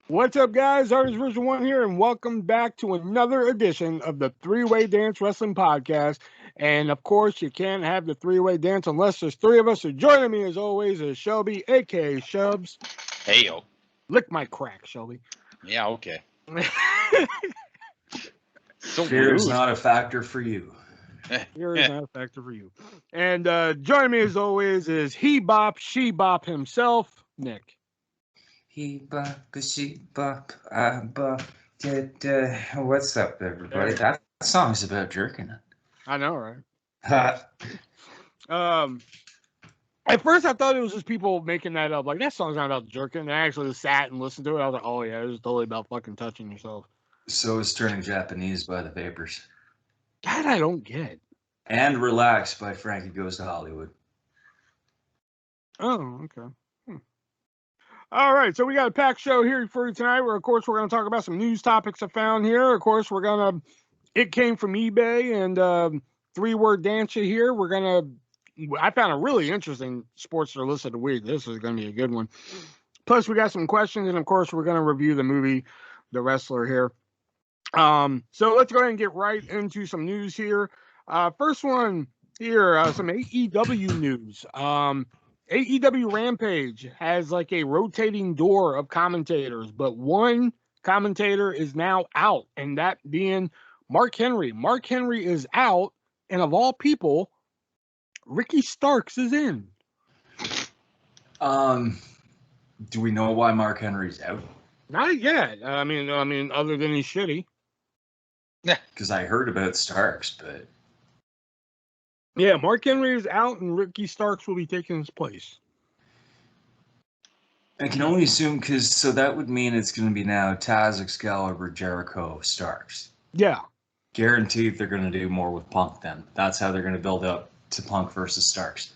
What's up, guys? ArtistVersion1 here, and welcome back to another edition of the Three-Way Dance Wrestling Podcast. And, of course, you can't have the three-way dance unless there's three of us. So joining me, as always, is Shelby, a.k.a. Shubs. Hey, yo. Lick my crack, Shelby. Yeah, okay. Fear is not a factor for you. Fear is not a factor for you. And joining me, as always, is he bop, she bop himself, Nick. He bop, she bop, I bop. What's up, everybody? That song's about jerking it. I know, right? At first, I thought it was just people making that up. Like, that song's not about jerking. And I actually sat and listened to it. I was like, oh, yeah, it was totally about fucking touching yourself. So is Turning Japanese by the Vapors. That I don't get. And Relax by Frankie Goes to Hollywood. Oh, okay. All right, so we got a packed show here for you tonight. Where, of course, we're going to talk about some news topics I found here. Of course, we're going to... It came from eBay and three-word dance here. We're going to... I found a really interesting sports that are listed a week. This is going to be a good one. Plus, we got some questions, and, of course, we're going to review the movie The Wrestler here. So let's go ahead and get right into some news here. First one here, some AEW news. AEW Rampage has like a rotating door of commentators, but one commentator is now out, and that being Mark Henry. Mark Henry is out, and of all people, Ricky Starks is in. Do we know why Mark Henry's out? Not yet. I mean, other than he's shitty. Yeah. Because I heard about Starks, but... Yeah, Mark Henry is out, and Ricky Starks will be taking his place. I can only assume, because so that would mean it's going to be now Taz, Excalibur, Jericho, Starks. Yeah. Guaranteed they're going to do more with Punk then. That's how they're going to build up to Punk versus Starks.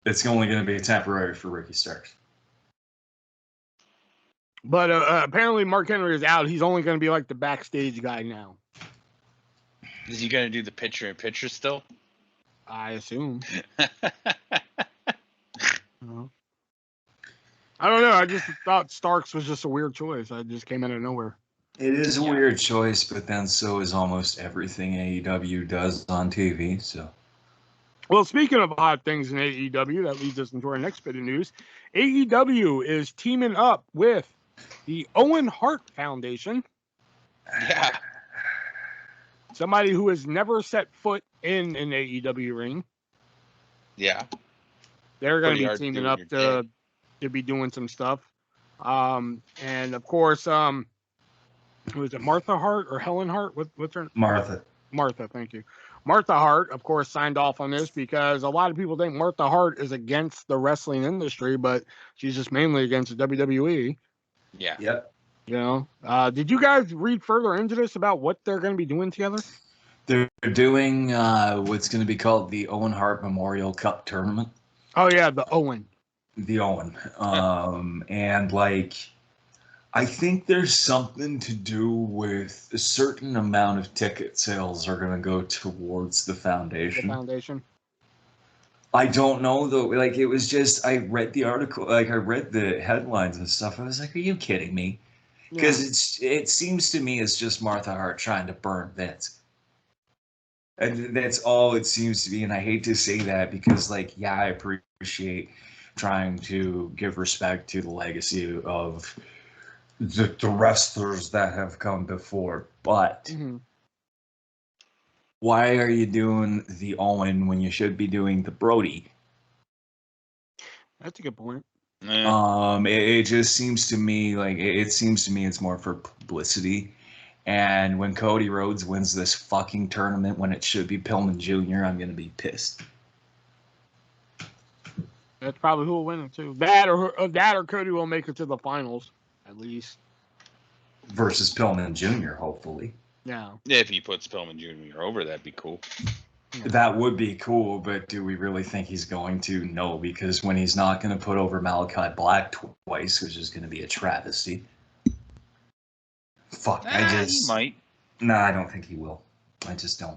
It's only going to be temporary for Ricky Starks. But apparently Mark Henry is out. He's only going to be like the backstage guy now. Is he going to do the picture-in-picture still? I assume. I don't know. I just thought Starks was just a weird choice. I just came out of nowhere. It is a weird choice, but then so is almost everything AEW does on TV. So, well, speaking of odd things in AEW, that leads us into our next bit of news. AEW is teaming up with the Owen Hart Foundation. Yeah. Somebody who has never set foot in an AEW ring. Yeah. They're going to be teaming up to be doing some stuff. And of course, was it Martha Hart or Helen Hart? What's her name? Martha. Martha, thank you. Martha Hart, of course, signed off on this because a lot of people think Martha Hart is against the wrestling industry, but she's just mainly against the WWE. Yeah. Yep. You know, did you guys read further into this about what they're going to be doing together? They're doing what's going to be called the Owen Hart Memorial Cup Tournament. Oh, yeah, the Owen. The Owen. And, like, I think there's something to do with a certain amount of ticket sales are going to go towards the foundation. The foundation. I don't know, though. Like, it was just, I read the article, like, I read the headlines and stuff. I was like, are you kidding me? Because it seems to me it's just Martha Hart trying to burn Vince. And that's all it seems to be. And I hate to say that because, like, yeah, I appreciate trying to give respect to the legacy of the wrestlers that have come before. But why are you doing the Owen when you should be doing the Brody? That's a good point. It just seems to me like it's more for publicity. And when Cody Rhodes wins this fucking tournament when it should be Pillman Jr., I'm gonna be pissed. That's probably who will win it too. That or Cody will make it to the finals at least. Versus Pillman Jr., hopefully. Yeah. If he puts Pillman Jr. over, that'd be cool. That would be cool, but do we really think he's going to? No, because when he's not going to put over Malachi Black twice, which is going to be a travesty. Fuck, He might. Nah, I don't think he will. I just don't.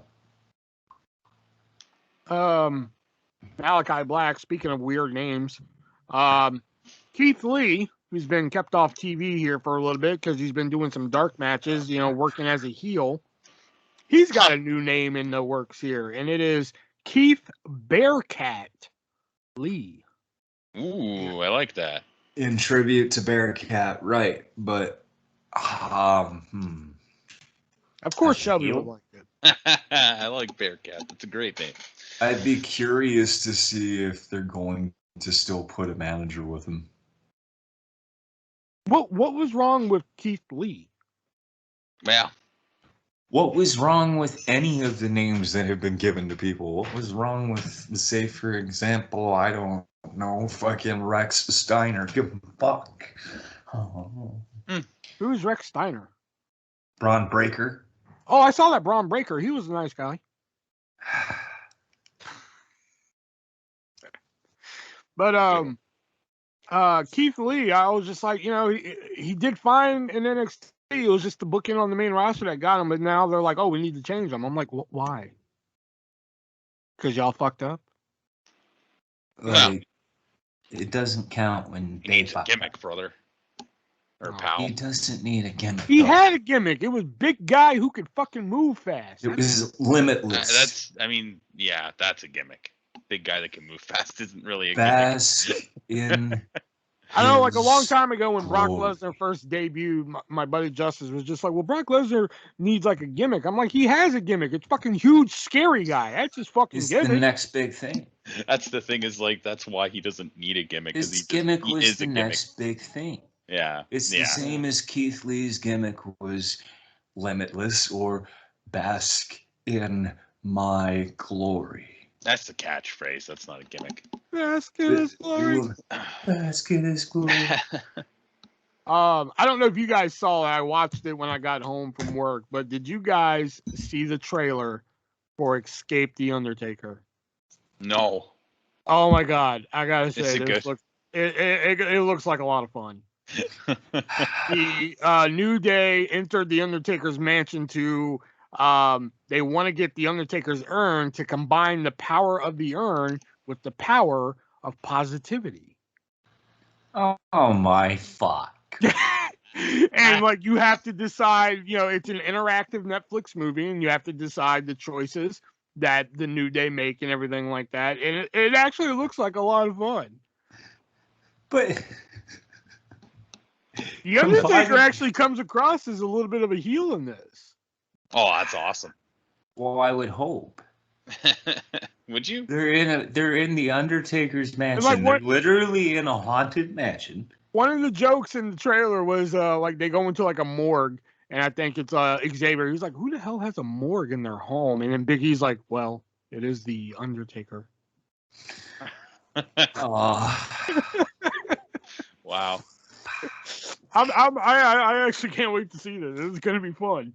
Malachi Black, speaking of weird names, Keith Lee who's been kept off TV here for a little bit because he's been doing some dark matches, working as a heel. He's got a new name in the works here, and it is Keith Bearcat Lee. Ooh, I like that. In tribute to Bearcat, right? But, Of course, Shelby would like it. I like Bearcat. That's a great name. I'd be curious to see if they're going to still put a manager with him. What was wrong with Keith Lee? Yeah. What was wrong with any of the names that have been given to people? What was wrong with, say, for example, I don't know, fucking Rex Steiner? Give him a fuck. Oh. Who's Rex Steiner? Braun Breaker. Oh, I saw that Braun Breaker. He was a nice guy. But Keith Lee, I was just like, he did fine in NXT. It was just the booking on the main roster that got him, but now they're like, oh, we need to change him. I'm like, why? Because y'all fucked up? Like, it doesn't count when he needs a gimmick, brother. Or pal. He doesn't need a gimmick. He had a gimmick. It was big guy who could fucking move fast. It was limitless. That's a gimmick. Big guy that can move fast isn't really a Bask gimmick. I know, like a long time ago when Brock Lesnar first debuted, my buddy Justice was just like, well, Brock Lesnar needs like a gimmick. I'm like, he has a gimmick. It's fucking huge, scary guy. That's his fucking gimmick. The next big thing. That's the thing is like, that's why he doesn't need a gimmick. His gimmick was the next big thing. Yeah. It's the same as Keith Lee's gimmick was limitless or bask in my glory. That's the catchphrase. That's not a gimmick. Bask in his glory. Bask in his glory. I don't know if you guys saw it. I watched it when I got home from work, but did you guys see the trailer for Escape the Undertaker? No. Oh my God. I gotta say, it looks like a lot of fun. The New Day entered the Undertaker's mansion to they want to get the Undertaker's urn to combine the power of the urn with the power of positivity. Oh my fuck. And like you have to decide, it's an interactive Netflix movie and you have to decide the choices that the New Day make and everything like that. And it actually looks like a lot of fun. But the Undertaker actually comes across as a little bit of a heel in this. Oh, that's awesome. Well, I would hope. Would you? They're in the Undertaker's mansion. They're literally in a haunted mansion. One of the jokes in the trailer was like they go into like a morgue, and I think it's Xavier. He's like, "Who the hell has a morgue in their home?" And then Biggie's like, "Well, it is the Undertaker." Wow. I actually can't wait to see this. This is gonna be fun.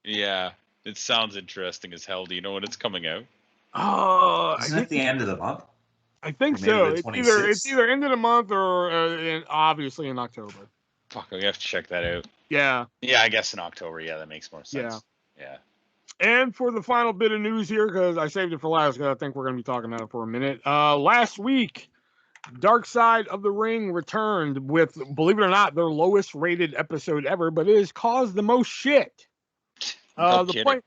Yeah, it sounds interesting as hell. Do you know when it's coming out? Isn't it the end of the month? I think so. It's either end of the month or obviously in October. Fuck, we have to check that out. Yeah. Yeah, I guess in October. Yeah, that makes more sense. Yeah. And for the final bit of news here, because I saved it for last, because I think we're going to be talking about it for a minute. Last week, Dark Side of the Ring returned with, believe it or not, their lowest rated episode ever, but it has caused the most shit. The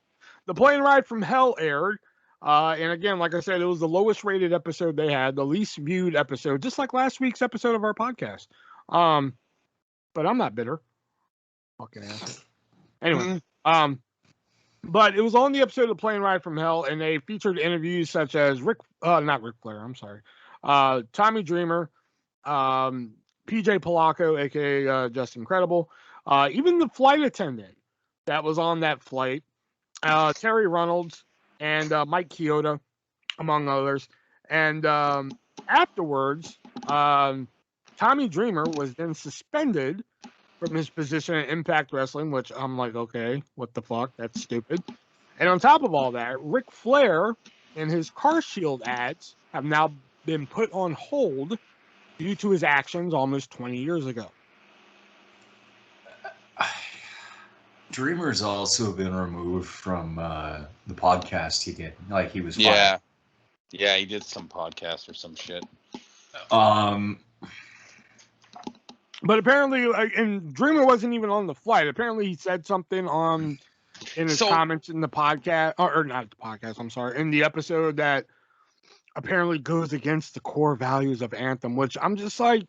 Plane Ride from Hell aired. And again, like I said, it was the lowest rated episode they had, the least viewed episode, just like last week's episode of our podcast. But I'm not bitter. Fucking ass. Anyway, but it was on the episode of Plane Ride from Hell, and they featured interviews such as not Ric Flair, I'm sorry. Tommy Dreamer, PJ Polacco, aka Just Incredible, even the flight attendant that was on that flight, Terry Reynolds, and Mike Chioda, among others. And afterwards, Tommy Dreamer was then suspended from his position at Impact Wrestling, which I'm like, okay, what the fuck? That's stupid. And on top of all that, Ric Flair and his Car Shield ads have now been put on hold due to his actions almost 20 years ago. Dreamer's also been removed from the podcast he did. Like he was fired. Yeah, he did some podcast or some shit. But apparently, and Dreamer wasn't even on the flight. Apparently, he said something in his comments in the podcast, or not the podcast. I'm sorry, in the episode that apparently goes against the core values of Anthem, which I'm just like,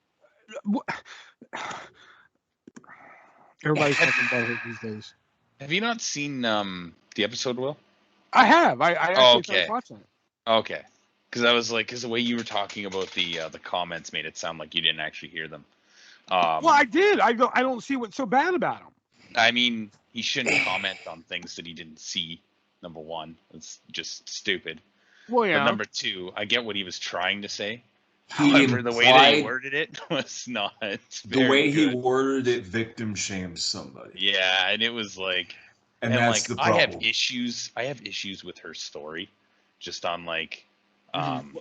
everybody's fucking butthurt these days. Have you not seen the episode, Will? I have. I actually started watching it. Okay. Because I was like, because the way you were talking about the comments made it sound like you didn't actually hear them. Well, I did. I don't see what's so bad about him. I mean, he shouldn't comment on things that he didn't see. Number one, it's just stupid. Well, yeah. But number two, I get what he was trying to say. However, the way that he worded it was not. The way he worded it victim shames somebody. Yeah, and it was like, and that's like, the problem. I have issues with her story, just on like, not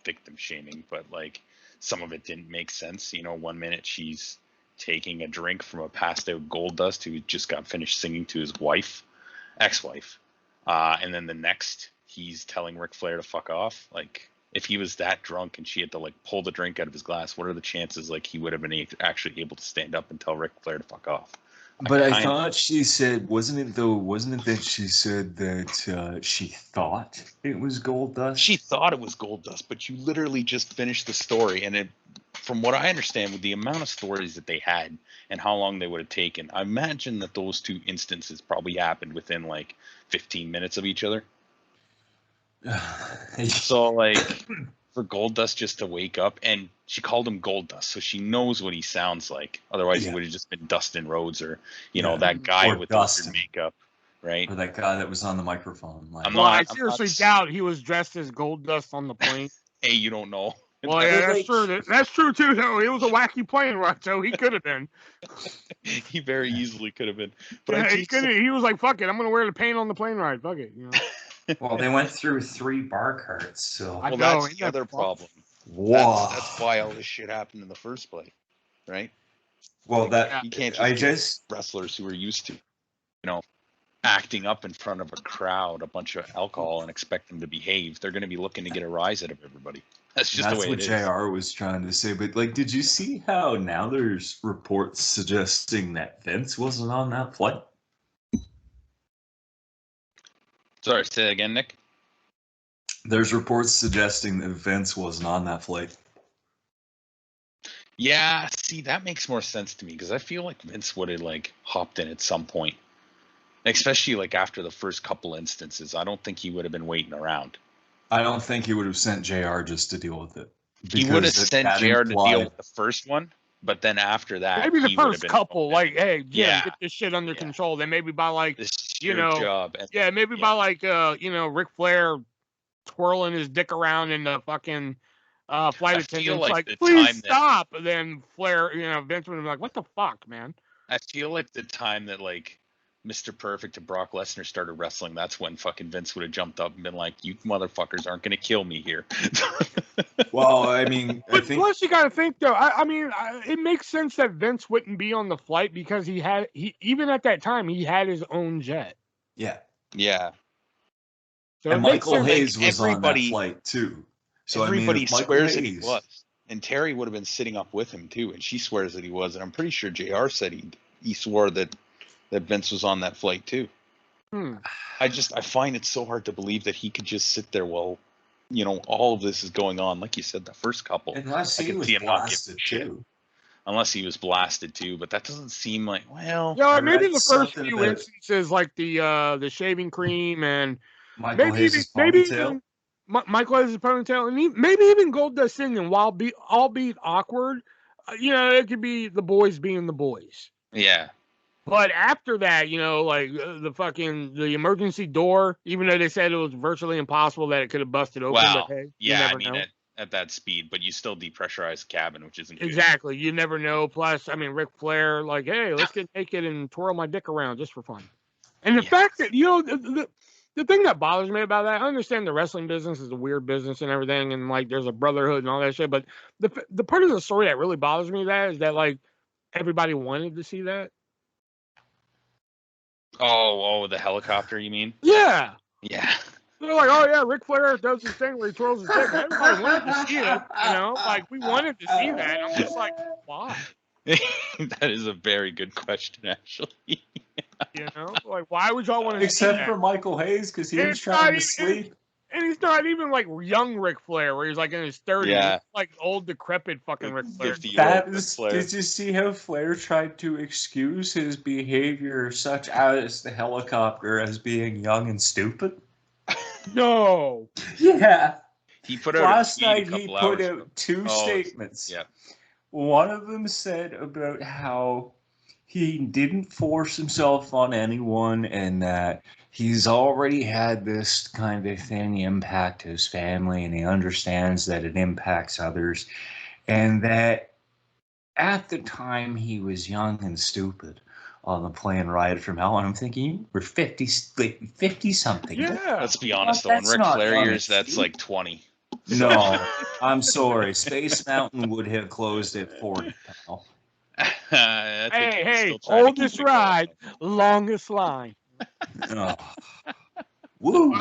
victim shaming, but like some of it didn't make sense. You know, 1 minute she's taking a drink from a passed out Goldust who just got finished singing to his ex-wife, and then the next he's telling Ric Flair to fuck off. Like, if he was that drunk and she had to like pull the drink out of his glass, what are the chances like he would have been actually able to stand up and tell Ric Flair to fuck off? But I thought she said, wasn't it that she said that she thought it was Goldust? She thought it was Goldust, but you literally just finished the story, and it, from what I understand, with the amount of stories that they had and how long they would have taken, I imagine that those two instances probably happened within like 15 minutes of each other. So like, for Goldust just to wake up, and she called him Goldust, so she knows what he sounds like. Otherwise, it would have just been Dustin Rhodes, or that guy with the weird makeup, right? Or that guy that was on the microphone. Like, I seriously doubt he was dressed as Goldust on the plane. Hey, you don't know. Well, yeah, that's true. That's true too. Though it was a wacky plane ride, so he could have been. He very easily could have been. But yeah, he was like, "Fuck it, I'm gonna wear the paint on the plane ride. Fuck it." You know. Well, they went through 3 bar carts, so. Well, that's the other problem. Wow. That's why all this shit happened in the first place, right? Well, you can't just wrestlers who are used to, acting up in front of a crowd, a bunch of alcohol, and expect them to behave. They're going to be looking to get a rise out of everybody. That's just the way it is. That's what JR was trying to say. But like, did you see how now there's reports suggesting that Vince wasn't on that flight? Sorry, say that again, Nick. There's reports suggesting that Vince wasn't on that flight. Yeah, see, that makes more sense to me, because I feel like Vince would have like hopped in at some point, especially like after the first couple instances. I don't think he would have been waiting around. I don't think he would have sent JR just to deal with it. He would have sent JR to deal with the first one, but then after that, maybe the first couple, like, hey, get this shit under control. Then maybe by like, job. And, maybe by like, Ric Flair twirling his dick around in the fucking flight attendants, like please stop. Then Flair, Vince would be like, what the fuck, man? I feel like the time that like Mr. Perfect and Brock Lesnar started wrestling, that's when fucking Vince would have jumped up and been like, you motherfuckers aren't going to kill me here. Well, I mean, plus you got to think though. I mean, it makes sense that Vince wouldn't be on the flight because he even at that time he had his own jet. Yeah. So and Michael Hayes was on that flight too. So everybody swears that he was, and Terry would have been sitting up with him too, and she swears that he was, and I'm pretty sure JR said he swore that Vince was on that flight too. I find it so hard to believe that he could just sit there while, all of this is going on. Like you said, the first couple. Unless he was blasted too. Unless he was blasted too, but that doesn't seem like, well. Yeah, maybe the first few instances, like the shaving cream and Michael has his ponytail. Michael has his ponytail, and maybe even Goldust singing, while albeit awkward. It could be the boys being the boys. Yeah. But after that, like the emergency door, even though they said it was virtually impossible that it could have busted open. Wow. But, hey, yeah, I mean, at that speed, but you still depressurize the cabin, which isn't good. Exactly. You never know. Plus, I mean, Ric Flair, like, hey, let's get naked and twirl my dick around just for fun. And the fact that, the thing that bothers me about that, I understand the wrestling business is a weird business and everything, and like there's a brotherhood and all that shit. But the part of the story that really bothers me is that like everybody wanted to see that. Oh, the helicopter, you mean? Yeah. Yeah. They're like, oh yeah, Ric Flair does his thing where he twirls his dick. Everybody wanted to see it, like we wanted to see that. I'm just like, why? That is a very good question, actually. Like why would y'all want to see that? Except for Michael Hayes, because he was trying to sleep. And he's not even like young Ric Flair, where he's like in his 30s. Yeah. He's like old, decrepit fucking Ric Flair. Did you see how Flair tried to excuse his behavior, such as the helicopter, as being young and stupid? No. Yeah. He put out last night. He put out two statements. Yeah. One of them said about how he didn't force himself on anyone, and that he's already had this kind of thing impact his family, and he understands that it impacts others, and that at the time he was young and stupid on the plane ride from hell. And I'm thinking, you were 50 something. Yeah. Let's be honest, though. In Ric Flair years, that's like 20. No, I'm sorry. Space Mountain would have closed at 40 now. Hey, oldest ride, longest line. Oh. Woo.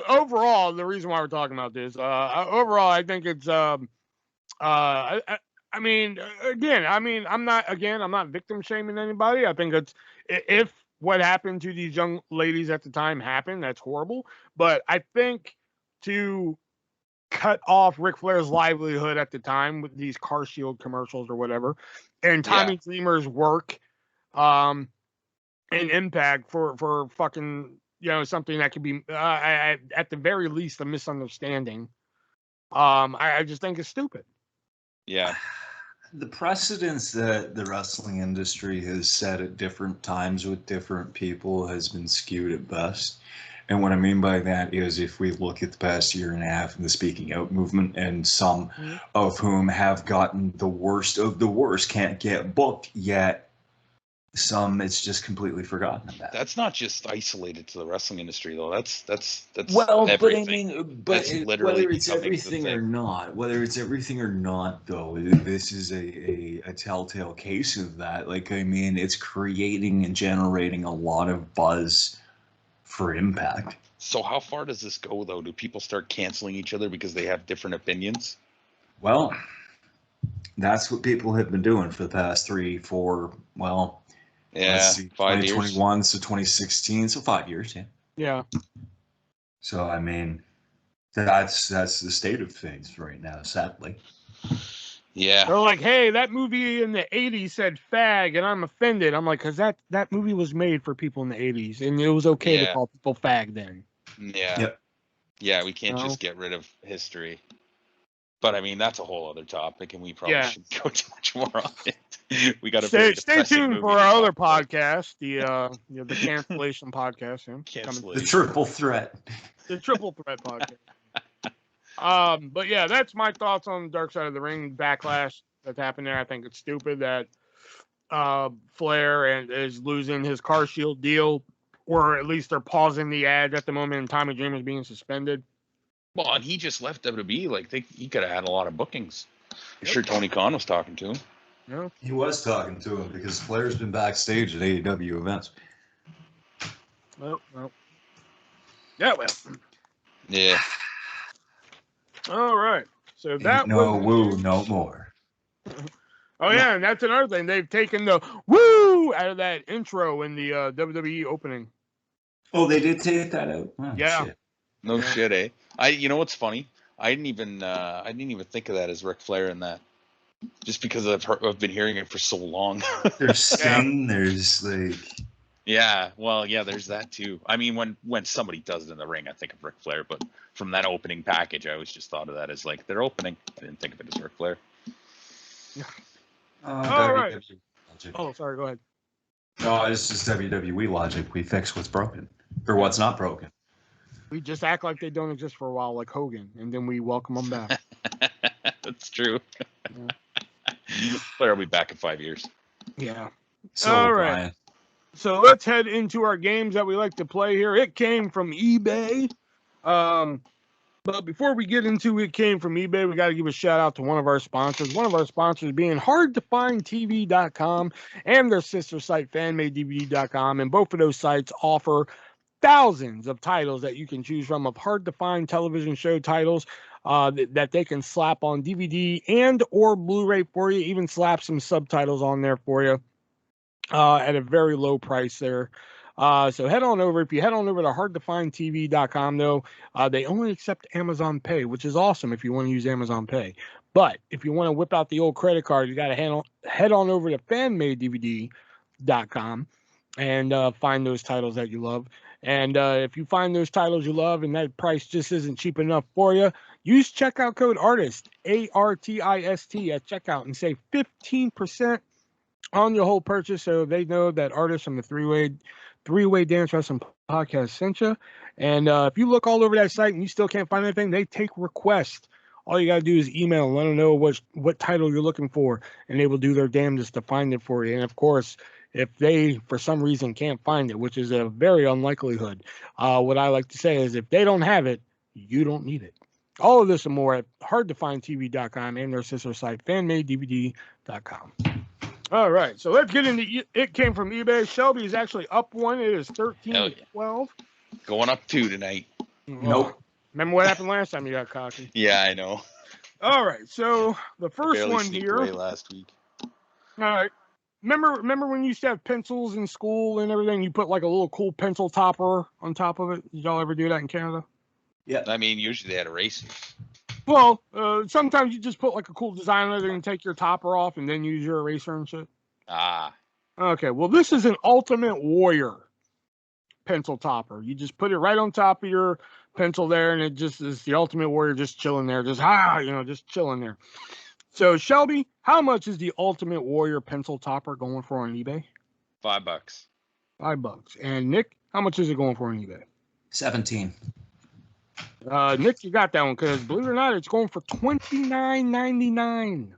Overall, the reason why we're talking about this, overall, I think it's, I mean, I'm not victim shaming anybody. I think it's, if what happened to these young ladies at the time happened, that's horrible. But I think to cut off Ric Flair's livelihood at the time with these Car Shield commercials or whatever, and Tommy Dreamer's work, and impact for fucking, something that could be, at the very least, a misunderstanding. I just think it's stupid. Yeah. The precedence that the wrestling industry has set at different times with different people has been skewed at best. And what I mean by that is, if we look at the past year and a half in the speaking out movement, and some of whom have gotten the worst of the worst, can't get booked yet. Some, it's just completely forgotten about. That's not just isolated to the wrestling industry, though. That's well, everything. but I mean, whether it's everything or not, though, this is a telltale case of that. Like, I mean, it's creating and generating a lot of buzz for Impact. So how far does this go, though? Do people start canceling each other because they have different opinions? Well, that's what people have been doing for the past 3, 4, well, let's see, 5 years. 2021 to 2016, so 5 years, Yeah. So, I mean, that's the state of things right now, sadly. Yeah. They're like, hey, that movie in the 80s said fag, and I'm offended. I'm like, because that movie was made for people in the 80s, and it was okay to call people fag then. Yeah. Yep. Yeah, we can't just get rid of history. But, I mean, that's a whole other topic, and we probably shouldn't go too much more on it. We got to stay tuned for our other podcast, the cancellation podcast. The Triple Threat. The Triple Threat podcast. But yeah, that's my thoughts on the Dark Side of the Ring backlash that's happened there. I think it's stupid that Flair is losing his Car Shield deal, or at least they're pausing the ad at the moment, and Tommy Dreamer's being suspended. Well, and he just left WWE. Like, he could have had a lot of bookings. I'm sure Tony Khan was talking to him. Yeah. He was talking to him because Flair's been backstage at AEW events. Well. Yeah, well. Yeah. All right. So that no woo, no more. Oh yeah, and that's another thing. They've taken the woo out of that intro in the WWE opening. Oh, they did take that out. Oh, yeah. Shit. No shit, eh? You know what's funny? I didn't even think of that as Ric Flair in that. Just because I've been hearing it for so long. There's Sting. There's like. Yeah, well, yeah, there's that too. I mean, when somebody does it in the ring, I think of Ric Flair, but from that opening package, I always just thought of that as like their opening. I didn't think of it as Ric Flair. All right. Oh, sorry. Go ahead. No, it's just WWE logic. We fix what's broken or what's not broken. We just act like they don't exist for a while, like Hogan, and then we welcome them back. That's true. Flair will be back in 5 years. Yeah. So, all right. Brian. So let's head into our games that we like to play here. It came from eBay. But before we get into it came from eBay, we got to give a shout out to one of our sponsors. One of our sponsors being HardToFindTV.com and their sister site FanMadeDVD.com. And both of those sites offer thousands of titles that you can choose from, of hard-to-find television show titles that they can slap on DVD and or Blu-ray for you, even slap some subtitles on there for you at a very low price there. So head on over. If you head on over to hardtofindtv.com, though, they only accept Amazon Pay, which is awesome if you want to use Amazon Pay. But if you want to whip out the old credit card, you got to head on over to fanmadedvd.com and find those titles that you love. And if you find those titles you love and that price just isn't cheap enough for you, use checkout code ARTIST, ARTIST, at checkout and save 15% on your whole purchase, so they know that Artist from the three-way dance wrestling podcast sent you. And if you look all over that site and you still can't find anything, they take requests. All you got to do is email and let them know what title you're looking for, and they will do their damnedest to find it for you. And of course, if they for some reason can't find it, which is a very unlikelihood, what I like to say is if they don't have it, you don't need it. All of this and more at hardtofindtv.com and their sister site fanmadedvd.com. All right, so let's get into It Came From eBay. Shelby is actually up one. It is 13-12. Going up 2 tonight. Nope. Remember what happened last time you got cocky? Yeah, I know. All right, so the first Barely one sneaked here. away last week. All right. Remember when you used to have pencils in school and everything? You put like a little cool pencil topper on top of it. Did y'all ever do that in Canada? Yeah. I mean, usually they had erasers. Well, sometimes you just put like a cool design on it and take your topper off and then use your eraser and shit. Ah. Okay, well, this is an Ultimate Warrior pencil topper. You just put it right on top of your pencil there, and it just is the Ultimate Warrior just chilling there, just chilling there. So, Shelby, how much is the Ultimate Warrior pencil topper going for on eBay? $5. $5. And Nick, how much is it going for on eBay? 17. Nick, you got that one because believe it or not, it's going for $29.99.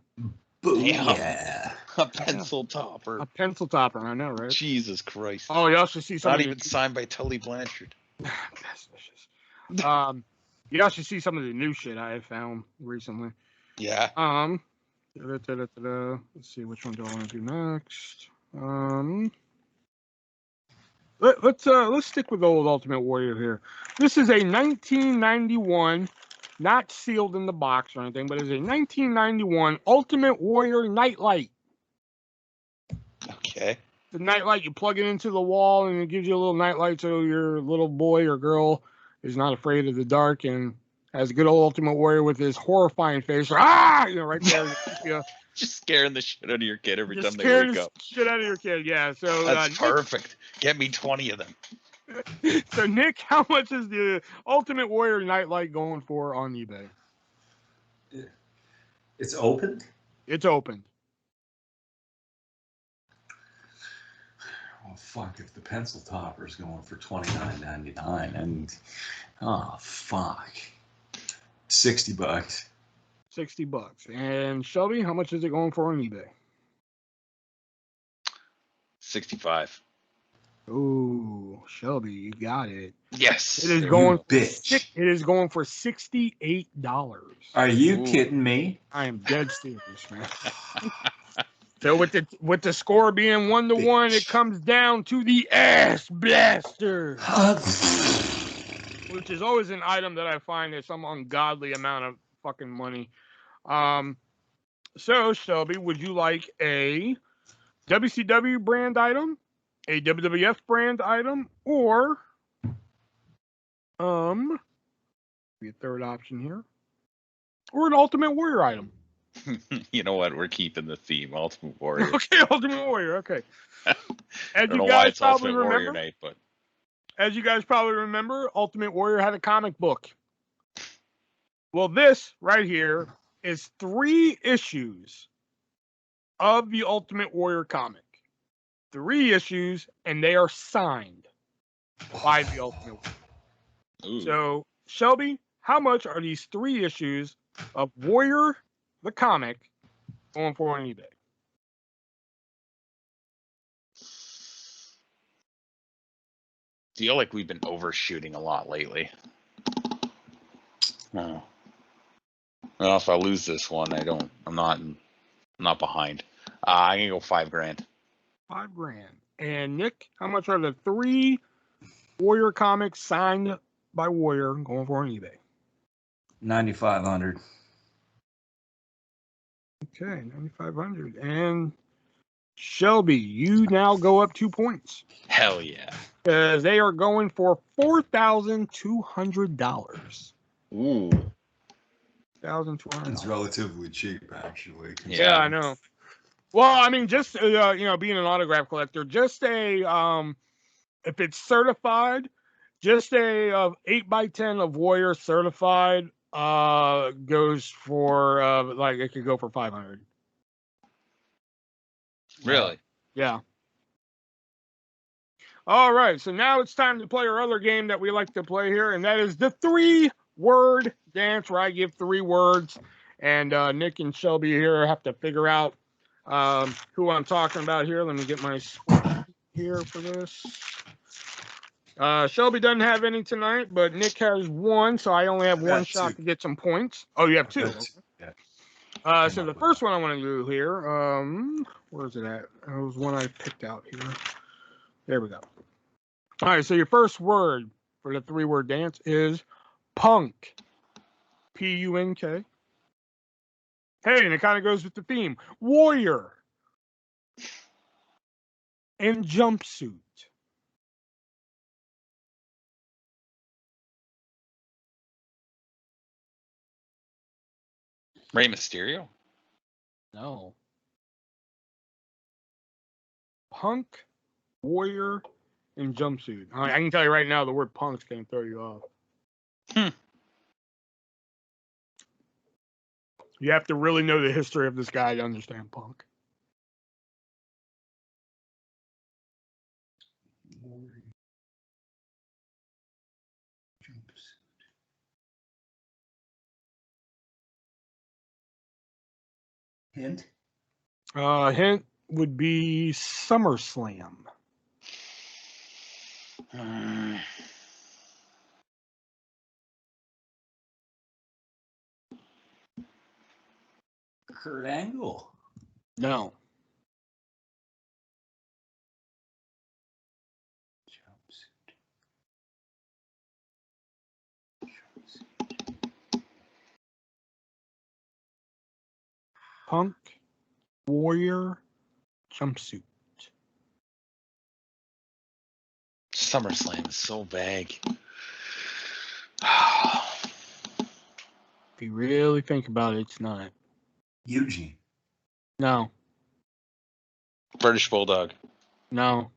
Yeah. A pencil topper. A pencil topper, I know, right? Jesus Christ. Oh, you also see some. Not even signed by Tully Blanchard. That's vicious. You also see some of the new shit I have found recently. Yeah. Let's see, which one do I want to do next? Let's stick with the old Ultimate Warrior here. This is a 1991, not sealed in the box or anything, but it's a 1991 Ultimate Warrior Nightlight. Okay. The nightlight, you plug it into the wall and it gives you a little nightlight so your little boy or girl is not afraid of the dark and has a good old Ultimate Warrior with his horrifying face. Right there. Just scaring the shit out of your kid every Just time they wake up. Shit out of your kid, yeah. So that's perfect. Get me 20 of them. So Nick, how much is the Ultimate Warrior Nightlight going for on eBay? It's opened? It's opened. Oh fuck! If the pencil topper is going for $29.99, and oh fuck, $60. $60. And Shelby, how much is it going for on eBay? 65. Oh, Shelby, you got it. Yes. It is going. Bitch. It is going for $68. Are you kidding me? I am dead serious, man. So with the score being 1-1, it comes down to the Ass Blaster, which is always an item that I find is some ungodly amount of fucking money. So Shelby, would you like a WCW brand item, a WWF brand item, or be a third option here, or an Ultimate Warrior item? You know what? We're keeping the theme, Ultimate Warrior. Okay, Ultimate Warrior. Okay. I don't know why it's Ultimate Warrior night, but as you guys probably remember, Ultimate Warrior had a comic book. Well, this right here is 3 issues of the Ultimate Warrior comic. 3 issues, and they are signed by the Ultimate Warrior. ooh. So, Shelby, how much are these 3 issues of Warrior the comic going for on eBay? Feel like we've been overshooting a lot lately. Oh. Well, if I lose this one, I'm not behind. I'm gonna go $5 grand. $5 grand. And Nick, how much are the 3 Warrior comics signed by Warrior, going for on eBay. 9,500. Okay, 9,500. And Shelby, you now go up 2 points. Hell yeah. Because they are going for $4,200. Ooh. $1,200. It's relatively cheap, actually. Yeah, I know. Well, I mean, just being an autograph collector, just a if it's certified, just a 8x10 of Warrior certified goes for it could go for 500. Really? Yeah. All right, so now it's time to play our other game that we like to play here, and that is the 3-word dance, where I give 3 words, and Nick and Shelby here have to figure out who I'm talking about here. Let me get my spreadsheet here for this. Shelby doesn't have any tonight, but Nick has 1, so I only have 1 shot to get some points. Oh, you have 2. Okay. Yeah. So the first one I want to do here, where is it at? It was one I picked out here. There we go. All right, so your first word for the 3-word dance is punk. P-U-N-K. Hey, and it kind of goes with the theme. Warrior. And jumpsuit. Rey Mysterio? No. Punk, warrior, and jumpsuit. I can tell you right now, the word punk's going to throw you off. You have to really know the history of this guy to understand punk. Hint? Hint would be SummerSlam. Kurt Angle. No. Punk, warrior, jumpsuit. SummerSlam is so vague. If you really think about it, it's not. Eugene. No. British Bulldog. No.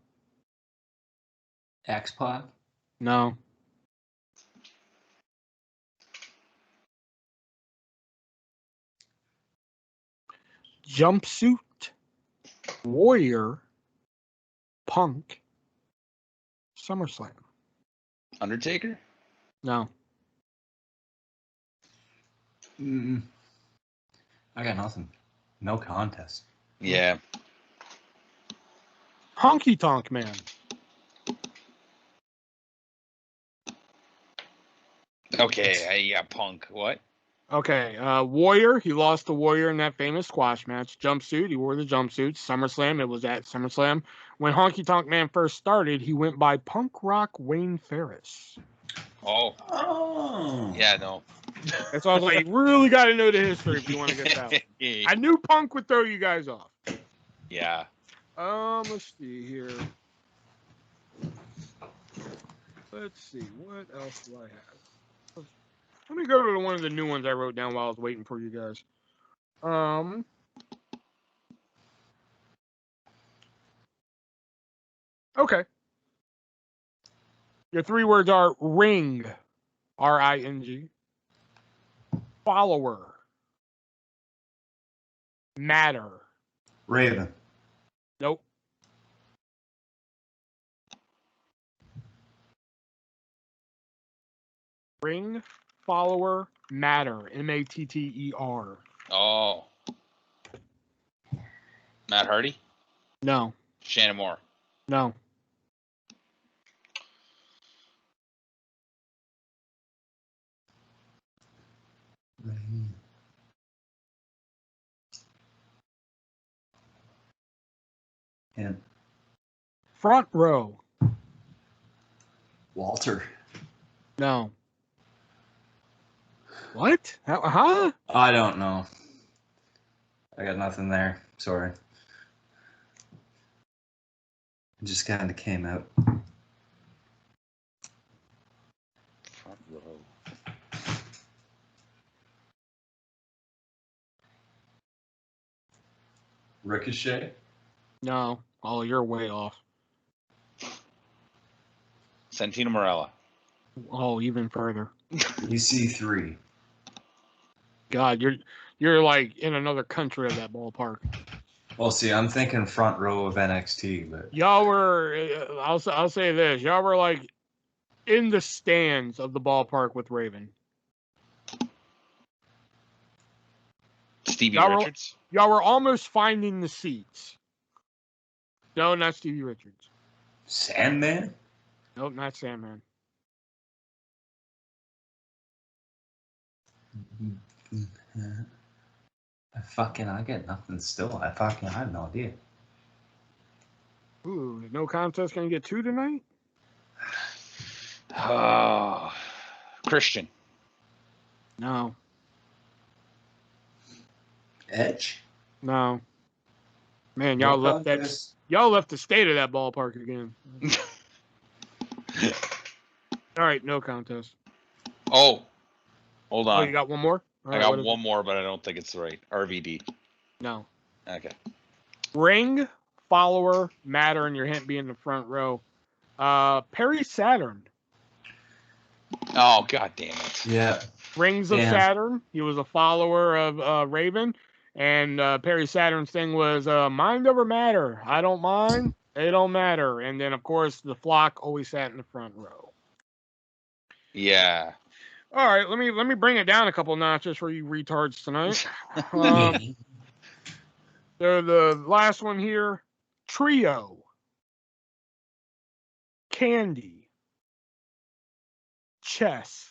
X-Pac. No. Jumpsuit, warrior, punk, SummerSlam. Undertaker? No. I got nothing. No contest. Yeah. Honky Tonk Man. Okay, yeah, Punk. What? Okay, Warrior, he lost to Warrior in that famous squash match. Jumpsuit, he wore the jumpsuit. SummerSlam, it was at SummerSlam. When Honky Tonk Man first started, he went by Punk Rock Wayne Ferris. Oh. Yeah, no. That's why I was like, you really got to know the history if you want to get that one. I knew Punk would throw you guys off. Yeah. Let's see here. Let's see, what else do I have? Let me go to one of the new ones I wrote down while I was waiting for you guys. Okay. Your 3 words are ring, R-I-N-G, follower, matter. Raven. Nope. Ring, follower, matter, M-A-T-T-E-R. Oh. Matt Hardy? No. Shannon Moore? No. And Front row. Walter. No. What? Huh? I don't know. I got nothing there. Sorry. It just kind of came out. Front row. Ricochet. No. Oh, you're way off. Santino Marella. Oh, even further. EC3. God, you're like in another country of that ballpark. Well, see, I'm thinking front row of NXT, but Y'all were. I'll say this. Y'all were like in the stands of the ballpark with Raven. Stevie Y'all Richards. Y'all were almost finding the seats. No, not Stevie Richards. Sandman. Nope, not Sandman. I get nothing still. I have no idea. Ooh, no contest gonna get 2 tonight? Oh, Christian. No. Edge. No. Man, No y'all left contest. y'all left the state of that ballpark again. All right, no contest. Oh, hold Oh, on. you got one more? All I right, got what is one it? more, but I don't think it's right. RVD. No. Okay. Ring, follower, matter, and your hint being the front row. Perry Saturn. Oh, god damn it. Yeah. Rings of Saturn. He was a follower of Raven. And Perry Saturn's thing was mind over matter. I don't mind. They don't matter. And then, of course, the flock always sat in the front row. Yeah. All right, let me bring it down a couple notches for you retards tonight. So the last one here, Trio, Candy, Chest.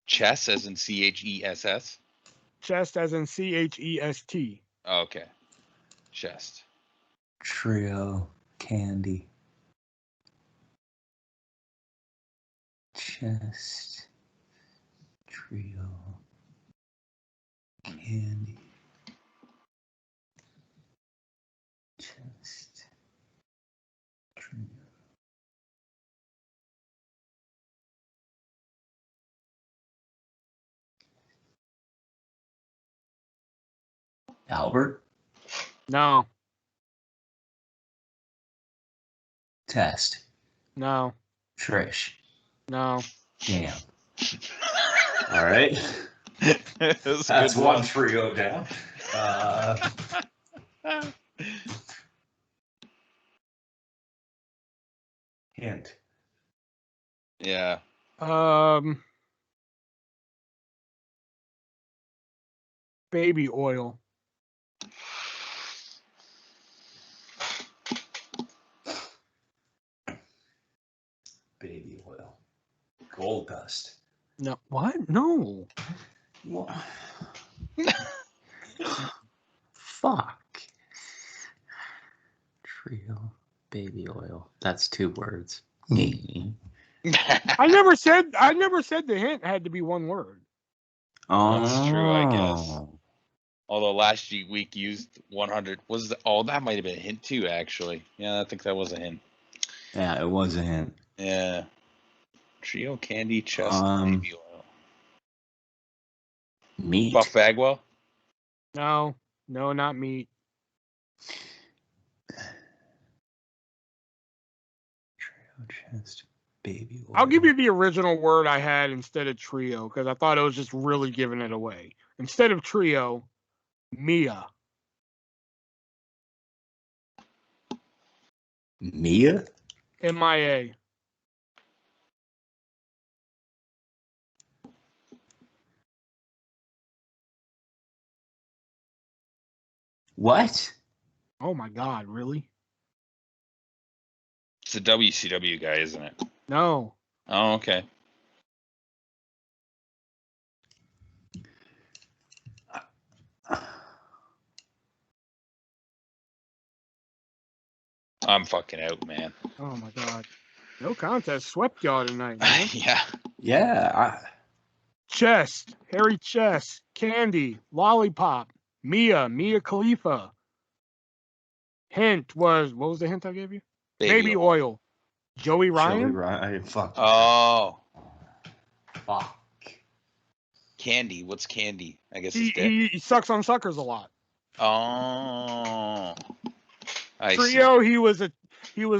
Chess as in CHESS. Chest as in CHEST. Okay. Chest. Trio. Candy. Chest. Trio. Candy. Chest. Trio. Albert. No, Test. no, Trish. no. Damn. All right. That's one trio down. Hint. Yeah. Baby oil. Baby oil. Gold dust. No, what? No. What? Fuck. Trio. Baby oil. That's 2 words. I never said the hint had to be one word. That's true, I guess. Although last week used 100 was that might have been a hint too, actually. Yeah, I think that was a hint. Yeah, it was a hint. Yeah. Trio, Candy, Chest, Baby Oil. Meat. Buff Bagwell. No, not meat. Trio, chest, baby oil. I'll give you the original word I had instead of trio because I thought it was just really giving it away. Instead of trio, Mia. Mia? MIA. What? Oh my God, really? It's a WCW guy, isn't it? No. Oh, okay. I'm fucking out, man. Oh my God. No contest swept y'all tonight, man. Yeah. Yeah. Chest, Harry Chest, Candy, Lollipop, Mia Khalifa. Hint was, what was the hint I gave you? Baby oil. Joey Ryan? Joey Ryan. Fuck. Oh. Fuck. Candy. What's Candy? I guess He, it's dead. he sucks on suckers a lot. Oh. I Trio, he was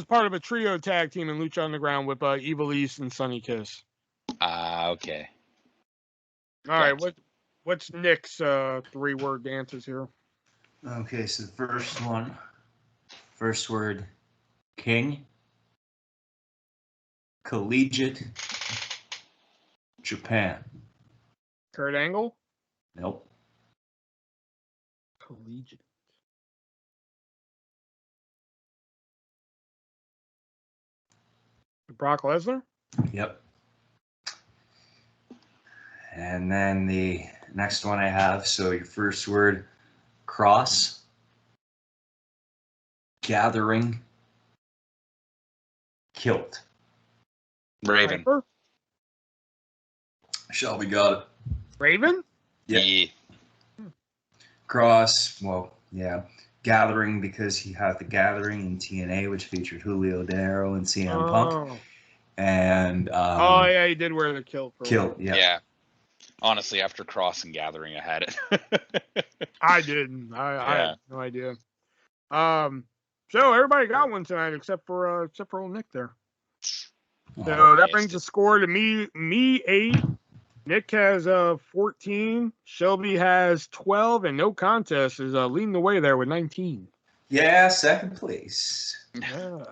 part of a trio tag team in Lucha Underground with Evil East and Sonny Kiss. see. Okay. All right, what's Nick's 3-word answers here? Okay, so the first word, king, collegiate, Japan. Kurt Angle? Nope. Collegiate. Brock Lesnar? Yep. And then the next one I have, so your first word, cross, gathering, kilt. Raven. Piper? Shelby got it. Raven? Yeah. Cross, well, yeah. Gathering, because he had the Gathering in TNA, which featured Julio De Niro and CM Punk. And oh yeah, he did wear the kilt. Kilt, yeah. Yeah. Honestly, after Cross and Gathering, I had it. I didn't. I had no idea. So everybody got one tonight except for old Nick there. So that brings the score to me 8. Nick has 14. Shelby has 12, and no contest is leading the way there with 19. Yeah, second place. Yeah.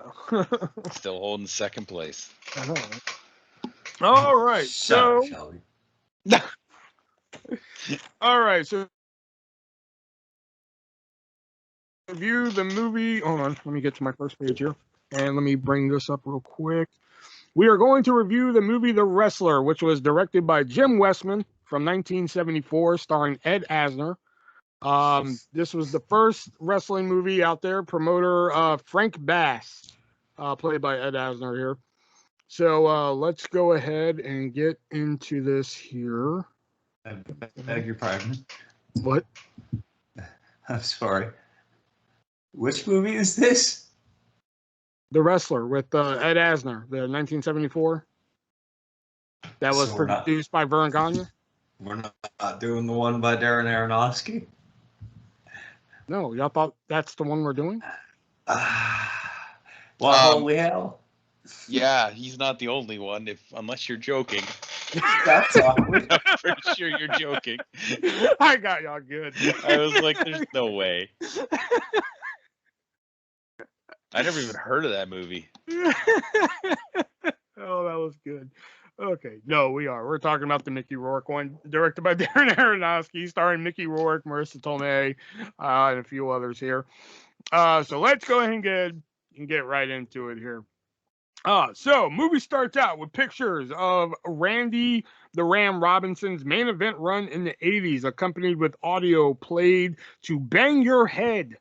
Still holding second place. All right. Shut up, Shelby. All right. So review the movie. Hold on. Let me get to my first page here, and let me bring this up real quick. We are going to review the movie The Wrestler, which was directed by Jim Westman from 1974, starring Ed Asner. This was the first wrestling movie out there. Promoter Frank Bass, played by Ed Asner here. So let's go ahead and get into this here. I beg your pardon. What? I'm sorry. Which movie is this? The Wrestler with Ed Asner, the 1974. That was produced by Vern Gagne. We're not doing the one by Darren Aronofsky? No, y'all thought that's the one we're doing? Holy hell. Yeah, he's not the only one, unless you're joking. That's awkward. I'm pretty sure you're joking. I got y'all good. I was like, there's no way. I never even heard of that movie. Oh, that was good. Okay, no, we're talking about the Mickey Rourke one, directed by Darren Aronofsky, starring Mickey Rourke, Marissa Tomei, and a few others here. So let's go ahead and get right into it here. So movie starts out with pictures of Randy the Ram Robinson's main event run in the 80s, accompanied with audio played to Bang Your Head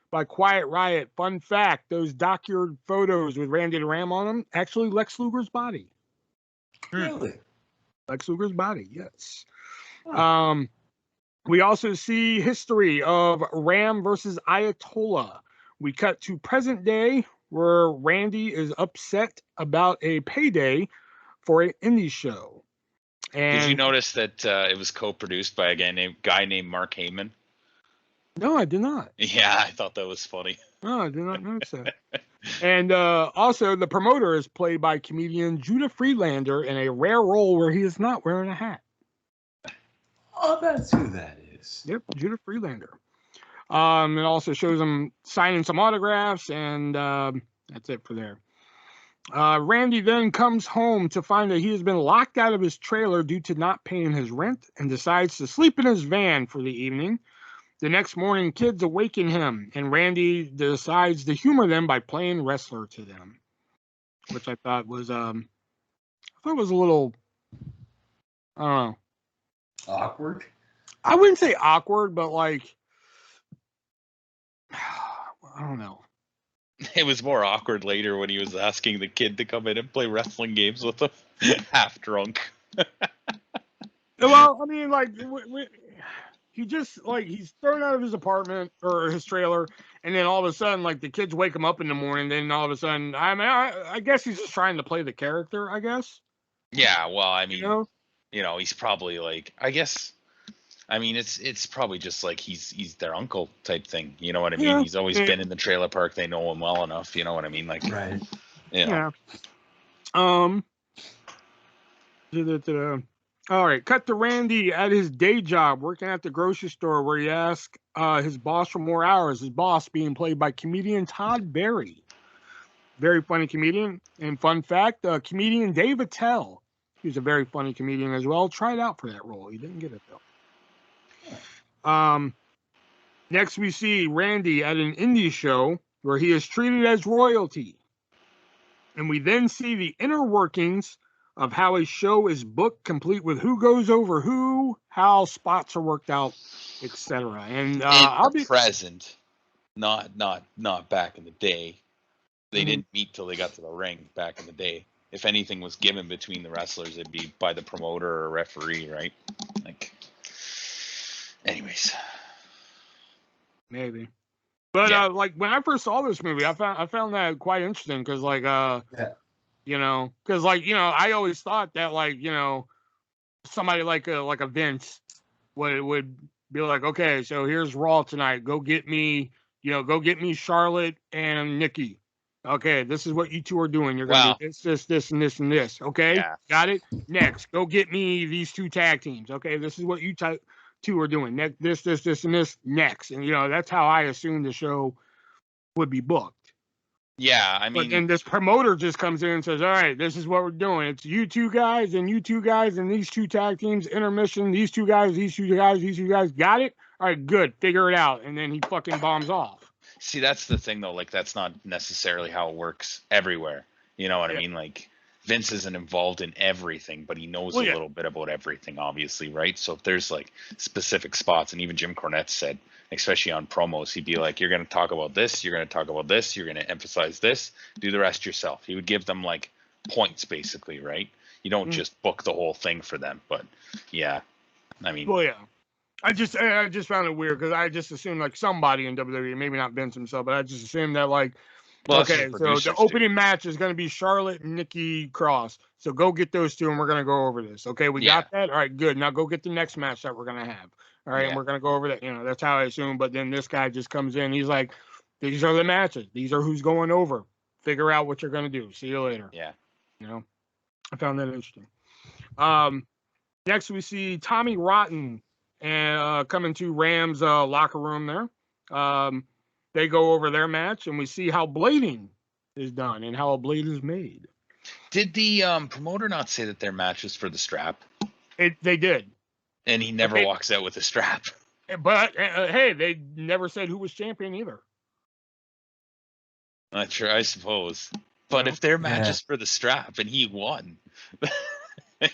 by Quiet Riot. Fun fact, those documented photos with Randy the Ram on them, actually Lex Luger's body. Really? Lex Luger's body, yes. Oh. We also see history of Ram versus Ayatollah. We cut to present day where Randy is upset about a payday for an indie show. And did you notice that it was co-produced by a guy named Mark Heyman? No, I did not. Yeah, I thought that was funny. No, I did not notice that. And also, the promoter is played by comedian Judah Friedlander in a rare role where he is not wearing a hat. Oh, that's who that is. Yep, Judah Friedlander. It also shows him signing some autographs, and that's it for there. Randy then comes home to find that he has been locked out of his trailer due to not paying his rent and decides to sleep in his van for the evening. The next morning, kids awaken him, and Randy decides to humor them by playing wrestler to them, which I thought was a little, I don't know, awkward. I wouldn't say awkward, but like, I don't know. It was more awkward later when he was asking the kid to come in and play wrestling games with him, half drunk. Well, I mean, like, he just, like, he's thrown out of his apartment or his trailer, and then all of a sudden, like, the kids wake him up in the morning, then all of a sudden, I mean, I guess he's just trying to play the character, I guess. Yeah, well, I mean, You know? he's probably like, I guess, I mean, it's probably just like he's their uncle type thing. You know what I mean? Yeah. He's always been in the trailer park. They know him well enough. You know what I mean? Like, Right. you know. Yeah. All right, cut to Randy at his day job, working at the grocery store, where he asks his boss for more hours. His boss being played by comedian Todd Barry. Very funny comedian. And fun fact, comedian Dave Attell. He was a very funny comedian as well. Tried out for that role. He didn't get it, though. Next, we see Randy at an indie show where he is treated as royalty. And we then see the inner workings of how a show is booked, complete with who goes over who, how spots are worked out, etc. And I'll be present, not back in the day. They didn't meet till they got to the ring back in the day. If anything was given between the wrestlers, it'd be by the promoter or referee, right? Like, anyways, maybe. But like when I first saw this movie, I found that quite interesting because like you know, because like you know, I always thought that like you know, somebody like a Vince would be like, okay, so here's Raw tonight. Go get me Charlotte and Nikki. Okay, this is what you two are doing. You're gonna do this, and this, and this. Okay, got it. Next, go get me these two tag teams. Okay, this is what you two are doing. Next, this, and this. Next, and you know that's how I assumed the show would be booked. Yeah, I mean, but then this promoter just comes in and says, "All right, this is what we're doing. It's you two guys, and these two tag teams. Intermission. These two guys. Got it? All right, good. Figure it out." And then he fucking bombs off. See, that's the thing, though. Like, that's not necessarily how it works everywhere. You know what I mean? Like, Vince isn't involved in everything, but he knows a little bit about everything, obviously, right? So if there's, like, specific spots, and even Jim Cornette said, especially on promos, he'd be like, you're going to talk about this, you're going to talk about this, you're going to emphasize this, do the rest yourself. He would give them, like, points, basically, right? You don't just book the whole thing for them. But, yeah, I mean... Well, yeah. I just found it weird because I just assumed like somebody in WWE, maybe not Vince himself, but I just assumed that like, okay, so the opening match is going to be Charlotte and Nikki Cross. So go get those two and we're going to go over this. Okay, we got that? All right, good. Now go get the next match that we're going to have. All right, and we're going to go over that. You know, that's how I assume. But then this guy just comes in. He's like, these are the matches. These are who's going over. Figure out what you're going to do. See you later. Yeah. You know, I found that interesting. Next we see Tommy Rotten and coming to Ram's locker room there. They go over their match, and we see how blading is done and how a blade is made. Did the promoter not say that their match is for the strap? They did. And he never walks out with a strap. But, hey, they never said who was champion either. Not sure, I suppose. But if their match is for the strap and he won,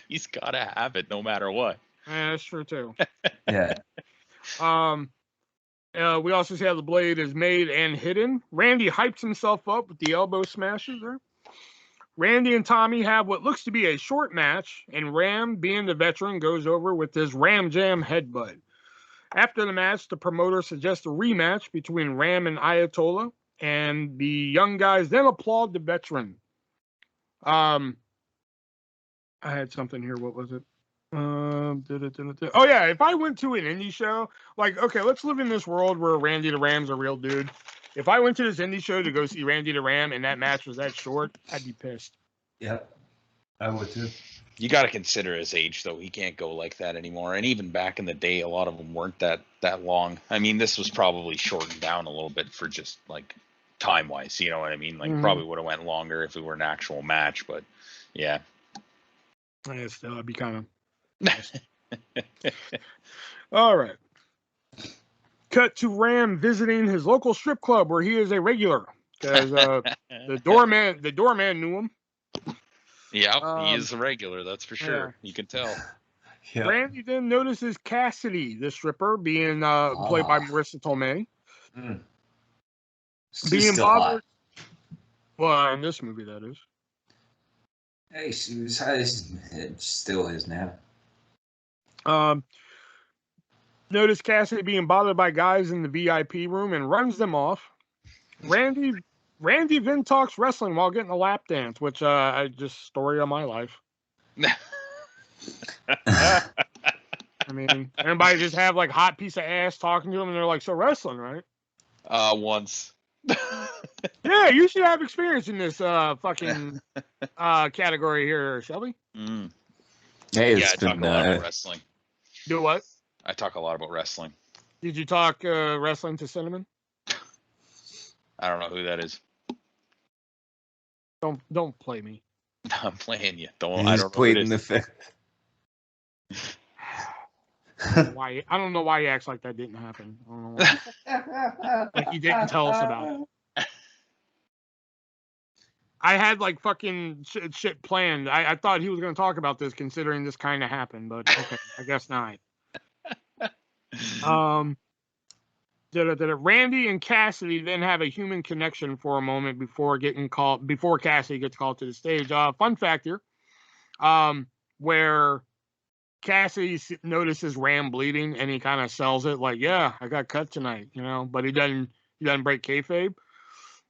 he's got to have it no matter what. Yeah, that's true too. Yeah. We also see how the blade is made and hidden. Randy hypes himself up with the elbow smashes there. Randy and Tommy have what looks to be a short match, and Ram, being the veteran, goes over with his Ram Jam headbutt. After the match, the promoter suggests a rematch between Ram and Ayatollah, and the young guys then applaud the veteran. I had something here. What was it? Oh yeah, if I went to an indie show, like, okay, let's live in this world where Randy the Ram's a real dude. If I went to this indie show to go see Randy the Ram and that match was that short, I'd be pissed. Yep, I would too. You got to consider his age, though. He can't go like that anymore. And even back in the day, a lot of them weren't that long. I mean, this was probably shortened down a little bit for just like time-wise. You know what I mean? Like probably would have went longer if it were an actual match. But yeah, still, I'd be kind of. All right. Cut to Ram visiting his local strip club where he is a regular because the doorman knew him. Yeah, he is a regular, that's for sure. Yeah. You can tell. Yeah. Randy then notices Cassidy, the stripper, being played by Marissa Tomei. Being bothered. Well, in this movie, that is. Hey, it still is now. Notice Cassidy being bothered by guys in the VIP room and runs them off. Randy then talks wrestling while getting a lap dance, which I just story of my life. I mean, everybody just have like hot piece of ass talking to them, and they're like, "So wrestling, right?" Once. Yeah, you should have experience in this fucking category here, Shelby. Mm. Hey, Yeah, I talk a lot about wrestling. Do what? I talk a lot about wrestling. Did you talk wrestling to Cinnamon? I don't know who that is. Don't play me. I'm playing you. I He's don't know pleading who the fifth. I don't know why he acts like that didn't happen. I don't know why. Like he didn't tell us about it. I had like fucking shit planned. I thought he was going to talk about this, considering this kind of happened, but okay, I guess not. Randy and Cassidy then have a human connection for a moment before Cassidy gets called to the stage. Fun fact here, where Cassidy notices Ram bleeding and he kind of sells it like, yeah, I got cut tonight, but he doesn't break kayfabe.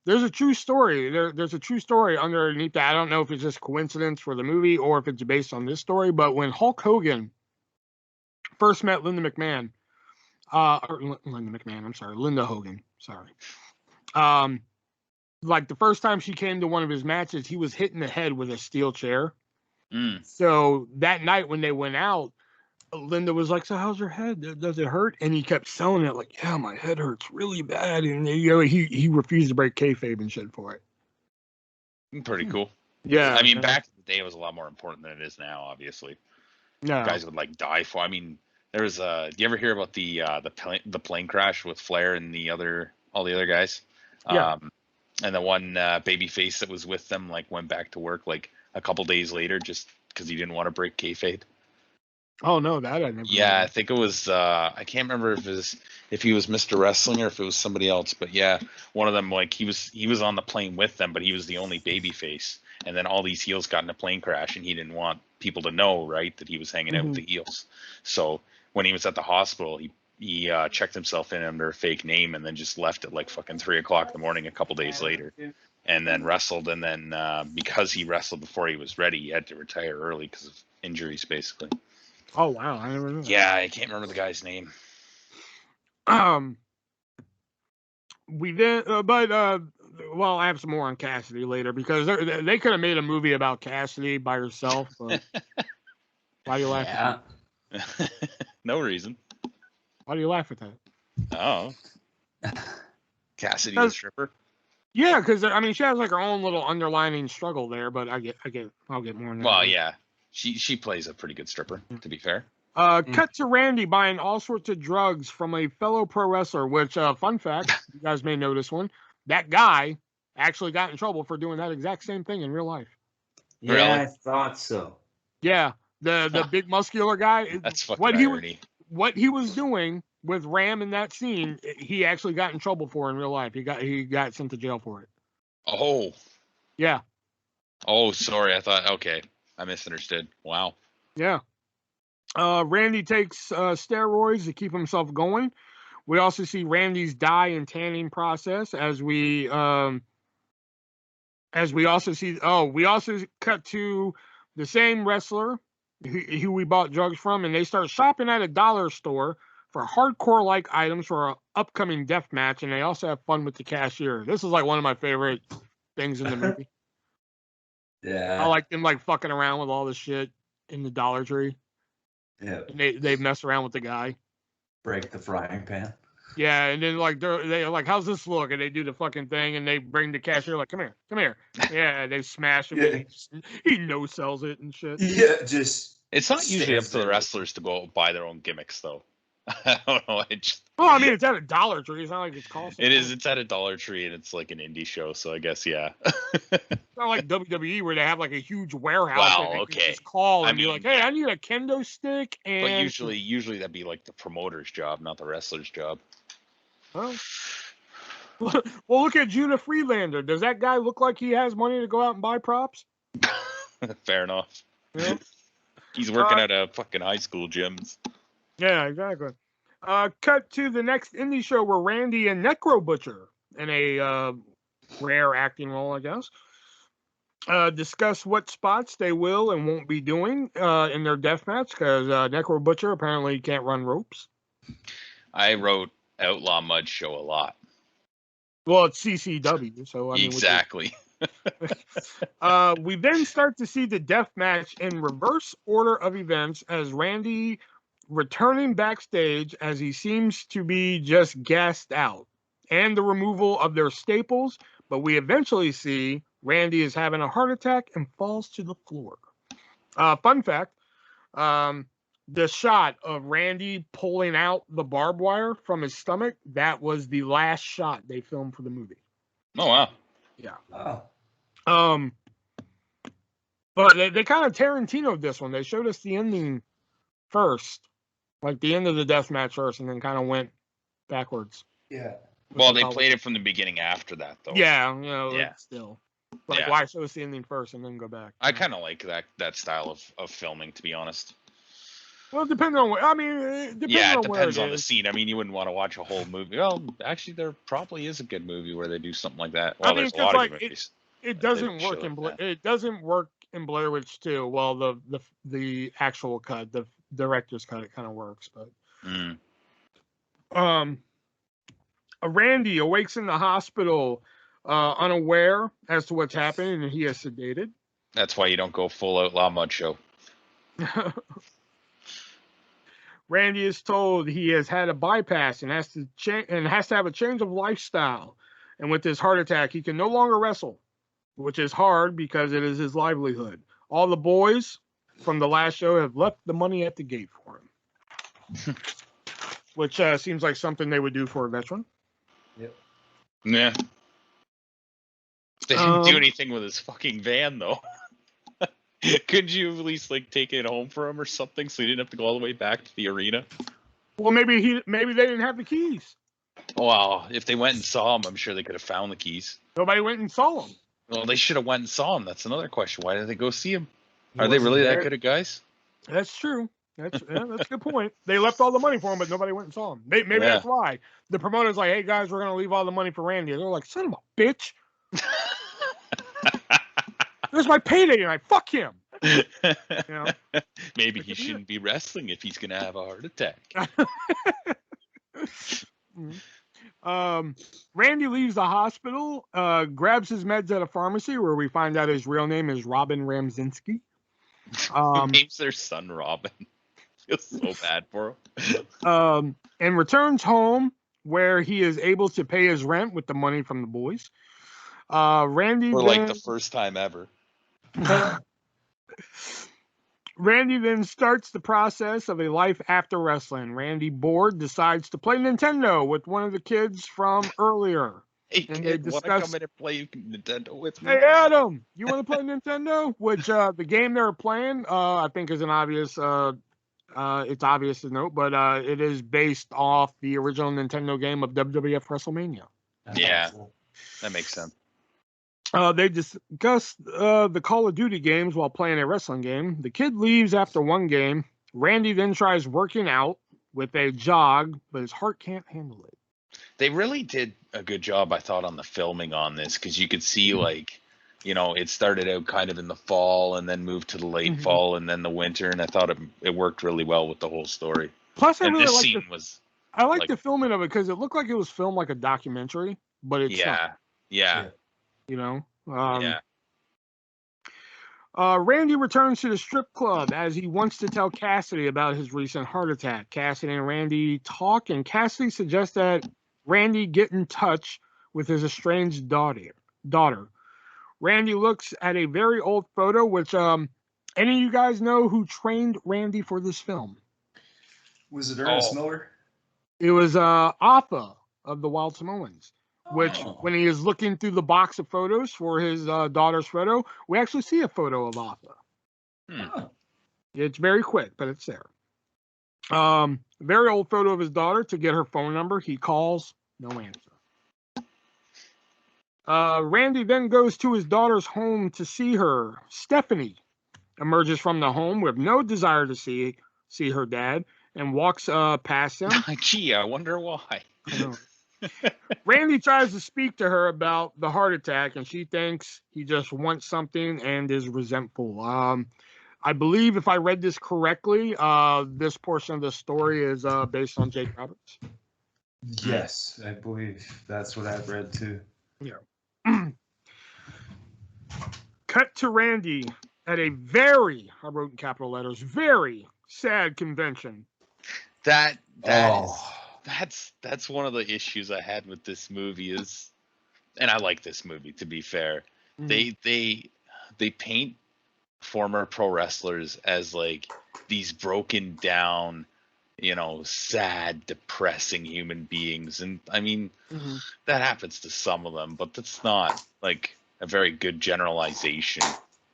There's a true story. There's a true story underneath that. I don't know if it's just coincidence for the movie or if it's based on this story, but when Hulk Hogan first met Linda McMahon, Linda Hogan, sorry. Like the first time she came to one of his matches, he was hit in the head with a steel chair. Mm. So that night when they went out, Linda was like, "So how's your head? Does it hurt?" And he kept selling it like, "Yeah, my head hurts really bad." And he refused to break kayfabe and shit for it. Pretty cool. Yeah. I mean, back in the day, it was a lot more important than it is now. Obviously, yeah. Guys would like die for. I mean, there was do you ever hear about the plane crash with Flair and all the other guys? Yeah. And the one baby face that was with them like went back to work like a couple days later just because he didn't want to break kayfabe. Oh no, that I never. Yeah, I think it was. I can't remember if he was Mr. Wrestling or if it was somebody else. But yeah, one of them like he was on the plane with them, but he was the only baby face. And then all these heels got in a plane crash, and he didn't want people to know, right, that he was hanging out with the heels. So when he was at the hospital, he checked himself in under a fake name, and then just left at like fucking 3 o'clock in the morning a couple days later, and then wrestled. And then because he wrestled before he was ready, he had to retire early because of injuries, basically. Oh wow, I never knew. Yeah, I can't remember the guy's name. We did, well, I have some more on Cassidy later because they could have made a movie about Cassidy by herself. But why do you laugh at that? No reason. Why do you laugh at that? Oh, Cassidy the stripper. Yeah, because I mean, she has like her own little underlining struggle there, but I'll get more. Well, yeah. She plays a pretty good stripper, to be fair. Cut to Randy buying all sorts of drugs from a fellow pro wrestler, which, fun fact, you guys may know this one, that guy actually got in trouble for doing that exact same thing in real life. Yeah, really? I thought so. Yeah, the big muscular guy. That's fucking irony. What he was doing with Ram in that scene, he actually got in trouble for in real life. He got sent to jail for it. Oh. Yeah. Oh, sorry. I thought, okay. I misunderstood. Wow. Yeah. Randy takes steroids to keep himself going. We also see Randy's dye and tanning process as we also see. Oh, we also cut to the same wrestler who we bought drugs from, and they start shopping at a dollar store for hardcore-like items for an upcoming death match, and they also have fun with the cashier. This is like one of my favorite things in the movie. Yeah. I like them like fucking around with all this shit in the Dollar Tree. Yeah. And they mess around with the guy. Break the frying pan. Yeah, and then like they're like, how's this look? And they do the fucking thing, and they bring the cashier like, come here. Yeah, they smash him. Yeah. He no sells it and shit. Yeah, just. It's not usually up to the wrestlers to go buy their own gimmicks, though. I don't know. Well, I mean, it's at a Dollar Tree. It's not like it's costing. It is. It's at a Dollar Tree, and it's like an indie show, so I guess yeah. It's not like WWE where they have like a huge warehouse. Wow. Okay. Just call and be like, hey, I need a kendo stick. And but usually that'd be like the promoter's job, not the wrestler's job. Well, Well, look at Judah Freelander. Does that guy look like he has money to go out and buy props? Fair enough. Yeah. He's working at a fucking high school gyms. Yeah, exactly. Cut to the next indie show where Randy and Necro Butcher, in a rare acting role, I guess, discuss what spots they will and won't be doing in their death match, because Necro Butcher apparently can't run ropes. I wrote Outlaw Mud Show a lot. Well, it's CCW, so I mean, Exactly. we then start to see the death match in reverse order of events, as Randy returning backstage as he seems to be just gassed out, and the removal of their staples, but we eventually see Randy is having a heart attack and falls to the floor. Fun fact, the shot of Randy pulling out the barbed wire from his stomach, that was the last shot they filmed for the movie. Oh, wow. Yeah. Oh. But they kind of Tarantino'd this one. They showed us the ending first, like the end of the death match first, and then kind of went backwards. Yeah. Well, they played it from the beginning after that, though. Yeah, Yeah. Still. Like, why show us the ending first and then go back? I kind of like that style of filming, to be honest. Well, depending on what, I mean, It depends depends on the scene. I mean, you wouldn't want to watch a whole movie. Well, actually, there probably is a good movie where they do something like that. Well, there's a lot of movies. It doesn't work it doesn't work in Blair Witch 2. Well, the actual cut, the director's cut, it kind of works, but Randy awakes in the hospital, unaware as to what's happening, and he is sedated. That's why you don't go full Outlaw Mud Show. Randy is told he has had a bypass and has to have a change of lifestyle. And with his heart attack, he can no longer wrestle, which is hard because it is his livelihood. All the boys from the last show have left the money at the gate for him, which seems like something they would do for a veteran. Yep. Yeah. They didn't do anything with his fucking van, though. Couldn't you at least take it home for him or something, so he didn't have to go all the way back to the arena? Well, maybe they didn't have the keys. Well, if they went and saw him, I'm sure they could have found the keys. Nobody went and saw him. Well, they should have went and saw him. That's another question. Why did they go see him? Are they really that good at guys? That's true. That's a good point. They left all the money for him, but nobody went and saw him. Maybe that's why. The promoter's like, hey, guys, we're going to leave all the money for Randy. And they're like, son of a bitch. There's my payday tonight. Fuck him. Maybe he shouldn't be wrestling if he's going to have a heart attack. Randy leaves the hospital, grabs his meds at a pharmacy where we find out his real name is Robin Ramzinski. Who names their son Robin? Feels so bad for him. And returns home where he is able to pay his rent with the money from the boys. Randy For the first time ever. Randy then starts the process of a life after wrestling. Randy, bored, decides to play Nintendo with one of the kids from earlier. Hey, and kid, want to come in and play Nintendo with me? Hey, Adam, you want to play Nintendo? Which the game they're playing, I think, is an obvious. It's obvious to note, but it is based off the original Nintendo game of WWF WrestleMania. Yeah, that makes sense. They discuss the Call of Duty games while playing a wrestling game. The kid leaves after one game. Randy then tries working out with a jog, but his heart can't handle it. They really did a good job, I thought, on the filming on this, because you could see, it started out kind of in the fall and then moved to the late fall and then the winter, and I thought it worked really well with the whole story. Plus, I like the filming of it because it looked like it was filmed like a documentary, but it's not. Yeah. Randy returns to the strip club as he wants to tell Cassidy about his recent heart attack. Cassidy and Randy talk, and Cassidy suggests that Randy get in touch with his estranged daughter. Randy looks at a very old photo, which any of you guys know who trained Randy for this film? Was it Ernest Miller? It was Arthur of the Wild Samoans. Which, when he is looking through the box of photos for his daughter's photo, we actually see a photo of Arthur. It's very quick, but it's there. Very old photo of his daughter. To get her phone number, he calls, no answer. Randy then goes to his daughter's home to see her. Stephanie emerges from the home with no desire to see her dad and walks past him. Gee, I wonder why. Randy tries to speak to her about the heart attack, and she thinks he just wants something and is resentful. I believe, if I read this correctly, this portion of the story is based on Jake Roberts. Yes, I believe that's what I've read too. Yeah. Cut to Randy at a very, I wrote in capital letters, very sad convention. That's one of the issues I had with this movie is, and I like this movie, to be fair. They paint former pro wrestlers as like these broken down, sad, depressing human beings. And I mean, that happens to some of them, but that's not like a very good generalization.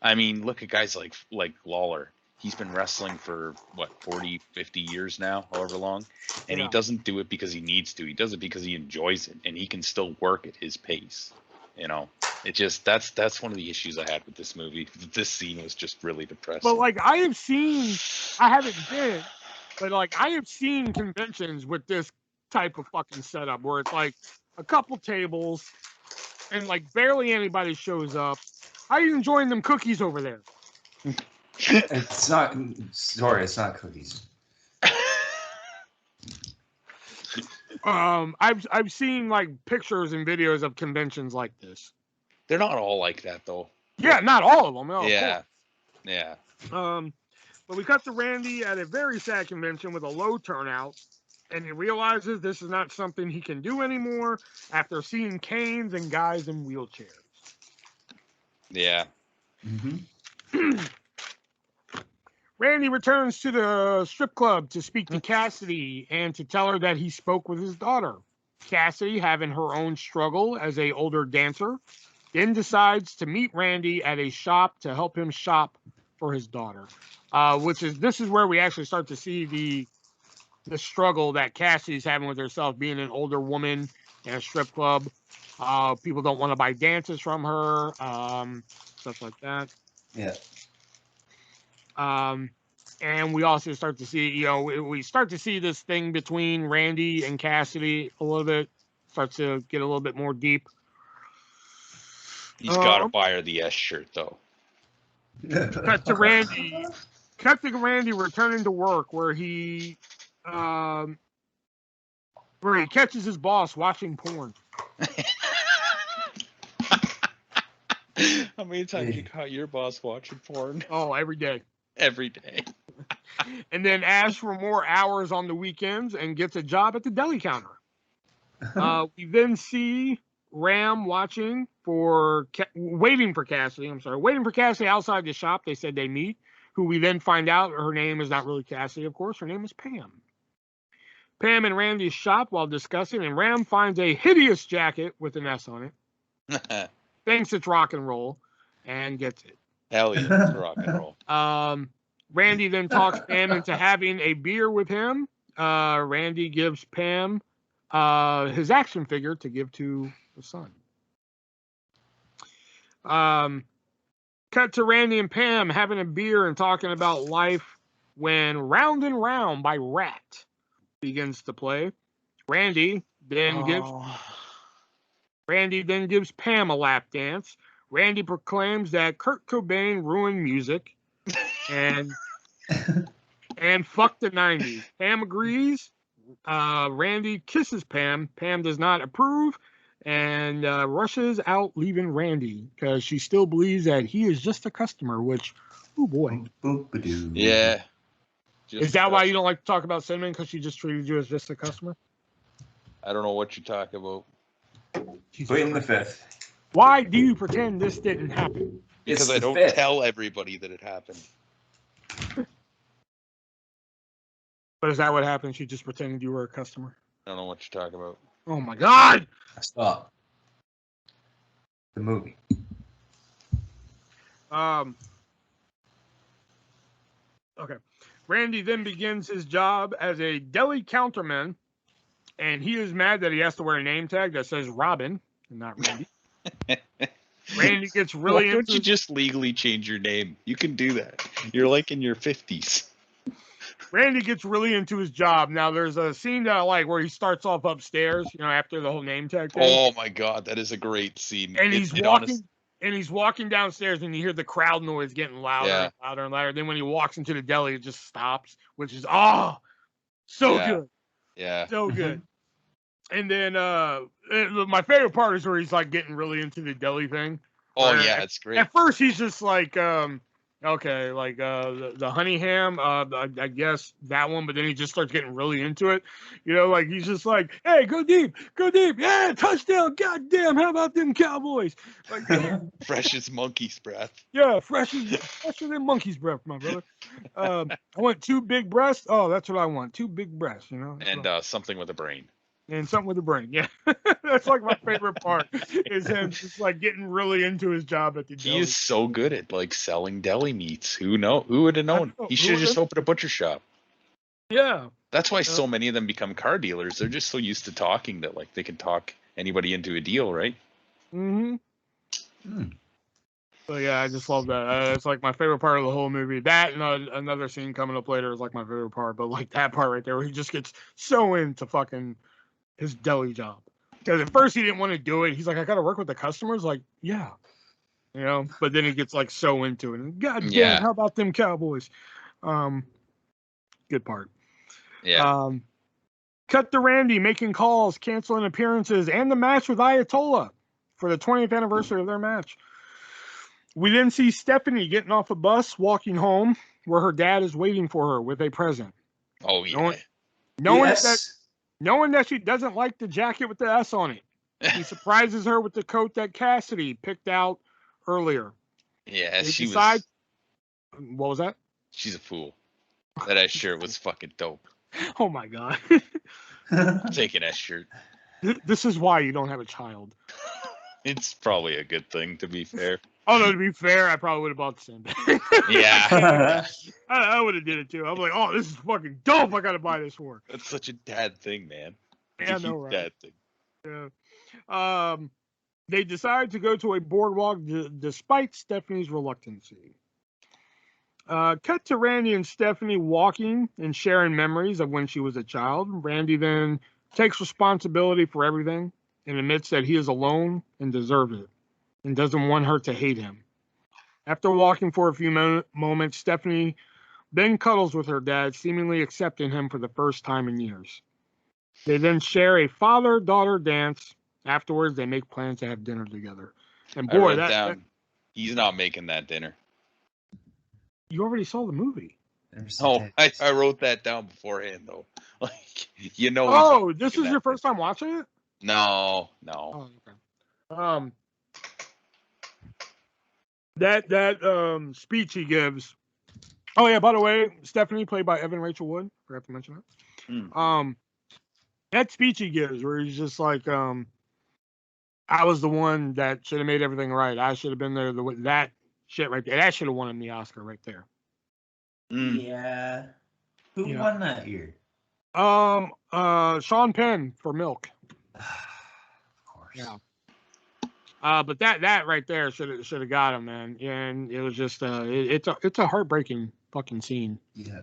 I mean, look at guys like Lawler. He's been wrestling for, 40, 50 years now, however long. And he doesn't do it because he needs to. He does it because he enjoys it. And he can still work at his pace. It just, that's one of the issues I had with this movie. This scene was just really depressing. But, I haven't been, but, I have seen conventions with this type of fucking setup where it's, a couple tables and, barely anybody shows up. How are you enjoying them cookies over there? It's not cookies. I've seen pictures and videos of conventions like this. They're not all like that though. Yeah, not all of them. No, yeah. But we cut to Randy at a very sad convention with a low turnout, and he realizes this is not something he can do anymore after seeing canes and guys in wheelchairs. Yeah. Randy returns to the strip club to speak to Cassidy and to tell her that he spoke with his daughter. Cassidy, having her own struggle as an older dancer, then decides to meet Randy at a shop to help him shop for his daughter. This is where we actually start to see the struggle that Cassidy's having with herself, being an older woman in a strip club. People don't want to buy dances from her, stuff like that. Yeah. And we also start to see, we start to see this thing between Randy and Cassidy a little bit, starts to get a little bit more deep. He's got to buy her the S shirt, though. Cut to Randy returning to work where he catches his boss watching porn. How many times you caught your boss watching porn? Oh, every day. Every day. And then asks for more hours on the weekends and gets a job at the deli counter. We then see Ram waiting for Cassidy outside the shop. They said they meet, who we then find out her name is not really Cassidy, of course. Her name is Pam. Pam and Randy shop while discussing, and Ram finds a hideous jacket with an S on it. Thinks it's rock and roll and gets it. Hell yeah, it's rock and roll. Randy then talks Pam into having a beer with him. Randy gives Pam his action figure to give to the son. Cut to Randy and Pam having a beer and talking about life when Round and Round by Rat begins to play. Randy then gives Pam a lap dance. Randy proclaims that Kurt Cobain ruined music and fucked the 90s. Pam agrees. Randy kisses Pam. Pam does not approve and rushes out, leaving Randy because she still believes that he is just a customer, which, oh boy. Yeah. Is that why you don't like to talk about Cinnamon, because she just treated you as just a customer? I don't know what you're talking about. Pleading the fifth. Why do you pretend this didn't happen? Because I don't tell everybody that it happened. But is that what happened? She just pretended you were a customer? I don't know what you're talking about. Oh my God! Stop. The movie. Okay. Randy then begins his job as a deli counterman, and he is mad that he has to wear a name tag that says Robin and not Randy. Randy gets Why really don't you into just legally change your name? You can do that. You're like in your 50s. Randy gets really into his job. Now there's a scene that I like where he starts off upstairs, you know, after the whole name tag thing. Oh my god, that is a great scene. And he's walking downstairs, and you hear the crowd noise getting louder and louder and louder. Then when he walks into the deli, it just stops, which is so good. Yeah. So good. And then my favorite part is where he's like getting really into the deli thing. Oh yeah, it's great. At first he's just like okay, like the honey ham, I guess that one, but then he just starts getting really into it. You know, like he's just like, hey, go deep, yeah, touchdown, goddamn, how about them Cowboys? Like, fresh as monkey's breath. Yeah, fresher than monkey's breath, my brother. I want 2 big breasts. Oh, that's what I want, 2 big breasts, you know. And something with a brain. And something with the brain, yeah. That's like my favorite part, is him just like getting really into his job at the deli. He is so good at like selling deli meats. Who would have known? He should have just opened a butcher shop. Yeah. That's why so many of them become car dealers. They're just so used to talking that like they can talk anybody into a deal, right? Mm-hmm. So yeah, I just love that. It's like my favorite part of the whole movie. That and another scene coming up later is like my favorite part. But like that part right there, where he just gets so into fucking his deli job. Because at first he didn't want to do it. He's like, I got to work with the customers. Like, yeah, you know. But then he gets like so into it. And God damn, how about them Cowboys? Good part. Yeah. Cut to Randy making calls, canceling appearances, and the match with Ayatollah for the 20th anniversary of their match. We then see Stephanie getting off a bus, walking home, where her dad is waiting for her with a present. Oh yeah. Knowing that she doesn't like the jacket with the S on it, he surprises her with the coat that Cassidy picked out earlier. Yeah, What was that? She's a fool. That S shirt was fucking dope. Oh my god. Take an S shirt. This is why you don't have a child. It's probably a good thing, to be fair. Oh no, to be fair, I probably would have bought the same thing. Yeah. I would have did it too. I'm like, oh, this is fucking dope. I gotta buy this for. That's such a dad thing, man. Yeah, I know, right? Dad thing. Yeah. They decide to go to a boardwalk despite Stephanie's reluctancy. Cut to Randy and Stephanie walking and sharing memories of when she was a child. Randy then takes responsibility for everything and admits that he is alone and deserves it, and doesn't want her to hate him. After walking for a few moments, Stephanie then cuddles with her dad, seemingly accepting him for the first time in years. They then share a father-daughter dance. Afterwards, they make plans to have dinner together. And boy, he's not making that dinner. You already saw the movie. Oh, I wrote that down beforehand, though. Like, you know. Oh, this is your first time watching it? No. Oh, okay. That speech he gives. Oh yeah, by the way, Stephanie played by Evan Rachel Wood. Forgot to mention that. That speech he gives, where he's just like, I was the one that should have made everything right. I should have been there. That shit right there. That should have won the Oscar right there. Yeah. Who won that year? Sean Penn for Milk. Of course. Yeah. But that right there should have got him, man. And it was just it's a heartbreaking fucking scene. Yeah.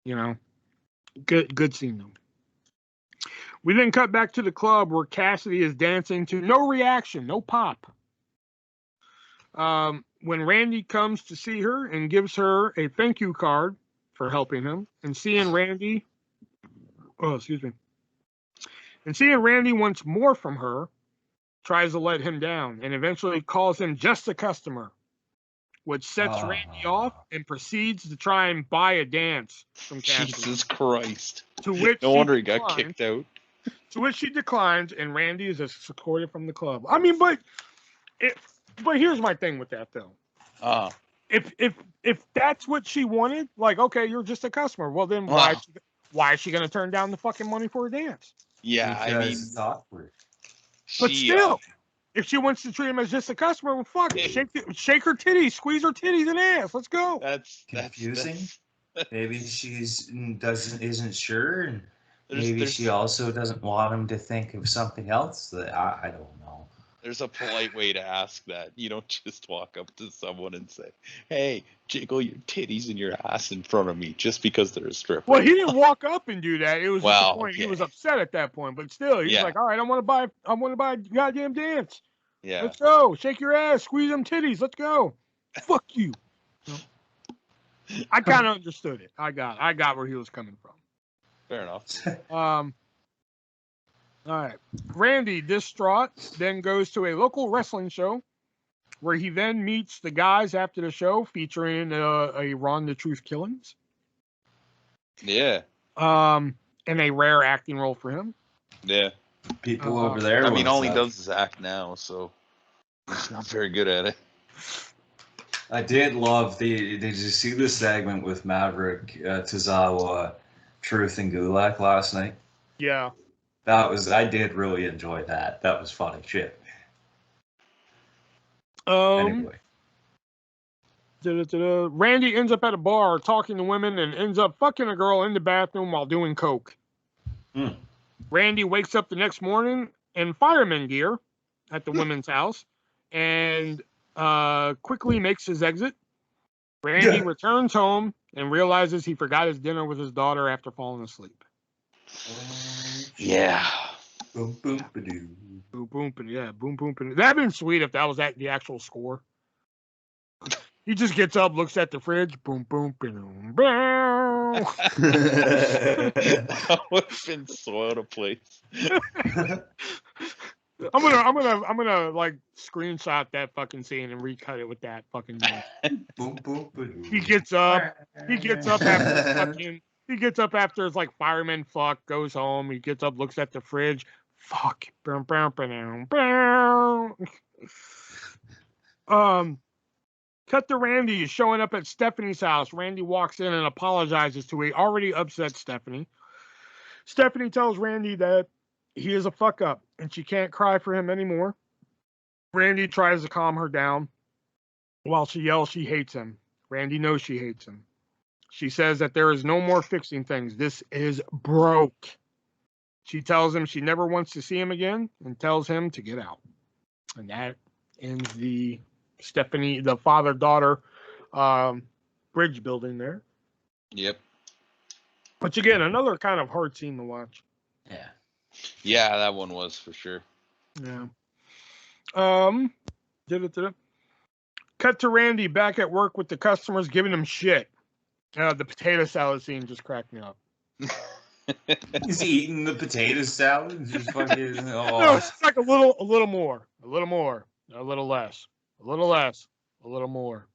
You know, good scene though. We then cut back to the club where Cassidy is dancing to no reaction, no pop. When Randy comes to see her and gives her a thank you card for helping him, and seeing Randy wants more from her, tries to let him down, and eventually calls him just a customer, which sets Randy off and proceeds to try and buy a dance from Cassidy. Jesus Christ. No wonder he got kicked out. To which she declines, and Randy is escorted from the club. I mean, but here's my thing with that, though. If that's what she wanted, like, okay, you're just a customer. Well, then why is she going to turn down the fucking money for a dance? Yeah, because I mean, it's awkward. But still, if she wants to treat him as just a customer, well, fuck, shake her titties, squeeze her titties and ass. Let's go. That's confusing. Maybe she's isn't sure, and maybe she also doesn't want him to think of something else. That I don't know. There's a polite way to ask that. You don't just walk up to someone and say, "Hey, jiggle your titties and your ass in front of me," just because they're a stripper. Well, he didn't walk up and do that. It was just the point. Okay. He was upset at that point, but still, he's like, "All right, I want to buy a goddamn dance. Yeah. Let's go. Shake your ass, squeeze them titties. Let's go. Fuck you." I kind of understood it. I got where he was coming from. Fair enough. All right. Randy, distraught, then goes to a local wrestling show where he then meets the guys after the show featuring a Ron the Truth Killings. Yeah. And a rare acting role for him. Yeah. People over there. I mean, all he does is act now, so he's not very good at it. I did love did you see the segment with Maverick, Tozawa, Truth, and Gulak last night? Yeah. I did really enjoy that. That was funny shit. Anyway. Randy ends up at a bar talking to women and ends up fucking a girl in the bathroom while doing coke. Randy wakes up the next morning in fireman gear at the women's house and quickly makes his exit. Randy returns home and realizes he forgot his dinner with his daughter after falling asleep. Yeah. Boom, boom, ba-doo. Boom, boom, yeah, boom, boom. That'd have been sweet if that was the actual score. He just gets up, looks at the fridge, boom, boom, boom, boom. That would have been so out of place. I'm gonna like screenshot that fucking scene and recut it with that fucking. Boom, boom, ba-doo. He gets up after fucking. He gets up after his like fireman fuck, goes home. He gets up, looks at the fridge. Fuck. Boom, boom, boom, boom. Cut to Randy showing up at Stephanie's house. Randy walks in and apologizes to a already upset Stephanie. Stephanie tells Randy that he is a fuck up and she can't cry for him anymore. Randy tries to calm her down while she yells she hates him. Randy knows she hates him. She says that there is no more fixing things. This is broke. She tells him she never wants to see him again and tells him to get out. And that ends the Stephanie, the father-daughter bridge building there. Yep. Which, again, another kind of hard scene to watch. Yeah. Yeah, that one was for sure. Yeah. Cut to Randy back at work with the customers giving him shit. The potato salad scene just cracked me up. He's eating the potato salad. Just fucking, No, it's just like a little more, a little more, a little less, a little less, a little more,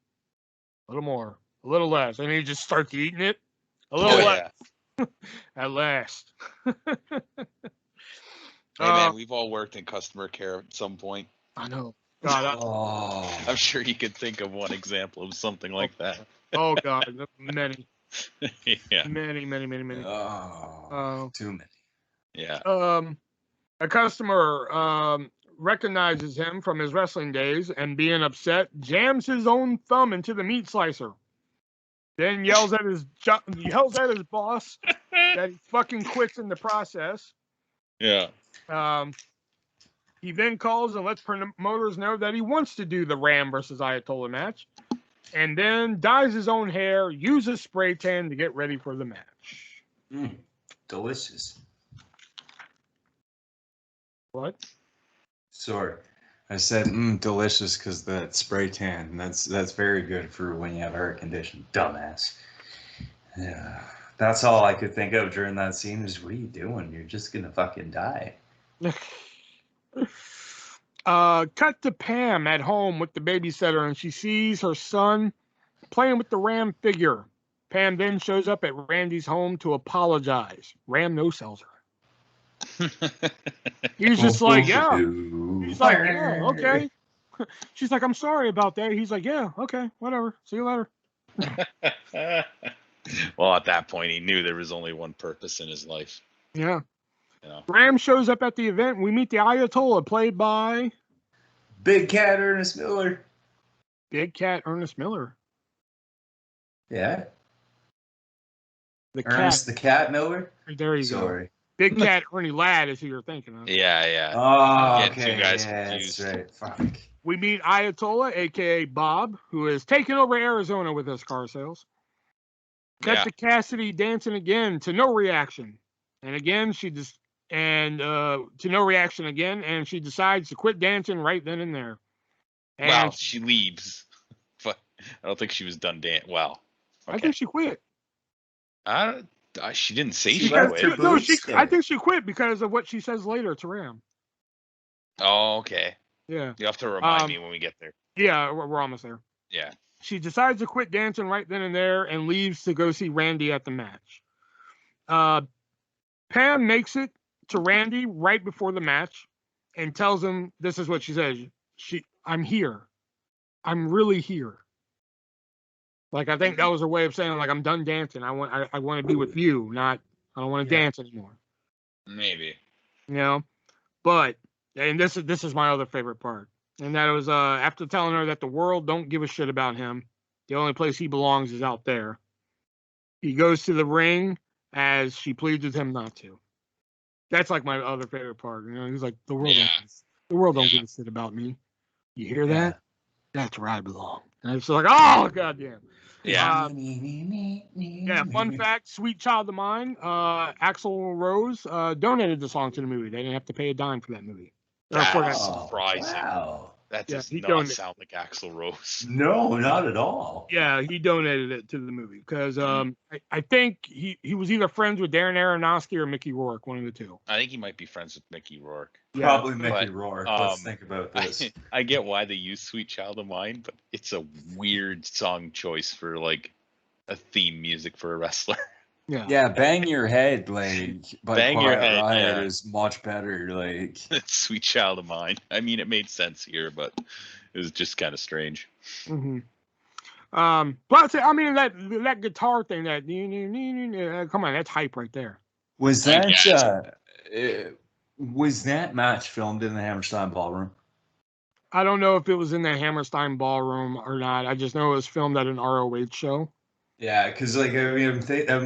a little more, a little less, and he just starts eating it. A little less. Yeah. At last. Hey man, we've all worked in customer care at some point. I know. God, I'm sure you could think of one example of something like that. Oh God, many. Yeah. Many. Too many. Yeah. A customer recognizes him from his wrestling days and, being upset, jams his own thumb into the meat slicer. Then yells at his boss that he fucking quits in the process. Yeah. He then calls and lets promoters know that he wants to do the Ram versus Ayatollah match, and then dyes his own hair, uses spray tan to get ready for the match. Delicious. What? Sorry. I said delicious because that spray tan. That's very good for when you have hair condition. Dumbass. Yeah. That's all I could think of during that scene is, what are you doing? You're just gonna fucking die. Cut to Pam at home with the babysitter, and she sees her son playing with the Ram figure. Pam then shows up at Randy's home to apologize. Ram no-sells her. He's just like, yeah. He's like, yeah, okay. She's like, I'm sorry about that. He's like, yeah, okay, whatever. See you later. Well, at that point, he knew there was only one purpose in his life. Yeah. You know? Ram shows up at the event. We meet the Ayatollah, played by Big Cat Ernest Miller. Big Cat Ernest Miller. Yeah. The Ernest cat. the Cat Miller? There you go. Sorry. Big Cat Ernie Ladd is who you're thinking of. Yeah. Oh, Getting okay. two guys Yeah, confused. that's right. Fuck. We meet Ayatollah, a.k.a. Bob, who is taking over Arizona with his car sales. Cut to Cassidy dancing again to no reaction. And again, to no reaction again, and she decides to quit dancing right then and there. And Well, she leaves, but I don't think she was done dancing. Well, okay. I think she quit. She didn't say She she left quit. her boots I think she quit because of what she says later to Ram. Oh, okay. Yeah. You have to remind me when we get there. Yeah, we're almost there. Yeah. She decides to quit dancing right then and there and leaves to go see Randy at the match. Pam makes it to Randy right before the match and tells him, this is what she says. I'm here. I'm really here. Like, I think that was her way of saying, like, I'm done dancing. I want to be with you, I don't want to dance anymore. Maybe. You know? But, and this is my other favorite part. And that was after telling her that the world don't give a shit about him. The only place he belongs is out there. He goes to the ring as she pleads with him not to. That's like my other favorite part. You know, he's like, the world don't give a shit about me. You hear that? That's where I belong. And I was like, oh, goddamn. Yeah. Fun fact, Sweet Child of Mine, Axl Rose donated the song to the movie. They didn't have to pay a dime for that movie. That's surprising. Wow. That does not sound like Axl Rose. No, not at all. Yeah, he donated it to the movie because I think he was either friends with Darren Aronofsky or Mickey Rourke, one of the two. I think he might be friends with Mickey Rourke. Probably Mickey Rourke. Let's think about this. I get why they use Sweet Child of Mine, but it's a weird song choice for like a theme music for a wrestler. Yeah, Bang Your Head, like, by Bang Your Head, Riot is much better, like. Sweet Child of Mine. I mean, it made sense here, but it was just kind of strange. Mm-hmm. Plus, I mean, that guitar thing, come on, that's hype right there. Was that match filmed in the Hammerstein Ballroom? I don't know if it was in the Hammerstein Ballroom or not. I just know it was filmed at an ROH show. Yeah, because like I mean,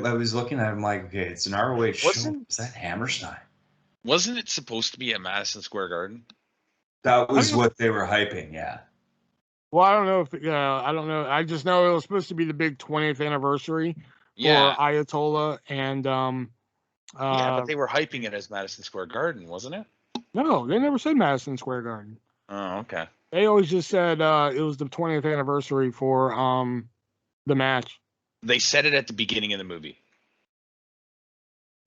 I was looking at him like, okay, it's an ROH show. Is that Hammerstein? Wasn't it supposed to be at Madison Square Garden? That was what they were hyping. Yeah. Well, I don't know I don't know. I just know it was supposed to be the big 20th anniversary for Ayatollah and but they were hyping it as Madison Square Garden, wasn't it? No, they never said Madison Square Garden. Oh, okay. They always just said it was the 20th anniversary for the match. They said it at the beginning of the movie.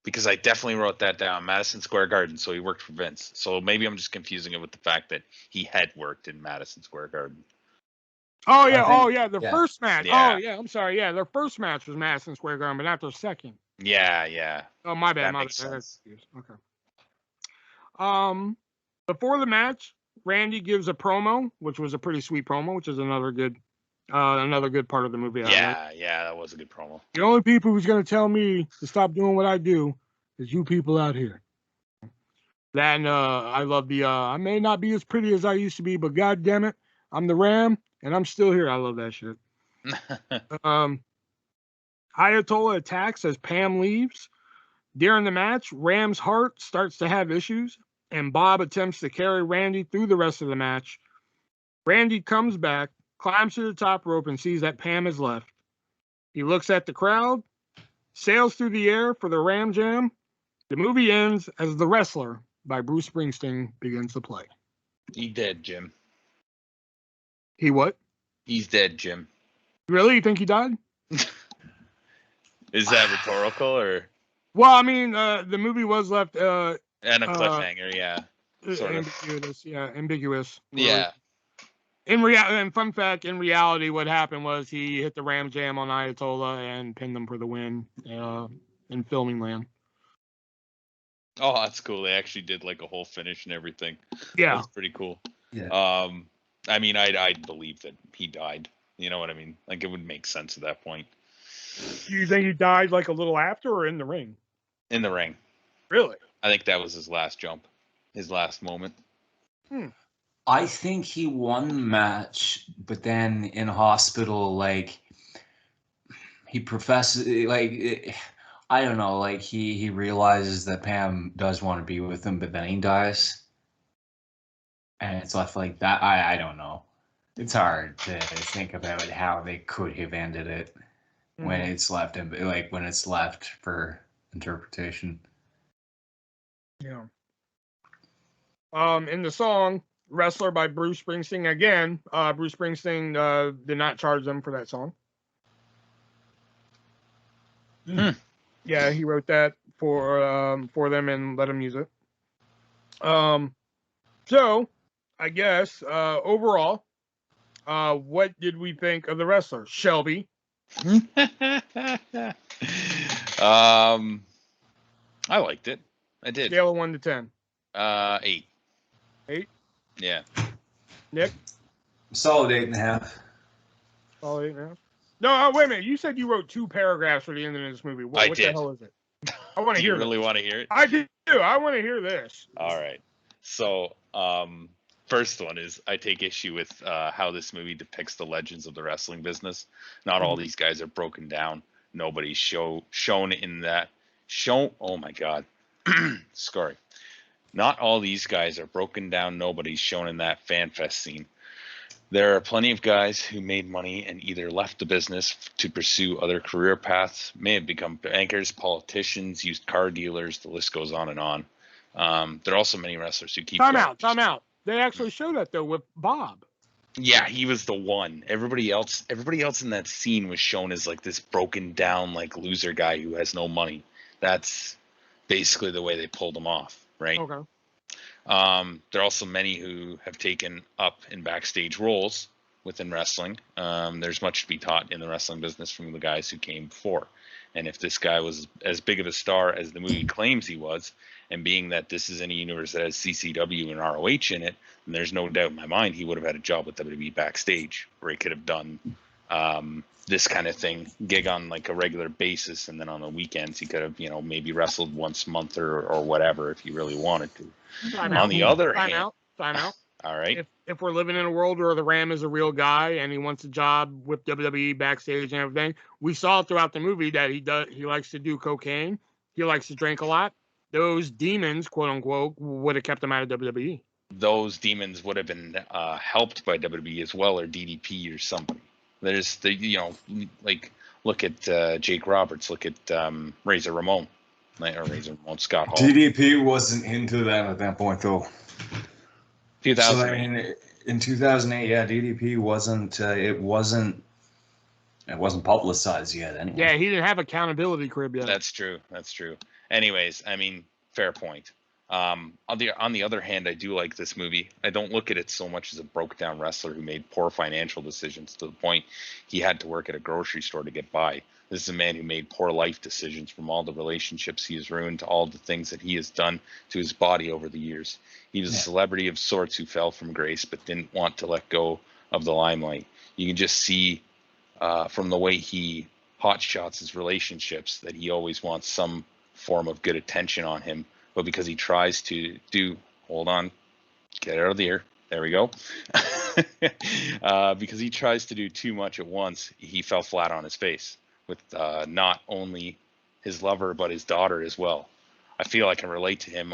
Because I definitely wrote that down. Madison Square Garden, so he worked for Vince. So maybe I'm just confusing it with the fact that he had worked in Madison Square Garden. Oh, yeah. The first match. Yeah. Oh, yeah. I'm sorry. Yeah, their first match was Madison Square Garden, but not their second. Yeah. Oh, my bad. That makes sense. Okay. Before the match, Randy gives a promo, which was a pretty sweet promo, which is another good part of the movie. Yeah, that was a good promo. The only people who's going to tell me to stop doing what I do is you people out here. That and I love the I may not be as pretty as I used to be, but God damn it, I'm the Ram and I'm still here. I love that shit. Ayatollah attacks as Pam leaves. During the match, Ram's heart starts to have issues, and Bob attempts to carry Randy through the rest of the match. Randy comes back, climbs to the top rope, and sees that Pam has left. He looks at the crowd, sails through the air for the Ram Jam. The movie ends as The Wrestler by Bruce Springsteen begins to play. He's dead, Jim. He what? He's dead, Jim. Really? You think he died? Is that rhetorical or? Well, I mean, the movie was left and a cliffhanger, yeah. Sort ambiguous. Yeah, ambiguous. Yeah. And fun fact, in reality, what happened was he hit the Ram Jam on Ayatollah and pinned them for the win in filming land. Oh, that's cool. They actually did like a whole finish and everything. Yeah. That's pretty cool. Yeah. I mean, I'd believe that he died. You know what I mean? Like, it would make sense at that point. Do you think he died like a little after or in the ring? In the ring. Really? I think that was his last jump. His last moment. I think he won the match, but then in hospital, like, he professed, like, I don't know, like he realizes that Pam does want to be with him, but then he dies, and it's left like that. I don't know. It's hard to think about how they could have ended it when it's left in, like when it's left for interpretation. Yeah. In the song "Wrestler" by Bruce Springsteen, again, Bruce Springsteen did not charge them for that song. Yeah, he wrote that for them and let them use it. So I guess overall, what did we think of The Wrestler? Shelby? I liked it. I did. Scale of 1 to 10. 8. 8? Yeah. Nick? Solid 8.5. Solid 8.5. No, wait a minute. You said you wrote 2 paragraphs for the end of this movie. What did. The hell is it? I want to hear. You really want to hear it? I do. I want to hear this. All right. So, first one is I take issue with how this movie depicts the legends of the wrestling business. Not all these guys are broken down. Nobody's shown in that. Oh my God. Sorry. Not all these guys are broken down. Nobody's shown in that fan fest scene. There are plenty of guys who made money and either left the business to pursue other career paths, may have become bankers, politicians, used car dealers, the list goes on and on. There are also many wrestlers who keep Time out. They actually show that, though, with Bob. Yeah, he was the one. Everybody else in that scene was shown as like this broken down, like loser guy who has no money. That's basically the way they pulled him off, right? Okay. There are also many who have taken up in backstage roles within wrestling. There's much to be taught in the wrestling business from the guys who came before. And if this guy was as big of a star as the movie claims he was, and being that this is in a universe that has CCW and ROH in it, then there's no doubt in my mind he would have had a job with WWE backstage, where he could have done this kind of thing, gig on like a regular basis, and then on the weekends he could have, maybe wrestled once a month or whatever if he really wanted to. On the other hand, time out. All right. If we're living in a world where the Ram is a real guy and he wants a job with WWE backstage and everything, we saw throughout the movie that he likes to do cocaine. He likes to drink a lot. Those demons, quote unquote, would have kept him out of WWE. Those demons would have been helped by WWE as well, or DDP or somebody. There's look at Jake Roberts, look at Razor Ramon, Scott Hall. DDP wasn't into them at that point, though. 2008. So, in 2008, yeah, DDP wasn't. It wasn't publicized yet. Anyway. Yeah, he didn't have accountability crib yet. That's true. Anyways, I mean, fair point. On the other hand, I do like this movie. I don't look at it so much as a broke down wrestler who made poor financial decisions to the point he had to work at a grocery store to get by. This is a man who made poor life decisions, from all the relationships he has ruined to all the things that he has done to his body over the years. He was a celebrity of sorts who fell from grace but didn't want to let go of the limelight. You can just see from the way he hotshots his relationships that he always wants some form of good attention on him. But because he tries to hold on, get out of the ear. There we go. Because he tries to do too much at once, he fell flat on his face with not only his lover, but his daughter as well. I feel I can relate to him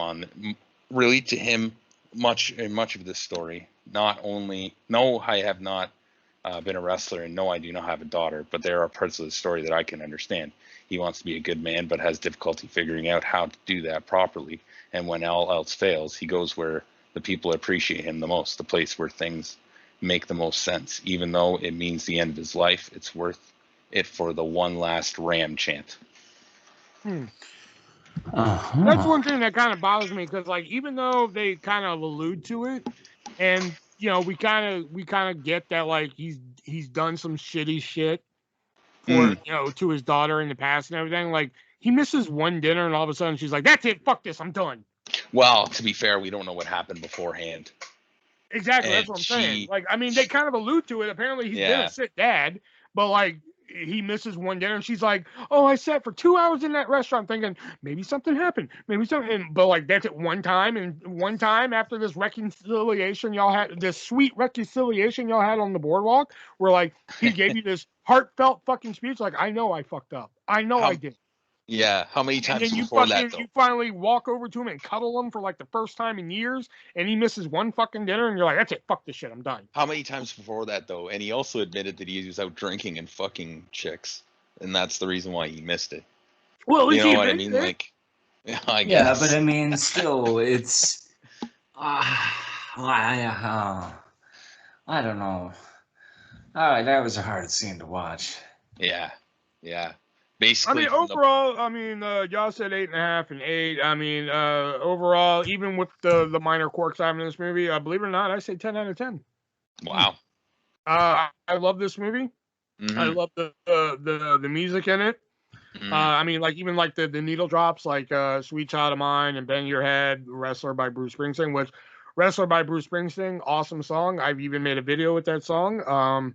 much of this story. No, I have not been a wrestler, and no, I do not have a daughter, but there are parts of the story that I can understand. He wants to be a good man, but has difficulty figuring out how to do that properly. And when all else fails, he goes where the people appreciate him the most, the place where things make the most sense. Even though it means the end of his life, it's worth it for the one last Ram chant. That's one thing that kind of bothers me, because like, even though they kind of allude to it, and we kind of get that like he's done some shitty shit for to his daughter in the past and everything. Like, he misses one dinner and all of a sudden she's like, "That's it, fuck this, I'm done." Well, to be fair, we don't know what happened beforehand. Exactly, that's what I'm saying. Like, I mean, they kind of allude to it. Apparently he's been a sick dad, but like, he misses one dinner and she's like, "Oh, I sat for 2 hours in that restaurant thinking maybe something happened, but like, that's it one time. And one time after this reconciliation y'all had, this sweet reconciliation y'all had on the boardwalk, where like he gave you this heartfelt fucking speech, like, "I know I fucked up, I know I did." Yeah. How many And times then before that, though? you finally walk over to him and cuddle him for like the first time in years, and he misses one fucking dinner, and you're like, that's it, fuck this shit, I'm done. How many times before that, though? And he also admitted that he was out drinking and fucking chicks, and that's the reason why he missed it. Well, at You least know he what I admitted mean? it. Like, I Yeah, guess. but I mean, still, it's. I don't know. All right, that was a hard scene to watch. Yeah. Yeah. I Basically, mean, from the overall, I mean, y'all said 8.5 and 8. I mean, overall, even with the minor quirks I have in this movie, believe it or not, I say 10 out of 10. wow. I love this movie. Mm-hmm. I love the music in it. I mean, like even like the needle drops, like "Sweet Child of Mine" and "Bang Your Head," "Wrestler" by Bruce Springsteen. Which "Wrestler" by Bruce Springsteen, awesome song. I've even made a video with that song.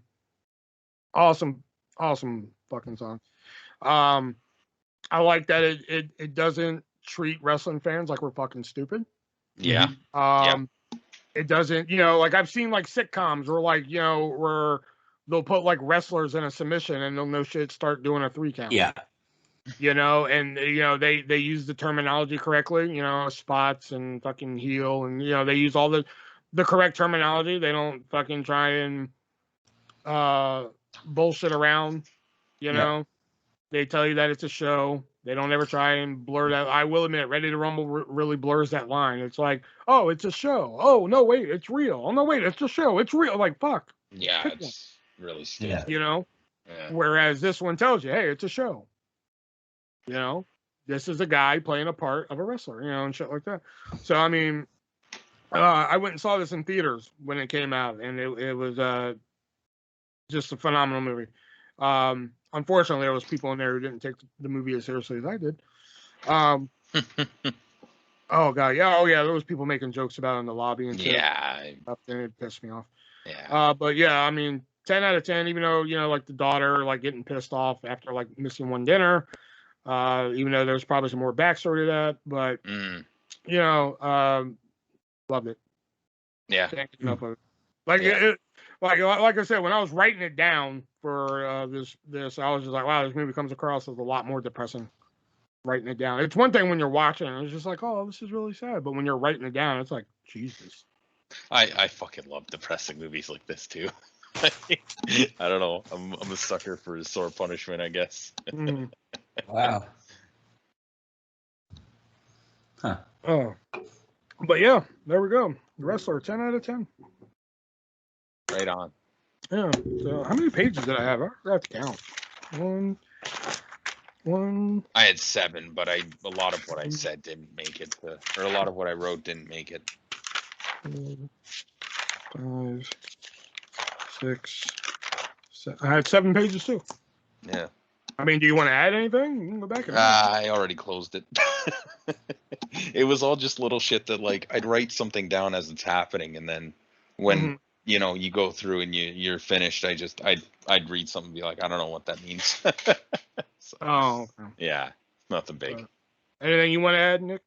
Awesome fucking song. I like that it doesn't treat wrestling fans like we're fucking stupid. Yeah. It doesn't, like I've seen like sitcoms where like, where they'll put like wrestlers in a submission and they'll no shit start doing a 3 count. Yeah. And they use the terminology correctly, spots and fucking heel, and they use all the correct terminology. They don't fucking try and bullshit around, Yeah. They tell you that it's a show. They don't ever try and blur that. I will admit, Ready to Rumble really blurs that line. It's like, oh, it's a show. Oh, no, wait, it's real. Oh, no, wait, it's a show. It's real. Like, fuck. Yeah, it's really stupid. Yeah. Yeah. Whereas this one tells you, hey, it's a show. This is a guy playing a part of a wrestler, and shit like that. So, I mean, I went and saw this in theaters when it came out, and it was just a phenomenal movie. Unfortunately, there was people in there who didn't take the movie as seriously as I did. Oh god, yeah, there was people making jokes about it in the lobby and shit. Yeah. And it pissed me off. Yeah. But yeah, I mean, 10 out of 10. Even though like the daughter like getting pissed off after like missing one dinner. Even though there's probably some more backstory to that, but loved it. Yeah. Can't get enough of it. Like like I said, when I was writing it down for this, I was just like, wow, this movie comes across as a lot more depressing. Writing it down. It's one thing when you're watching it, it's just like, oh, this is really sad. But when you're writing it down, it's like, Jesus. I fucking love depressing movies like this too. I don't know. I'm a sucker for sore punishment, I guess. Wow. Huh. Oh. But yeah, there we go. The Wrestler, 10 out of 10. Right on. Yeah. So how many pages did I have? I forgot to count. One. I had 7, but a lot of what I said didn't make it, or a lot of what I wrote didn't make it. 5, 6, 7. I had 7 pages too. Yeah. I mean, do you want to add anything? You can go back and I already closed it. It was all just little shit that like I'd write something down as it's happening, and then when you go through and you're finished, I'd read something and be like, I don't know what that means. So, okay. Yeah, nothing big. Anything you want to add, Nick?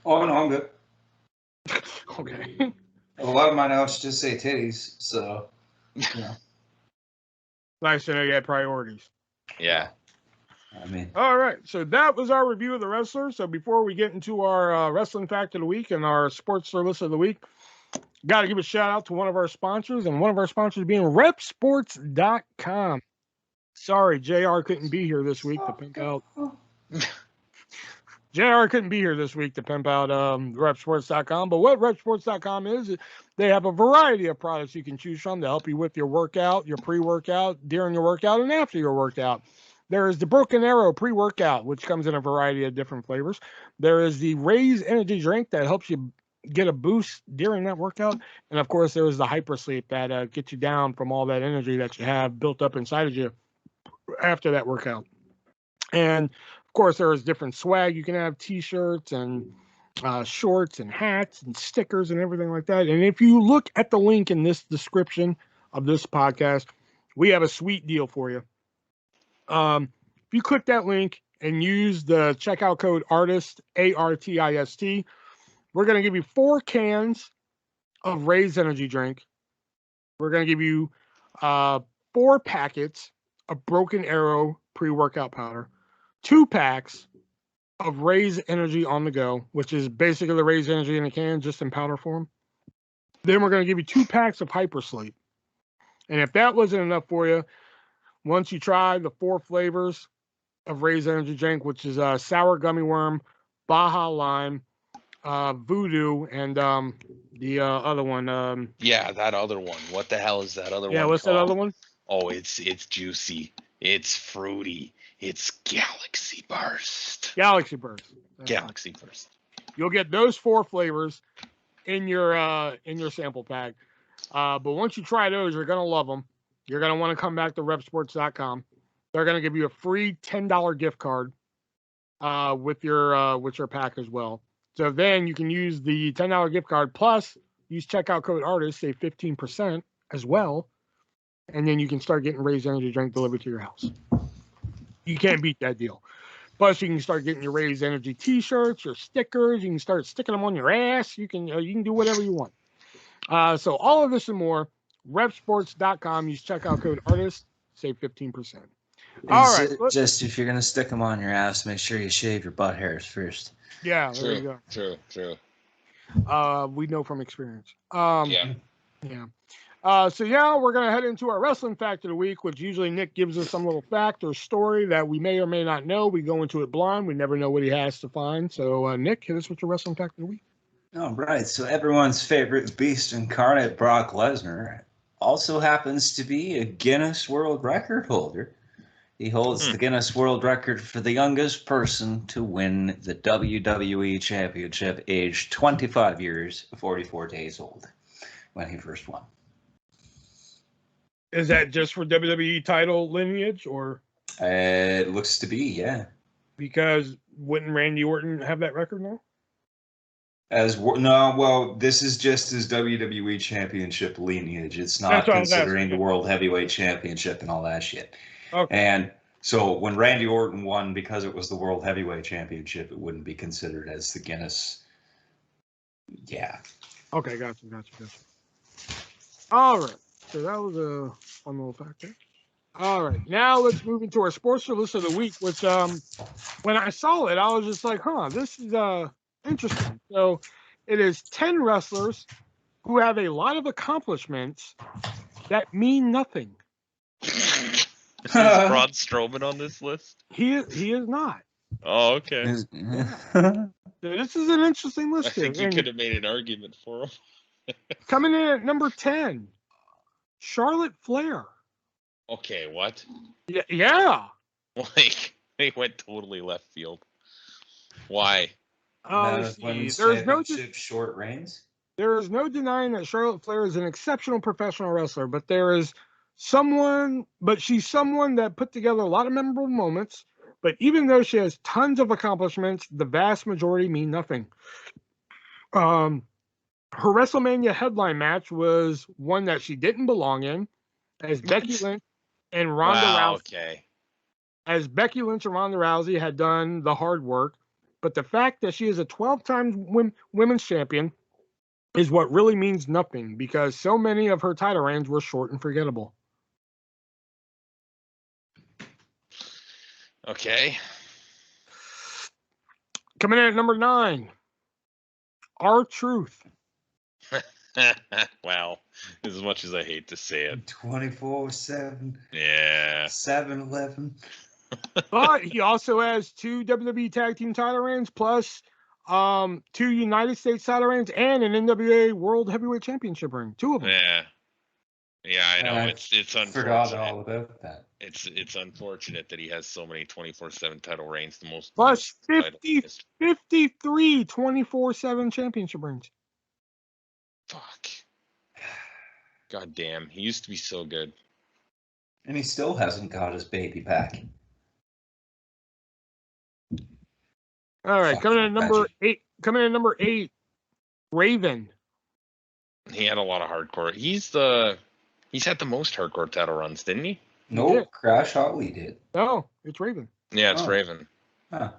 Oh, no, I'm good. Okay. A lot of my notes just say titties, so, Nice to know you had priorities. Yeah. I mean, All right, so that was our review of The Wrestler. So before we get into our wrestling fact of the week and our sports service of the week, got to give a shout out to one of our sponsors, and one of our sponsors being repsports.com. Sorry, JR couldn't be here this week to pimp out. JR couldn't be here this week to pimp out repsports.com. But what repsports.com is, they have a variety of products you can choose from to help you with your workout, your pre-workout, during your workout, and after your workout. There is the Broken Arrow pre-workout, which comes in a variety of different flavors. There is the Raise Energy Drink that helps you get a boost during that workout. And, of course, there is the Hyper Sleep that gets you down from all that energy that you have built up inside of you after that workout. And, of course, there is different swag. You can have T-shirts and shorts and hats and stickers and everything like that. And if you look at the link in this description of this podcast, we have a sweet deal for you. If you click that link and use the checkout code ARTIST, ARTIST, we're going to give you 4 cans of Raise Energy Drink. We're going to give you 4 packets of Broken Arrow pre-workout powder, 2 packs of Raise Energy on the go, which is basically the Raise Energy in a can, just in powder form. Then we're going to give you 2 packs of Hyper Sleep. And if that wasn't enough for you, once you try the 4 flavors of Raise Energy drink, which is sour gummy worm, Baja Lime, Voodoo, and the other one. Yeah, that other one. What the hell is that other one? Yeah, what's that other one? Oh, it's juicy. It's fruity. It's Galaxy Burst. Galaxy Burst. Galaxy Burst. You'll get those 4 flavors in your sample pack. But once you try those, you're gonna love them. You're gonna want to come back to repsports.com. They're gonna give you a free $10 gift card with your pack as well. So then you can use the $10 gift card plus use checkout code artist, save 15% as well, and then you can start getting Raise Energy drink delivered to your house. You can't beat that deal. Plus, you can start getting your Raise Energy T-shirts, your stickers. You can start sticking them on your ass. You can do whatever you want. So all of this and more, repsports.com. Use checkout code artist, save 15%. All right. Just if you're gonna stick them on your ass, make sure you shave your butt hairs first. Yeah, there you go. True. We know from experience. Yeah. So we're gonna head into our wrestling fact of the week, which usually Nick gives us some little fact or story that we may or may not know. We go into it blind. We never know what he has to find. So Nick, hit us with your wrestling fact of the week. All right. So everyone's favorite beast incarnate, Brock Lesnar, also happens to be a Guinness World Record holder. He holds the Guinness World Record for the youngest person to win the WWE Championship, aged 25 years, 44 days old, when he first won. Is that just for WWE title lineage, or? It looks to be, yeah. Because wouldn't Randy Orton have that record now? This is just his WWE Championship lineage. It's not considering the World Heavyweight Championship and all that shit. Okay. And so when Randy Orton won, because it was the World Heavyweight Championship, it wouldn't be considered as the Guinness. Yeah. Okay, gotcha. All right. So that was a fun little fact there. All right. Now let's move into our sports list of the week, which when I saw it, I was just like, this is interesting. So it is 10 wrestlers who have a lot of accomplishments that mean nothing. Is Braun Strowman on this list? He is not. Oh, okay. This is an interesting list. I think you could have made an argument for him. Coming in at number 10, Charlotte Flair. Okay, what? Yeah. Like, they went totally left field. Why? Women's championship short reigns. There is no denying that Charlotte Flair is an exceptional professional wrestler, but she's someone that put together a lot of memorable moments. But even though she has tons of accomplishments, the vast majority mean nothing. Her WrestleMania headline match was one that she didn't belong in, as Becky Lynch and Ronda Rousey. Okay. As Becky Lynch and Ronda Rousey had done the hard work, but the fact that she is a 12-time women's champion is what really means nothing, because so many of her title reigns were short and forgettable. Okay. Coming in at number 9, R-Truth. Wow. As much as I hate to say it. 24/7. Yeah. 7-Eleven. But he also has 2 WWE Tag Team title reigns, plus 2 United States title reigns, and an NWA World Heavyweight Championship ring. 2 of them. Yeah, I know. It's unfortunate. Forgot all about that. It's unfortunate that he has so many 24/7 title reigns, the most. Plus 53 24/7 championship rings. Fuck. God damn. He used to be so good. And he still hasn't got his baby back. All right, coming in at number 8, Raven. He had a lot of hardcore. He's had the most hardcore title runs, didn't he? No, Crash Holly did. No, it's Raven. Yeah, it's Raven. Huh.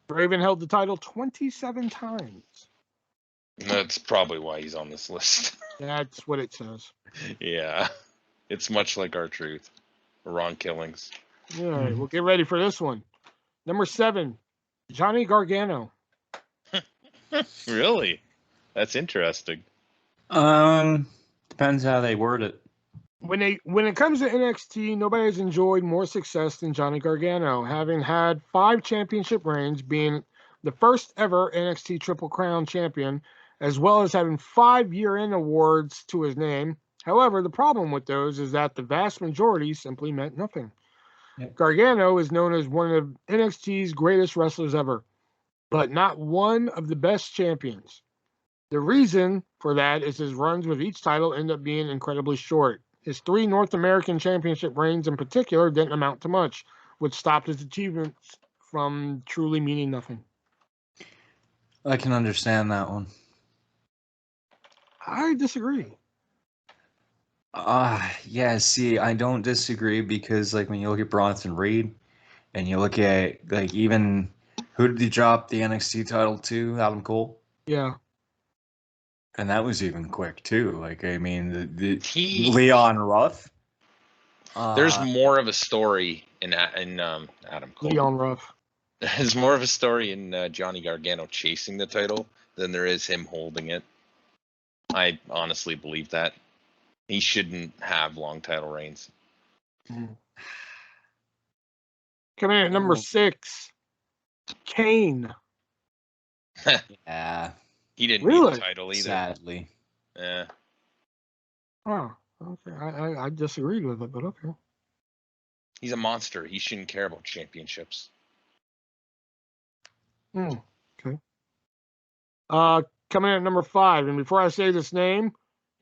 Raven held the title 27 times. That's probably why he's on this list. That's what it says. Yeah. It's much like R-Truth. Ron Killings. All right, we'll get ready for this one. Number 7, Johnny Gargano. Really? That's interesting. Depends how they word it. When it comes to NXT, nobody has enjoyed more success than Johnny Gargano, having had 5 championship reigns, being the first ever NXT Triple Crown champion, as well as having 5 year-end awards to his name. However, the problem with those is that the vast majority simply meant nothing. Yep. Gargano is known as one of NXT's greatest wrestlers ever, but not one of the best champions. The reason for that is his runs with each title end up being incredibly short. His 3 North American Championship reigns in particular didn't amount to much, which stopped his achievements from truly meaning nothing. I can understand that one. I disagree. Yeah, see, I don't disagree because, like, when you look at Bronson Reed and you look at, like, even who did he drop the NXT title to? Adam Cole? Yeah. And that was even quick, too. Like, I mean, He- Leon Ruff. There's more of a story in Adam Cole. Leon Ruff. There's more of a story in Johnny Gargano chasing the title than there is him holding it. I honestly believe that. He shouldn't have long title reigns. Coming in at number 6, Kane. Yeah, He didn't Really? need the title either. sadly. Yeah. Oh, okay. I disagreed with it, but okay. He's a monster. He shouldn't care about championships. Okay. Coming in at number 5, and before I say this name,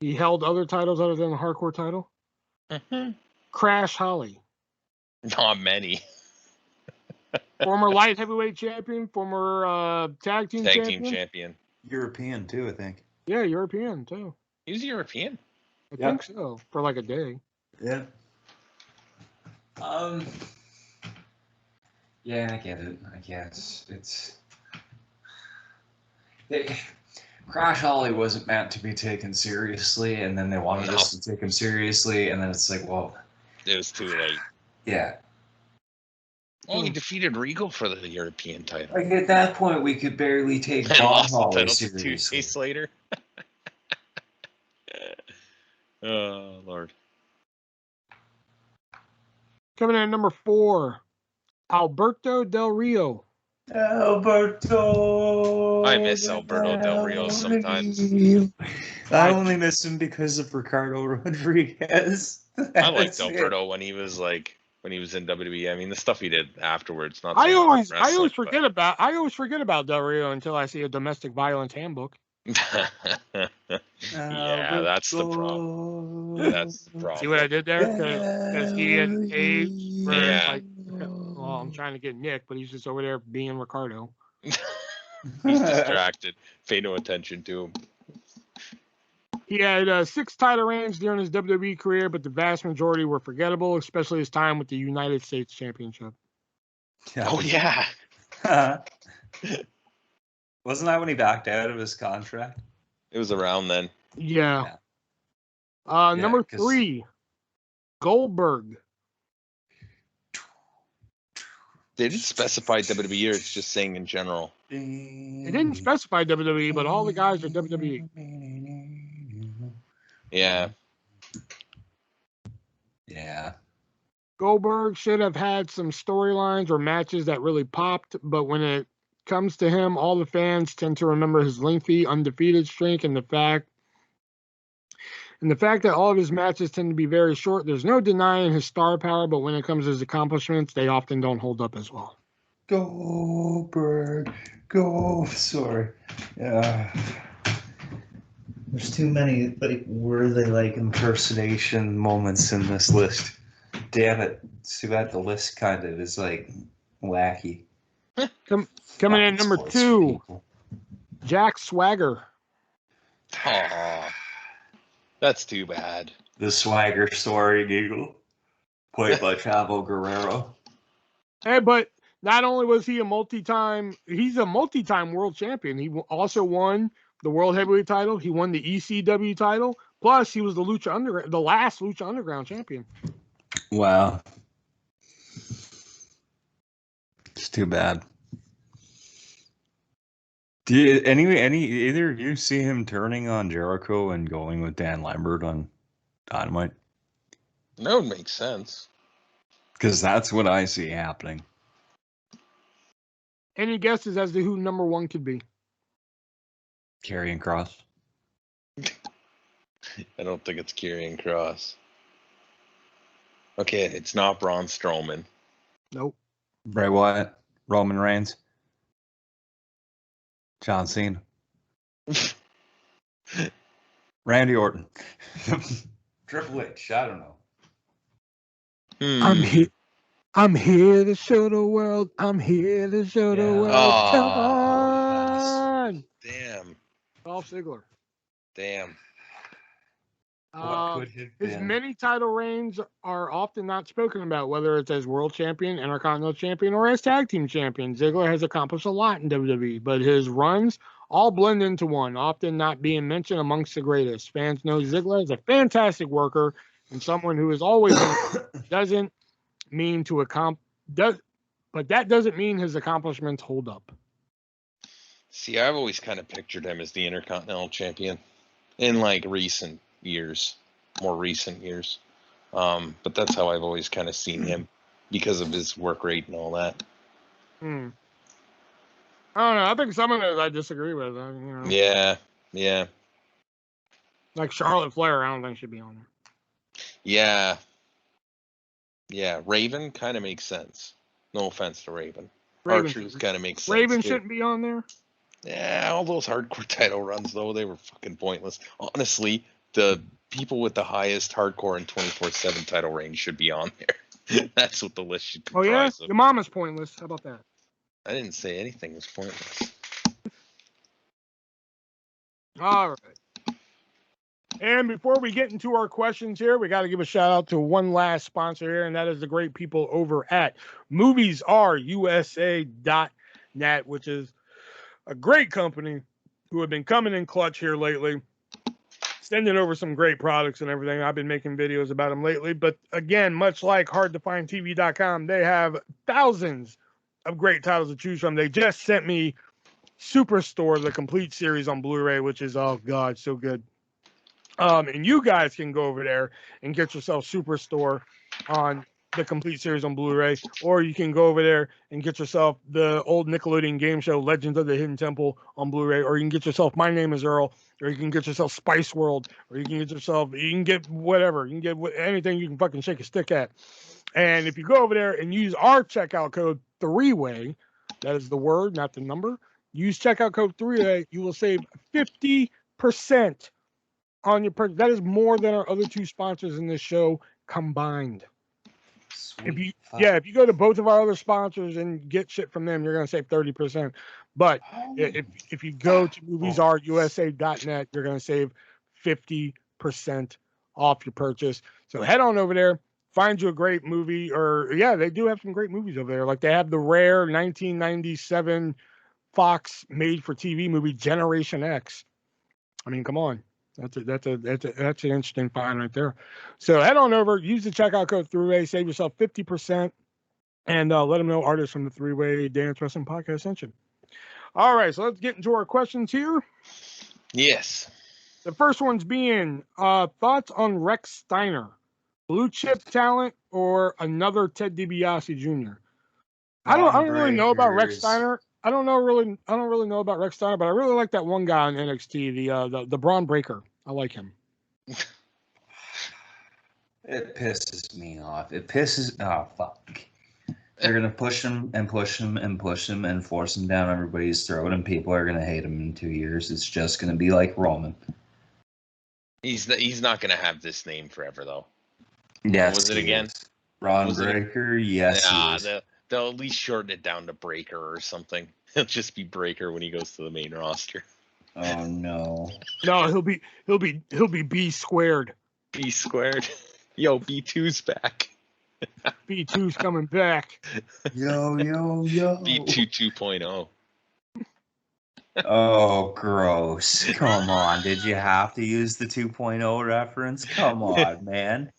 he held other titles other than the hardcore title. Crash Holly. Not many. Former light heavyweight champion, former tag team Tag champion. team champion. European, too, I think. Yeah, European too. He was European. I Yeah. think so, for like a day. Yeah. Yeah, I get it. I guess it's. Crash Holly wasn't meant to be taken seriously, and then they wanted us to take him seriously, and then it's like, well, It was too late. yeah. Oh, he defeated Regal for the European title. Like at that point, we could barely take And Bob lost the Holly title to 2 seriously. days later. Oh, Lord. Coming in at number 4, Alberto Del Rio. Alberto. I miss Alberto Del Rio sometimes. I only miss him because of Ricardo Rodriguez. I liked That's it. Alberto when he was in WWE. I mean, the stuff he did afterwards. Not. I so always much wrestling, forget about Del Rio until I see a domestic violence handbook. but- Yeah, that's the problem. That's the problem. See what I did there? Because he had AIDS. For Yeah. like, well, I'm trying to get Nick, but he's just over there being Ricardo. He's distracted. Pay no attention to him. He had 6 title reigns during his WWE career, but the vast majority were forgettable, especially his time with the United States Championship. Oh yeah. Wasn't that when he backed out of his contract? It was around then. Yeah. Yeah, Number 'cause- 3, Goldberg. They didn't specify WWE, or it's just saying in general. It didn't specify WWE, but all the guys are WWE. Yeah. Yeah. Goldberg should have had some storylines or matches that really popped, but when it comes to him, all the fans tend to remember his lengthy undefeated streak and the fact that all of his matches tend to be very short. There's no denying his star power, but when it comes to his accomplishments, they often don't hold up as well. Goldberg. Sorry. Yeah. There's too many were they like impersonation moments in this list. Damn it. It's too bad the list kind of is like wacky. Coming in at number 2, People. Jack Swagger. Aw. That's too bad. The Swagger Soaring Eagle, played by Chavo Guerrero. Hey, but not only was he he's a multi-time world champion. He also won the World Heavyweight title. He won the ECW title. Plus, he was the last Lucha Underground champion. Wow. It's too bad. Did either of you see him turning on Jericho and going with Dan Lambert on Dynamite? That would make sense. Because that's what I see happening. Any guesses as to who number one could be? Karrion Kross. I don't think it's Karrion Kross. Okay, it's not Braun Strowman. Nope. Bray Wyatt. Roman Reigns. John Cena. Randy Orton. Triple H. I don't know. I'm here to show the world. I'm here to show the world. Oh, Come on. Damn. Dolph Ziggler. Damn. What could have His been? many title reigns are often not spoken about, whether it's as world champion, intercontinental champion, or as tag team champion. Ziggler has accomplished a lot in WWE, but his runs all blend into one, often not being mentioned amongst the greatest. Fans know Ziggler is a fantastic worker and someone who is always doesn't mean to but that doesn't mean his accomplishments hold up. See, I've always kind of pictured him as the Intercontinental Champion in like more recent years. But that's how I've always kind of seen him because of his work rate and all that. I don't know. I think some of it I disagree with. Yeah. Like Charlotte Flair, I don't think should be on there. Yeah. Raven kind of makes sense. No offense to Raven. Raven Archer's kind of makes sense. Raven too. shouldn't be on there. Yeah, all those hardcore title runs though, they were fucking pointless. Honestly, the people with the highest hardcore and 24/7 title range should be on there. That's what the list should Oh yeah, comprise of. your mama's pointless. How about that? I didn't say anything was pointless. All right. And before we get into our questions here, we got to give a shout out to one last sponsor here, and that is the great people over at MoviesAreUSA.net, which is a great company who have been coming in clutch here lately, sending over some great products and everything. I've been making videos about them lately, but again, much like hardtofindtv.com, they have thousands of great titles to choose from. They just sent me Superstore, the complete series on Blu-ray, which is, oh God, so good. And you guys can go over there and get yourself Superstore on the complete series on Blu-ray, or you can go over there and get yourself the old Nickelodeon game show Legends of the Hidden Temple on Blu-ray, or you can get yourself My Name is Earl, or you can get yourself Spice World, or you can get whatever. You can get anything you can fucking shake a stick at. And if you go over there and use our checkout code 3-way, that is the word, not the number, use checkout code 3-way, you will save 50% on your purchase. That is more than our other two sponsors in this show combined. If you go to both of our other sponsors and get shit from them, you're going to save 30%. But if you go to moviesareUSA.net, you're going to save 50% off your purchase. So head on over there, find you a great movie, or they do have some great movies over there. Like they have the rare 1997 Fox made for TV movie Generation X. I mean, come on. That's an interesting find right there. So head on over, use the checkout code 3-way, save yourself 50%, and let them know artists from the 3-Way Dance Wrestling Podcast sent you. All right, so let's get into our questions here. Yes. The first one's being thoughts on Rex Steiner, blue chip talent or another Ted DiBiase Jr. I don't really know about Rex Steiner. I don't really know about Rex Steiner, but I really like that one guy on NXT, the Braun Breaker. I like him. It pisses me off. Oh, fuck. They're going to push him and push him and push him and force him down everybody's throat, and people are going to hate him in 2 years. It's just going to be like Roman. He's not going to have this name forever, though. Yes. What was it again? Braun Breaker? Yes. They'll at least shorten it down to Breaker or something. He'll just be Breaker when he goes to the main roster. Oh no. No, he'll be B squared. B squared. Yo, B2's back. B2's coming back. Yo. B2 2.0. Oh, gross. Come on. Did you have to use the 2.0 reference? Come on, man.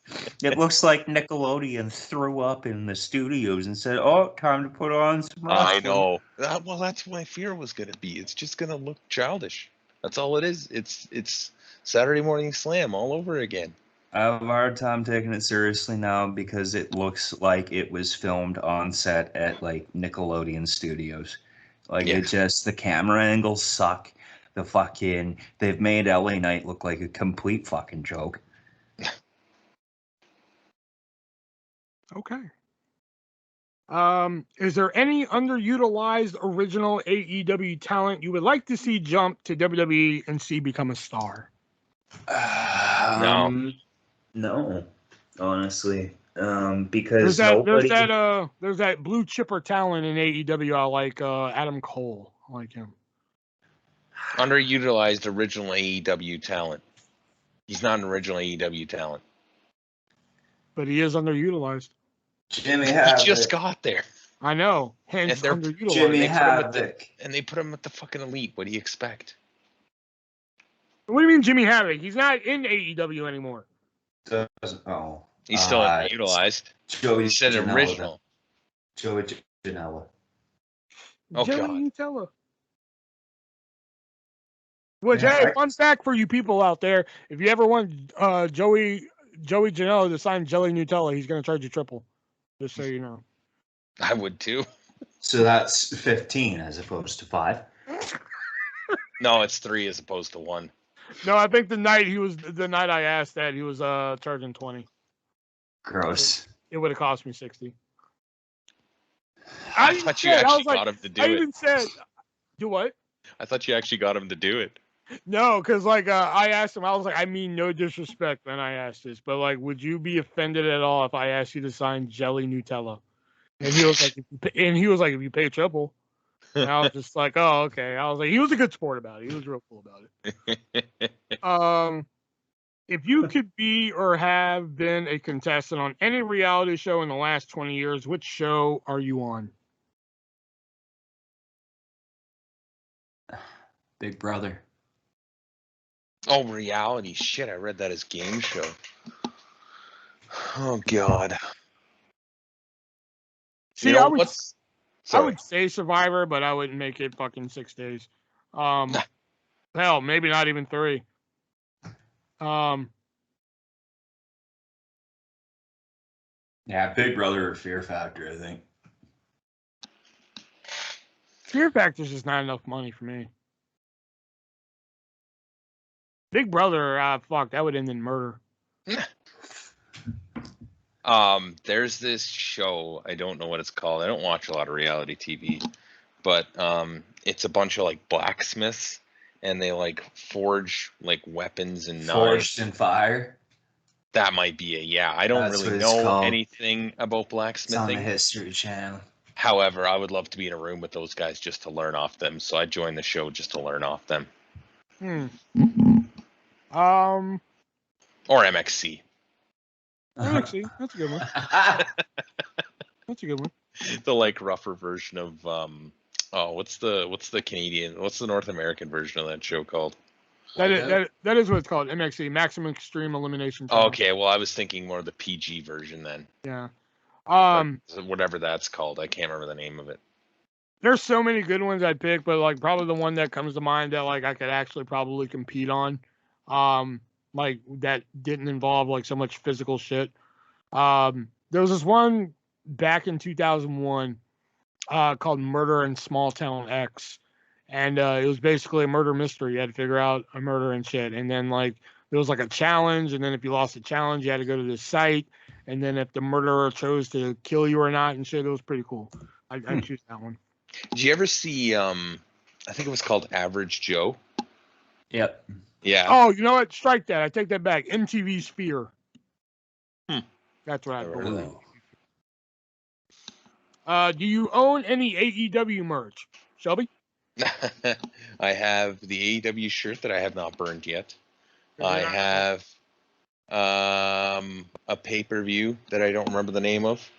It looks like Nickelodeon threw up in the studios and said, oh, time to put on some I wrestling. know. Well, that's what my fear was going to be. It's just going to look childish. That's all it is. It's Saturday Morning Slam all over again. I have a hard time taking it seriously now because it looks like it was filmed on set at like Nickelodeon Studios. Like Yeah. it just the camera angles suck. They've made LA Knight look like a complete fucking joke. Okay. Is there any underutilized original AEW talent you would like to see jump to WWE and see become a star? No, honestly, because there's that blue chipper talent in AEW. I like Adam Cole. I like him. Underutilized original AEW talent. He's not an original AEW talent. But he is underutilized. Jimmy He Havoc. just got there. I know. Hence, And they're underutilized. Jimmy They put him at Havoc. And they put him at the fucking elite. What do you expect? What do you mean, Jimmy Havoc? He's not in AEW anymore. Oh, He's still underutilized. Joey He said Janela, original. Joey Janela. Oh, Joey God. Nutella. Which, Yeah, hey, fun fact for you people out there: if you ever want Joey Janela to sign Jelly Nutella, he's going to charge you triple. Just so you know. I would too. So that's 15 as opposed to 5. No, it's 3 as opposed to 1. No, I think the night I asked that, he was charging 20. Gross. It would have cost me 60. I thought you actually got him to do it. I even said, do what? I thought you actually got him to do it. No, because like I asked him, I was like, I mean no disrespect when I asked this, but like, would you be offended at all if I asked you to sign Jelly Nutella? And he was like, if you pay triple. And I was just like, oh, okay. I was like, he was a good sport about it. He was real cool about it. If you could be or have been a contestant on any reality show in the last 20 years, which show are you on? Big Brother. Oh, reality. Shit, I read that as game show. Oh, God. See, You know, I would say Survivor, but I wouldn't make it fucking 6 days. Hell, maybe not even 3. Yeah, Big Brother or Fear Factor, I think. Fear Factor's just not enough money for me. Big Brother, fuck, that would end in murder. There's this show, I don't know what it's called. I don't watch a lot of reality TV, but it's a bunch of like blacksmiths and they like forge like weapons and knives. Forged in Fire. That might be it. Yeah, I don't That's really what it's know called. anything about It's on the blacksmithing. History Channel. However, I would love to be in a room with those guys just to learn off them. So I joined the show just to learn off them. Or MXC. Actually, that's a good one. That's a good one. The like rougher version of what's the Canadian, what's the North American version of that show called? That is what it's called. MXC, Maximum Extreme Elimination Challenge. Okay, well I was thinking more of the PG version then. Yeah. Or whatever that's called. I can't remember the name of it. There's so many good ones I'd pick, but like probably the one that comes to mind that like I could actually probably compete on, like that didn't involve like so much physical shit. There was this one back in 2001 called Murder in Small Town X, and it was basically a murder mystery. You had to figure out a murder and shit, and then like there was like a challenge, and then if you lost the challenge, you had to go to this site, and then if the murderer chose to kill you or not and shit, it was pretty cool. I'd choose that one. Did you ever see I think it was called Average Joe? Yep. Yeah. Oh, you know what? Strike that. I take that back. MTV Sphere. That's what I believe. Do you own any AEW merch, Shelby? I have the AEW shirt that I have not burned yet. I have a pay-per-view that I don't remember the name of,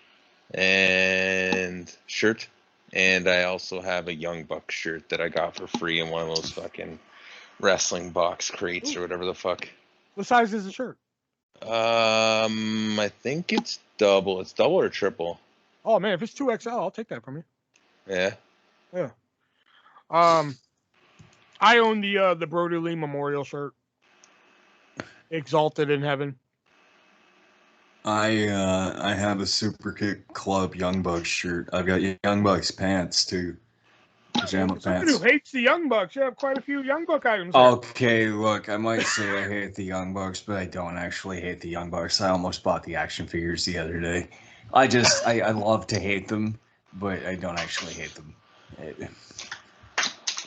and shirt And I also have a Young Buck shirt that I got for free in one of those fucking wrestling box crates or whatever the fuck. What size is the shirt? I think it's double. It's double or triple. Oh man, if it's 2XL, I'll take that from you. Yeah. Yeah. I own the Brody Lee Memorial shirt. Exalted in Heaven. I have a Super Kick Club Young Bucks shirt. I've got Young Bucks pants too. Pajama Someone pants. who hates the Young Bucks. You have quite a few Young Buck items. There. Okay, look, I might say I hate the Young Bucks, but I don't actually hate the Young Bucks. I almost bought the action figures the other day. I love to hate them, but I don't actually hate them.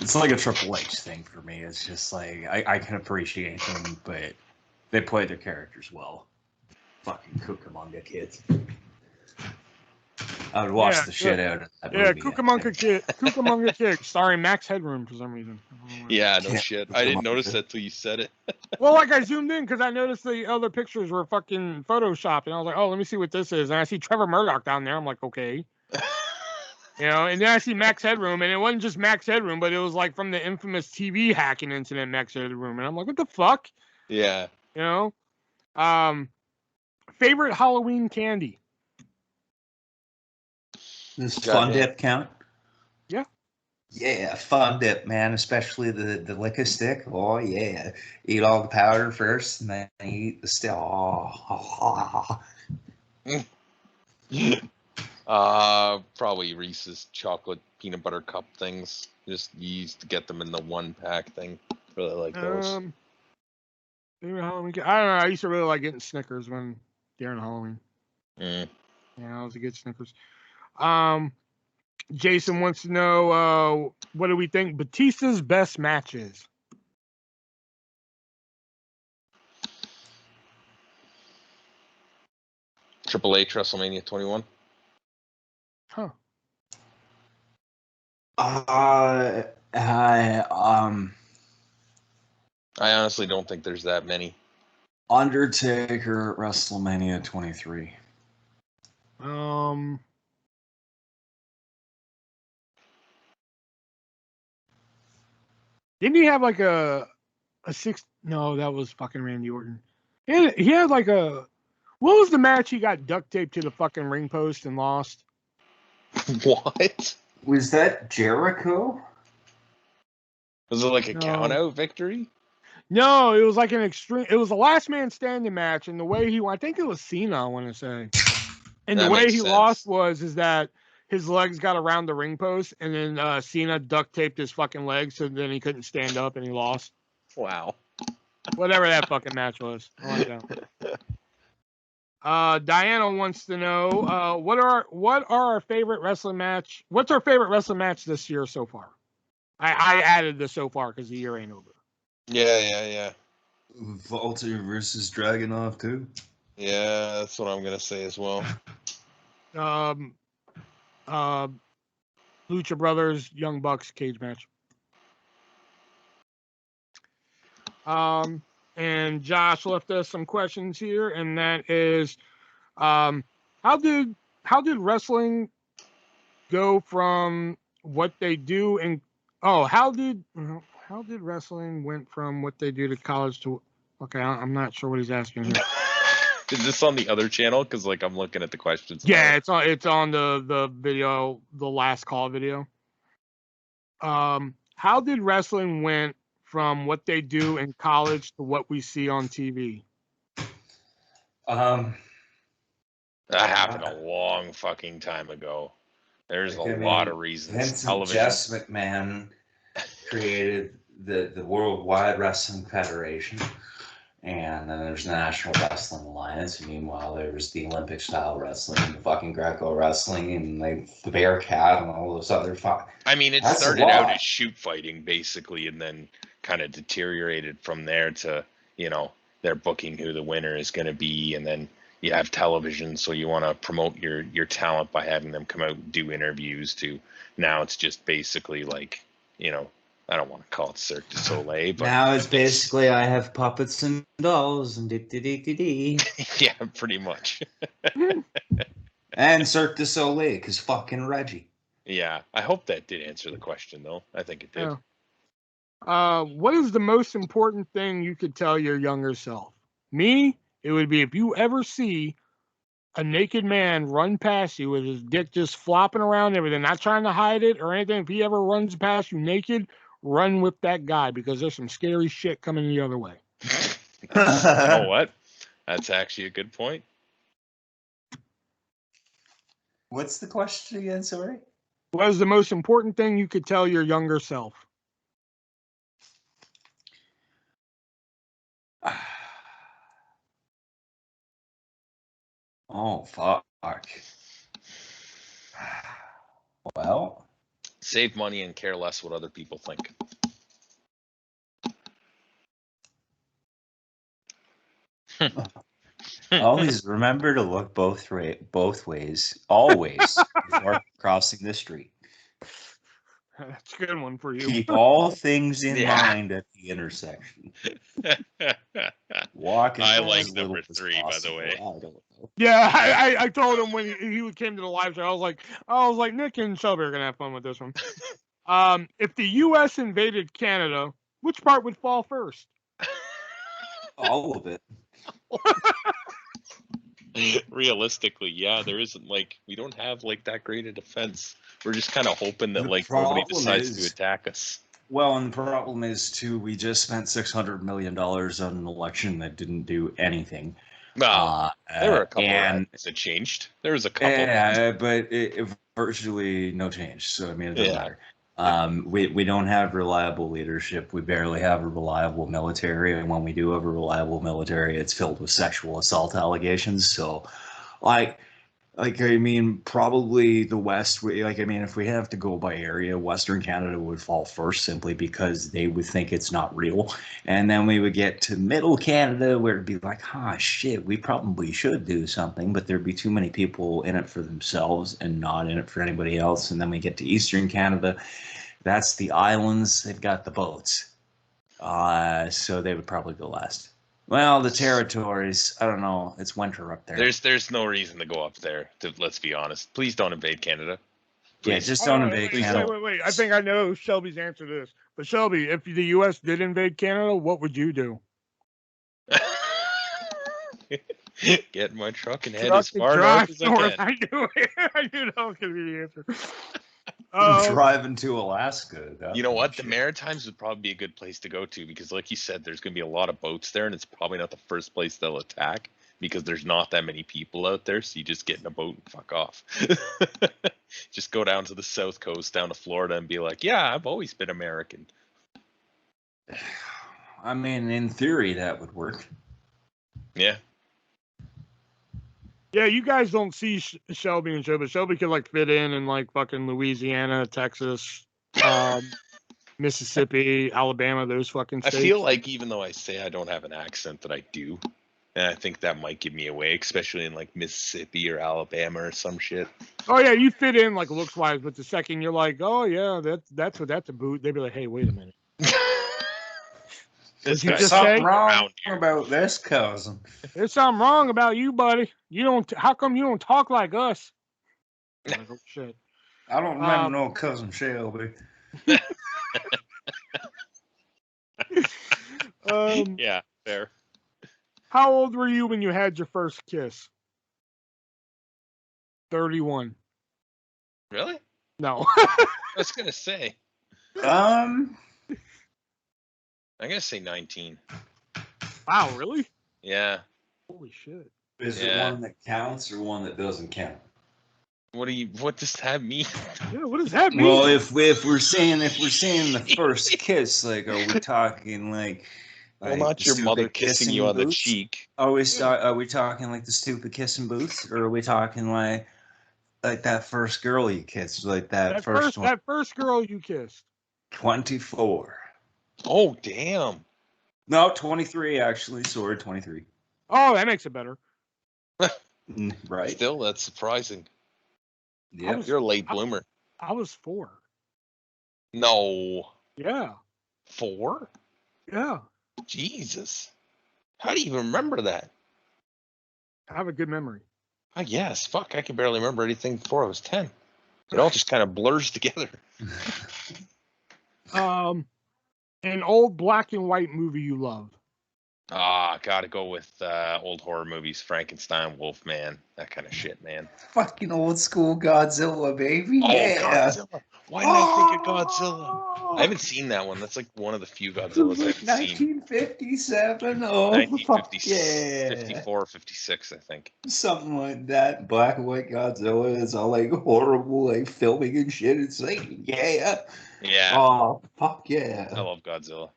It's like a Triple H thing for me. It's just like, I can appreciate them, but they play their characters well. Fucking Cucamonga kids. I would watch the shit out of that movie. Cucamonga Kid, starring Max Headroom for some reason. Yeah, no shit. I didn't notice that till you said it. Well, like I zoomed in because I noticed the other pictures were fucking photoshopped, and I was like, oh, let me see what this is. And I see Trevor Murdoch down there. I'm like, okay. And then I see Max Headroom, and it wasn't just Max Headroom, but it was like from the infamous TV hacking incident, Max Headroom. And I'm like, what the fuck? Yeah. Favorite Halloween candy? Does Fun Dip count? Yeah. Yeah, Fun Dip, man. Especially the liquor stick. Oh yeah. Eat all the powder first, and then eat the stick. Probably Reese's chocolate peanut butter cup things. Just used to get them in the 1-pack thing. Really like those. Favorite Halloween candy? I don't know. I used to really like getting Snickers during Halloween. Mm. Yeah, I was a good Snickers. Jason wants to know what do we think Batista's best match is? Triple H WrestleMania 21. Huh. I honestly don't think there's that many. Undertaker WrestleMania 23. Didn't he have like a six? No, that was fucking Randy Orton. He had like a. What was the match he got duct taped to the fucking ring post and lost? What? Was that Jericho? Was it like a count out victory? No, it was like an extreme. It was a last man standing match, and the way he won, I think it was Cena, I want to say. And the way he lost is that his legs got around the ring post, and then Cena duct taped his fucking legs, so then he couldn't stand up, and he lost. Wow. Whatever that fucking match was. I like that. Diana wants to know what are our favorite wrestling match? What's our favorite wrestling match this year so far? I added the so far because the year ain't over. Yeah. Walter versus Dragunov too. Yeah, that's what I'm gonna say as well. Lucha Brothers, Young Bucks cage match. And Josh left us some questions here, and that is, how did wrestling go from what they do and how did wrestling went from what they do to college to? Okay, I'm not sure what he's asking here. Is this on the other channel? Because like I'm looking at the questions. Yeah, it's on the video, the last call video. How did wrestling went from what they do in college to what we see on TV? That happened a long fucking time ago. There's a lot of reasons. Vince Television. and Jess McMahon created the Worldwide Wrestling Federation, and then there's the National Wrestling Alliance. And meanwhile, there's the Olympic style wrestling, and the fucking Greco wrestling, and the Bearcat, and all those other I mean, it started out as shoot fighting basically, and then kind of deteriorated from there to, they're booking who the winner is going to be, and then you have television, so you want to promote your talent by having them come out and do interviews. To now it's just basically like, I don't want to call it Cirque du Soleil, but now it's basically I have puppets and dolls and yeah, pretty much. And Cirque du Soleil, because fucking Reggie. Yeah, I hope that did answer the question, though. I think it did. Yeah. What is the most important thing you could tell your younger self? Me, it would be if you ever see a naked man run past you with his dick just flopping around and everything, not trying to hide it or anything. If he ever runs past you naked, run with that guy because there's some scary shit coming the other way. You know what? That's actually a good point. What's the question again? Sorry. What is the most important thing you could tell your younger self? Oh, fuck. Well, Save money and care less what other people think. always remember to look both ways, always, before crossing the street. That's a good one for you. Keep all things in Yeah. mind at the intersection. Walk as I like little number as 3, by the possible. way. I don't know. Yeah, I told him when he came to the live show, I was like, Nick and Shelby are gonna have fun with this one. If the U.S. invaded Canada, which part would fall first? All of it. Realistically, yeah, there isn't we don't have that great a defense. We're just kind of hoping that The nobody problem decides to is- attack us. Well, and the problem is too, we just spent $600 million on an election that didn't do anything. Well, there were a couple and rallies that changed. There was a couple. yeah, but it virtually no change. So I mean, it doesn't Yeah. matter. We don't have reliable leadership. We barely have a reliable military, and when we do have a reliable military, it's filled with sexual assault allegations. So, I mean, probably the West. If we have to go by area, Western Canada would fall first simply because they would think it's not real, and then we would get to Middle Canada where it'd be like, shit, we probably should do something, but there'd be too many people in it for themselves and not in it for anybody else. And then we get to Eastern Canada. That's the islands. They've got the boats, so they would probably go last. Well, the territories, I don't know. It's winter up there. There's no reason to go up there. Let's be honest. Please don't invade Canada. Yeah, Please. just don't invade Canada. Wait. I think I know Shelby's answer to this. But Shelby, if the U.S. did invade Canada, what would you do? Get in my truck and head as far north as I can. I knew it. I knew that was going to be the answer. Driving to Alaska. You know what? The Maritimes would probably be a good place to go to because, like you said, there's going to be a lot of boats there, and it's probably not the first place they'll attack because there's not that many people out there. So you just get in a boat and fuck off. Just go down to the South Coast, down to Florida, and be like, "Yeah, I've always been American." I mean, in theory, that would work. Yeah. Yeah, you guys don't see Shelby and Shelby. Shelby could fit in fucking Louisiana, Texas, Mississippi, Alabama, those fucking states. I feel like even though I say I don't have an accent, that I do, and I think that might give me away, especially in Mississippi or Alabama or some shit. Oh yeah, you fit in looks wise, but the second you're like, oh yeah, that's a boot, they'd be like, hey, wait a minute. This you guy's just something say? wrong Wrong here. about this cousin. There's something wrong about you, buddy. You don't. How come you don't talk like us? I'm like, oh shit. I don't remember no cousin Shelby. Yeah, fair. How old were you when you had your first kiss? 31. Really? No. I was gonna say. I'm gonna say 19. Wow, really? Yeah. Holy shit. Is Yeah. it one that counts or one that doesn't count? What does that mean? Yeah, what does that mean? Well, if we're saying the first kiss, are we talking Well, not the your mother stupid kissing you on the booths? cheek. Are we talking the stupid kissing booths, or are we talking like that first girl you kissed, that first one? That first girl you kissed. 24. Oh, damn. No, 23 actually. Sorry, 23. Oh, that makes it better. Right. Still, that's surprising. Yeah. You're a late bloomer. I was 4. No. Yeah. 4? Yeah. Jesus. How do you even remember that? I have a good memory. I guess. Fuck, I can barely remember anything before I was 10. It all just kind of blurs together. An old black and white movie you love. Gotta go with old horror movies, Frankenstein, Wolfman, that kind of shit, man. Fucking old school Godzilla, baby. Oh, Yeah. Godzilla. Why didn't I think of Godzilla? I haven't seen that one. That's like one of the few Godzillas I haven't seen. 1957. Oh, fuck 1950, yeah. 54, 56, I think. Something like that. Black and white Godzilla is all like horrible, like filming and shit. It's like, yeah. Yeah. Oh, fuck yeah. I love Godzilla.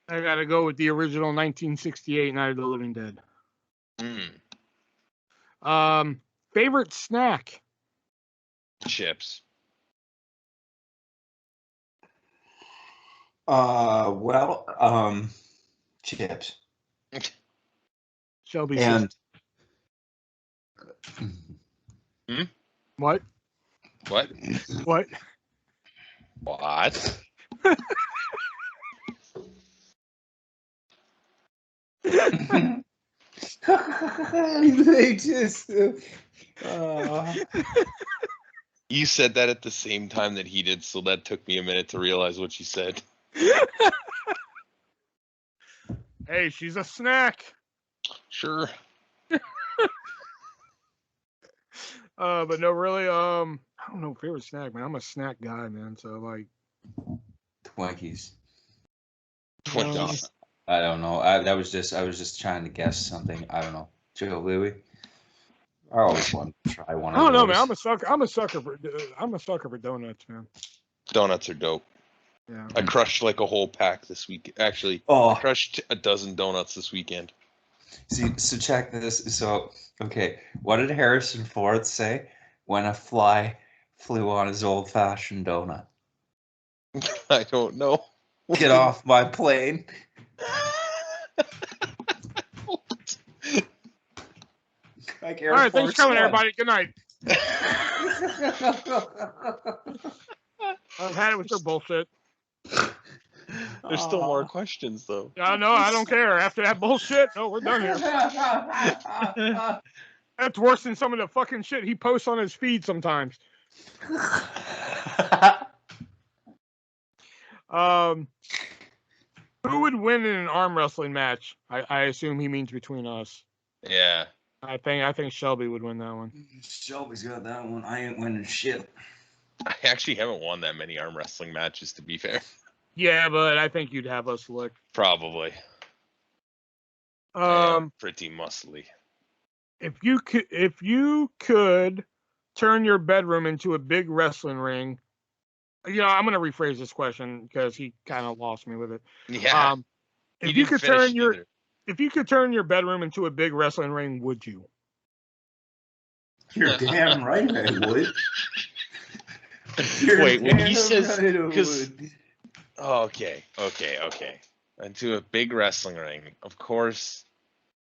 I gotta go with the original 1968 Night of the Living Dead. Favorite snack? Chips. Chips. Shelby. And What? What? What? What? they just You said that at the same time that he did, so that took me a minute to realize what you said. Hey, she's a snack. Sure. But no, really, I don't know, favorite snack, man. I'm a snack guy, man. So like Twinkies. Twinkies. I don't know. I was just trying to guess something. I don't know. Joe Louie. I always want to try one. I don't know, man. I'm a sucker for donuts, man. Donuts are dope. Yeah. I crushed like a whole pack this week. Actually, I crushed a dozen donuts this weekend. See, so check this. So, okay, what did Harrison Ford say when a fly flew on his old-fashioned donut? I don't know. Get off my plane. All right, thanks for coming, everybody. Good night. I've had it with your bullshit. There's still more questions, though. Yeah, no, I don't care. After that bullshit, no, we're done here. That's worse than some of the fucking shit he posts on his feed sometimes. Who would win in an arm wrestling match? I assume he means between us. Yeah. I think Shelby would win that one. Shelby's got that one. I ain't winning shit. I actually haven't won that many arm wrestling matches, to be fair. Yeah, but I think you'd have us licked. Probably. I am pretty muscly. If you could turn your bedroom into a big wrestling ring, I'm going to rephrase this question because he kind of lost me with it. Yeah. If you could turn your bedroom into a big wrestling ring, would you? You're damn right I would. Wait, when he says, because okay. Into a big wrestling ring, of course,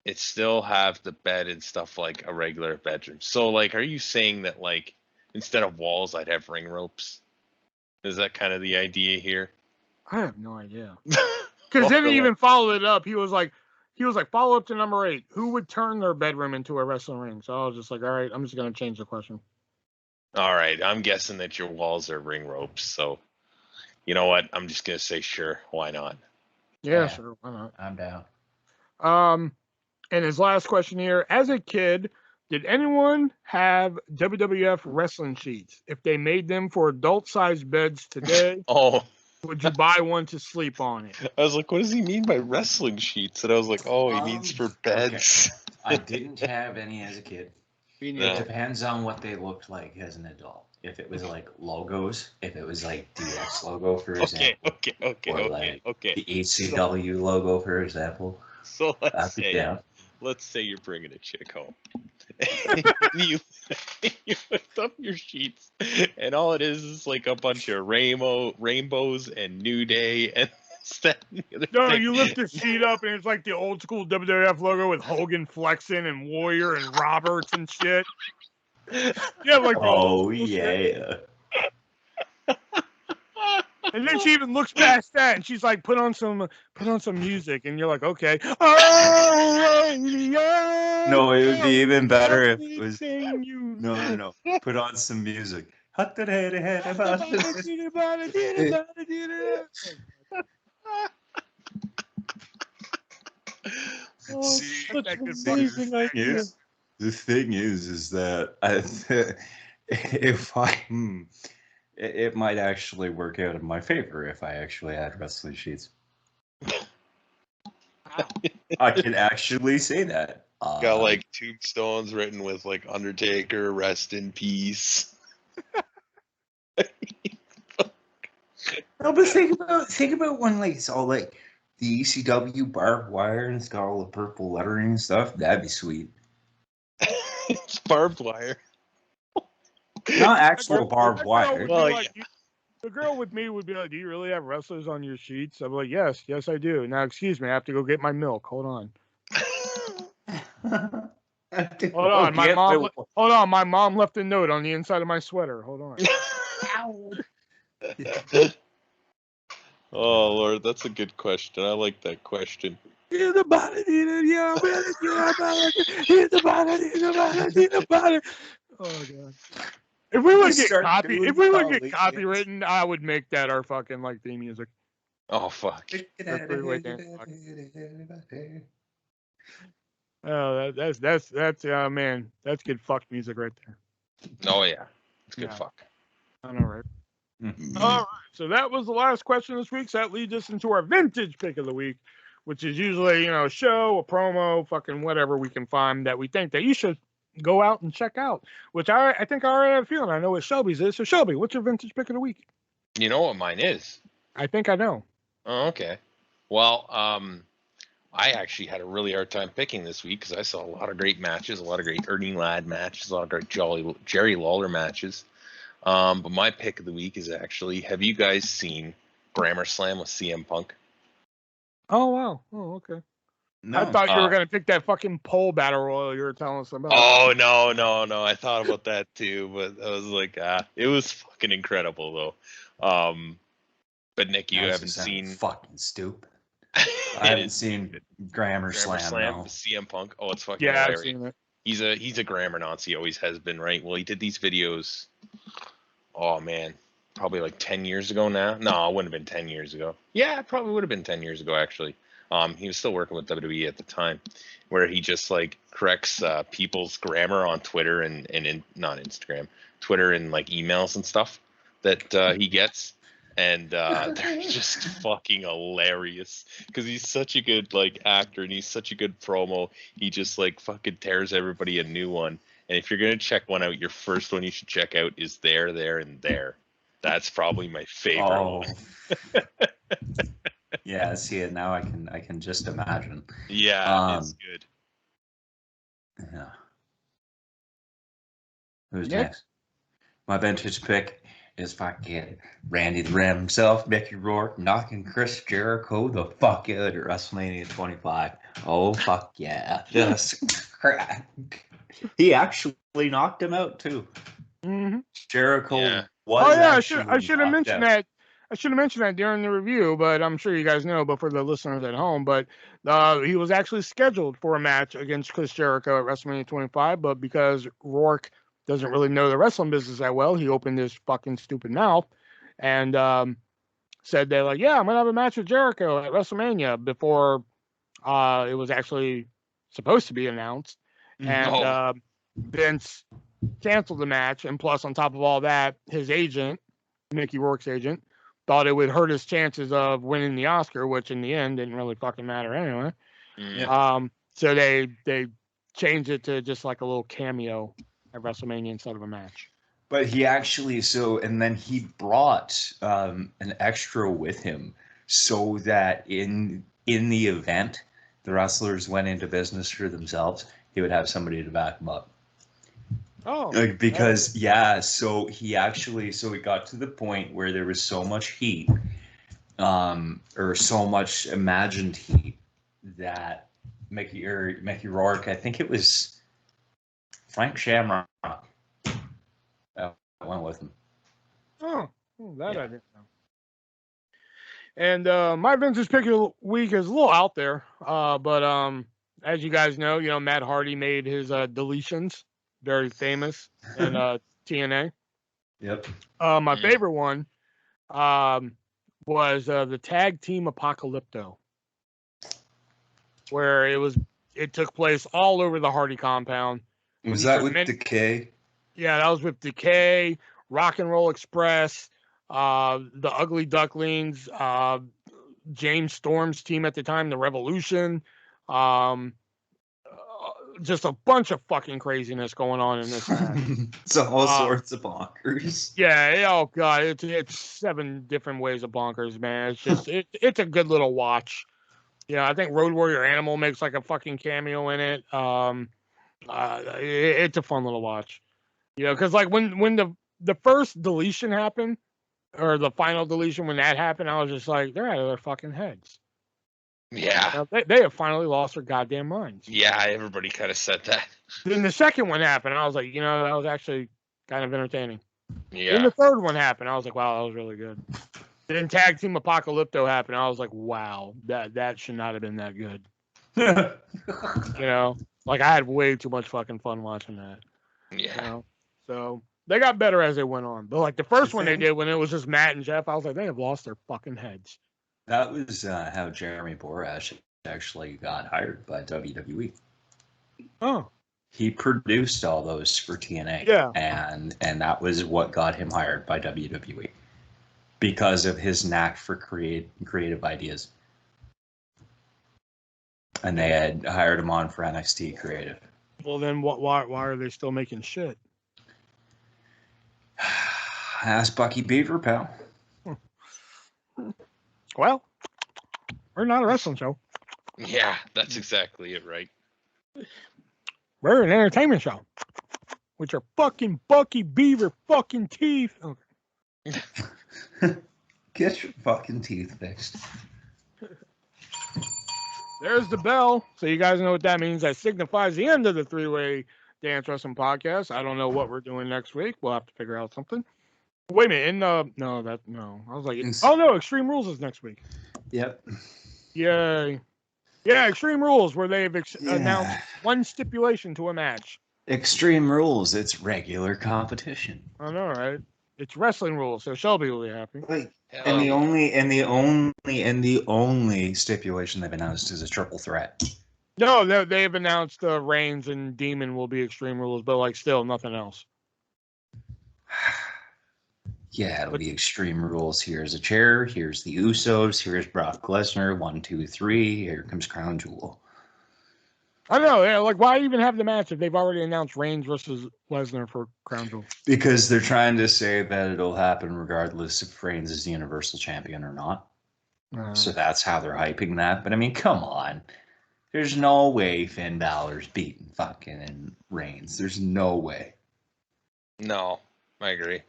it still have the bed and stuff like a regular bedroom. So, like, are you saying that, like, instead of walls, I'd have ring ropes? Is that kind of the idea here? I have no idea. Because then he even followed it up. He was like, follow up to number 8. Who would turn their bedroom into a wrestling ring? So I was just like, all right, I'm just going to change the question. All right, I'm guessing that your walls are ring ropes. So, you know what? I'm just going to say sure. Why not? Yeah, sure. Why not? I'm down. And his last question here. As a kid, did anyone have WWF wrestling sheets? If they made them for adult-sized beds today, would you buy one to sleep on it? I was like, what does he mean by wrestling sheets? And I was like, he means for beds. Okay. I didn't have any as a kid. It depends on what they looked like as an adult. If it was like logos, if it was like DX logo, for example. The HCW logo, for example. So let's say you're bringing a chick home. you lift up your sheets, and all it is like a bunch of rainbows and New Day and that. No, you lift the sheet up, and it's like the old school WWF logo with Hogan flexing and Warrior and Roberts and shit. Yeah, like yeah. And then she even looks past that, and she's like, "Put on some music," and you're like, "Okay." No, it would be even better if it was no. Put on some music. See, Such an see, amazing idea. the thing is that if it might actually work out in my favor if I actually had wrestling sheets. I can actually say that. Got like tombstones written with like Undertaker, rest in peace. No, but think about when like it's all like the ECW barbed wire and it's got all the purple lettering and stuff. That'd be sweet. It's barbed wire. Not actual barbed That girl wire. would be Well, like, the girl with me would be like, "Do you really have wrestlers on your sheets?" I'm like, "Yes, I do." Now, excuse me, I have to go get my milk. Hold on. Hold on, my mom left a note on the inside of my sweater. Hold on. Oh Lord, that's a good question. I like that question. Here's the body, yeah, here's the body. Oh god. If we would get copywritten, I would make that our fucking like theme music. Oh fuck. Oh, that's man, that's good fuck music right there. Oh yeah, it's good Yeah. fuck. I know, right? All right, so that was the last question this week. So that leads us into our vintage pick of the week, which is usually a show, a promo, fucking whatever we can find that we think that you should go out and check out. Which I think I already have a feeling. I know what Shelby's is. So Shelby, what's your vintage pick of the week? You know what mine is? I think I know. Oh, okay. Well, I actually had a really hard time picking this week because I saw a lot of great matches, a lot of great Ernie Ladd matches, a lot of great Jerry Lawler matches. But my pick of the week is actually, have you guys seen Grammar Slam with CM Punk? Oh wow. Oh okay. No. I thought you were gonna pick that fucking pole battle royal you were telling us about. Oh no! I thought about that too, but I was like, it was fucking incredible though. But Nick, you haven't seen fucking stupid. I haven't seen Grammar Slam. No. with CM Punk. Oh, it's fucking Yeah, I've hilarious. seen it. He's a grammar Nazi, always has been, right? Well, he did these videos. Oh man, probably like 10 years ago now. No, it wouldn't have been 10 years ago. Yeah, it probably would have been 10 years ago actually. He was still working with WWE at the time, where he just like corrects people's grammar on Twitter and not Instagram, Twitter and like emails and stuff that he gets. And they're just fucking hilarious because he's such a good like actor and he's such a good promo. He just like fucking tears everybody a new one. And if you're gonna check one out, your first one you should check out is There, and There. That's probably my favorite one. Yeah, see it now. I can just imagine. Yeah, it's good. Yeah. Who's next? My vintage pick is fucking Randy the Ram himself, Mickey Rourke, knocking Chris Jericho the fuck out at WrestleMania 25. Oh, fuck yeah. Just crack. He actually knocked him out, too. Mm-hmm. Jericho was I should have mentioned that. I should have mentioned that during the review, but I'm sure you guys know, but for the listeners at home, but he was actually scheduled for a match against Chris Jericho at WrestleMania 25, but because Rourke doesn't really know the wrestling business that well, he opened his fucking stupid mouth and said they're like, yeah, I'm gonna have a match with Jericho at WrestleMania before it was actually supposed to be announced. And Vince canceled the match, and plus on top of all that, his agent, Mickey Rourke's agent, thought it would hurt his chances of winning the Oscar, which in the end didn't really fucking matter anyway. So they changed it to just like a little cameo at WrestleMania instead of a match. But he actually, and then he brought an extra with him so that in the event the wrestlers went into business for themselves, he would have somebody to back them up. Oh. Because, so he actually, it got to the point where there was so much heat, or so much imagined heat, that Mickey Rourke, I think it was Frank Shamrock, went with him. I didn't know. And my vintage pick of the week is a little out there, but as you guys know, Matt Hardy made his deletions very famous in TNA. Yep. My favorite one was the tag team Apocalypto, where it took place all over the Hardy compound. Was that with Decay? Yeah, that was with Decay, Rock and Roll Express, the Ugly Ducklings, James Storm's team at the time, the Revolution. Just a bunch of fucking craziness going on in this match. So all sorts of bonkers. Yeah, oh god, it's 7 different ways of bonkers, man. It's just it's a good little watch. Yeah, I think Road Warrior Animal makes like a fucking cameo in it. It's a fun little watch. You know, because like when the first deletion happened, or the final deletion, when that happened, I was just like, they're out of their fucking heads. Yeah. They have finally lost their goddamn minds. Yeah, everybody kind of said that. Then the second one happened, I was like, you know, that was actually kind of entertaining. Yeah. Then the third one happened, I was like, wow, that was really good. Then Tag Team Apocalypto happened, I was like, wow, that should not have been that good. You know, like I had way too much fucking fun watching that. Yeah. You know? So they got better as they went on. But like the first one they did when it was just Matt and Jeff, I was like, they have lost their fucking heads. That was how Jeremy Borash actually got hired by WWE. Oh. He produced all those for TNA. Yeah. And that was what got him hired by WWE. Because of his knack for creative ideas. And they had hired him on for NXT Creative. Well, then why are they still making shit? Ask Bucky Beaver, pal. Well, we're not a wrestling show. Yeah, that's exactly it, right? We're an entertainment show. With your fucking Bucky Beaver fucking teeth. Okay. Get your fucking teeth fixed. There's the bell. So you guys know what that means. That signifies the end of the 3-Way Dance Wrestling Podcast. I don't know what we're doing next week. We'll have to figure out something. Wait a minute. No. I was like, oh no, Extreme Rules is next week. Yep. Yay. Yeah, Extreme Rules, where they've announced one stipulation to a match. Extreme Rules, it's regular competition. I know, right? It's wrestling rules, so Shelby will be happy. Like, And the only stipulation they've announced is a triple threat. No, they've announced Reigns and Demon will be Extreme Rules, but like still nothing else. Yeah, it'll be Extreme Rules. Here's a chair. Here's the Usos. Here's Brock Lesnar. 1, 2, 3. Here comes Crown Jewel. I don't know. Yeah, like, why even have the match if they've already announced Reigns versus Lesnar for Crown Jewel? Because they're trying to say that it'll happen regardless if Reigns is the Universal Champion or not. So that's how they're hyping that. But I mean, come on. There's no way Finn Balor's beating fucking Reigns. There's no way. No, I agree.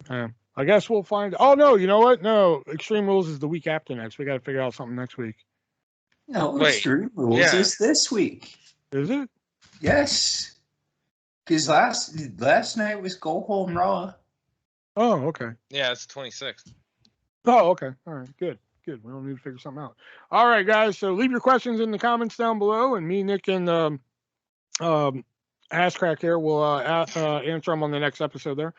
I guess we'll find. Oh no, you know what? No, Extreme Rules is the week after next. We got to figure out something next week. No, Extreme Rules is this week. Is it? Yes. Because last night was Go Home Raw. Oh, okay. Yeah, it's 26th. Oh, okay. All right. Good. We don't need to figure something out. All right, guys. So leave your questions in the comments down below, and me, Nick, and Ass Crack here will answer them on the next episode there.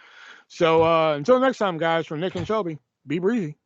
So until next time, guys, from Nick and Shelby, be breezy.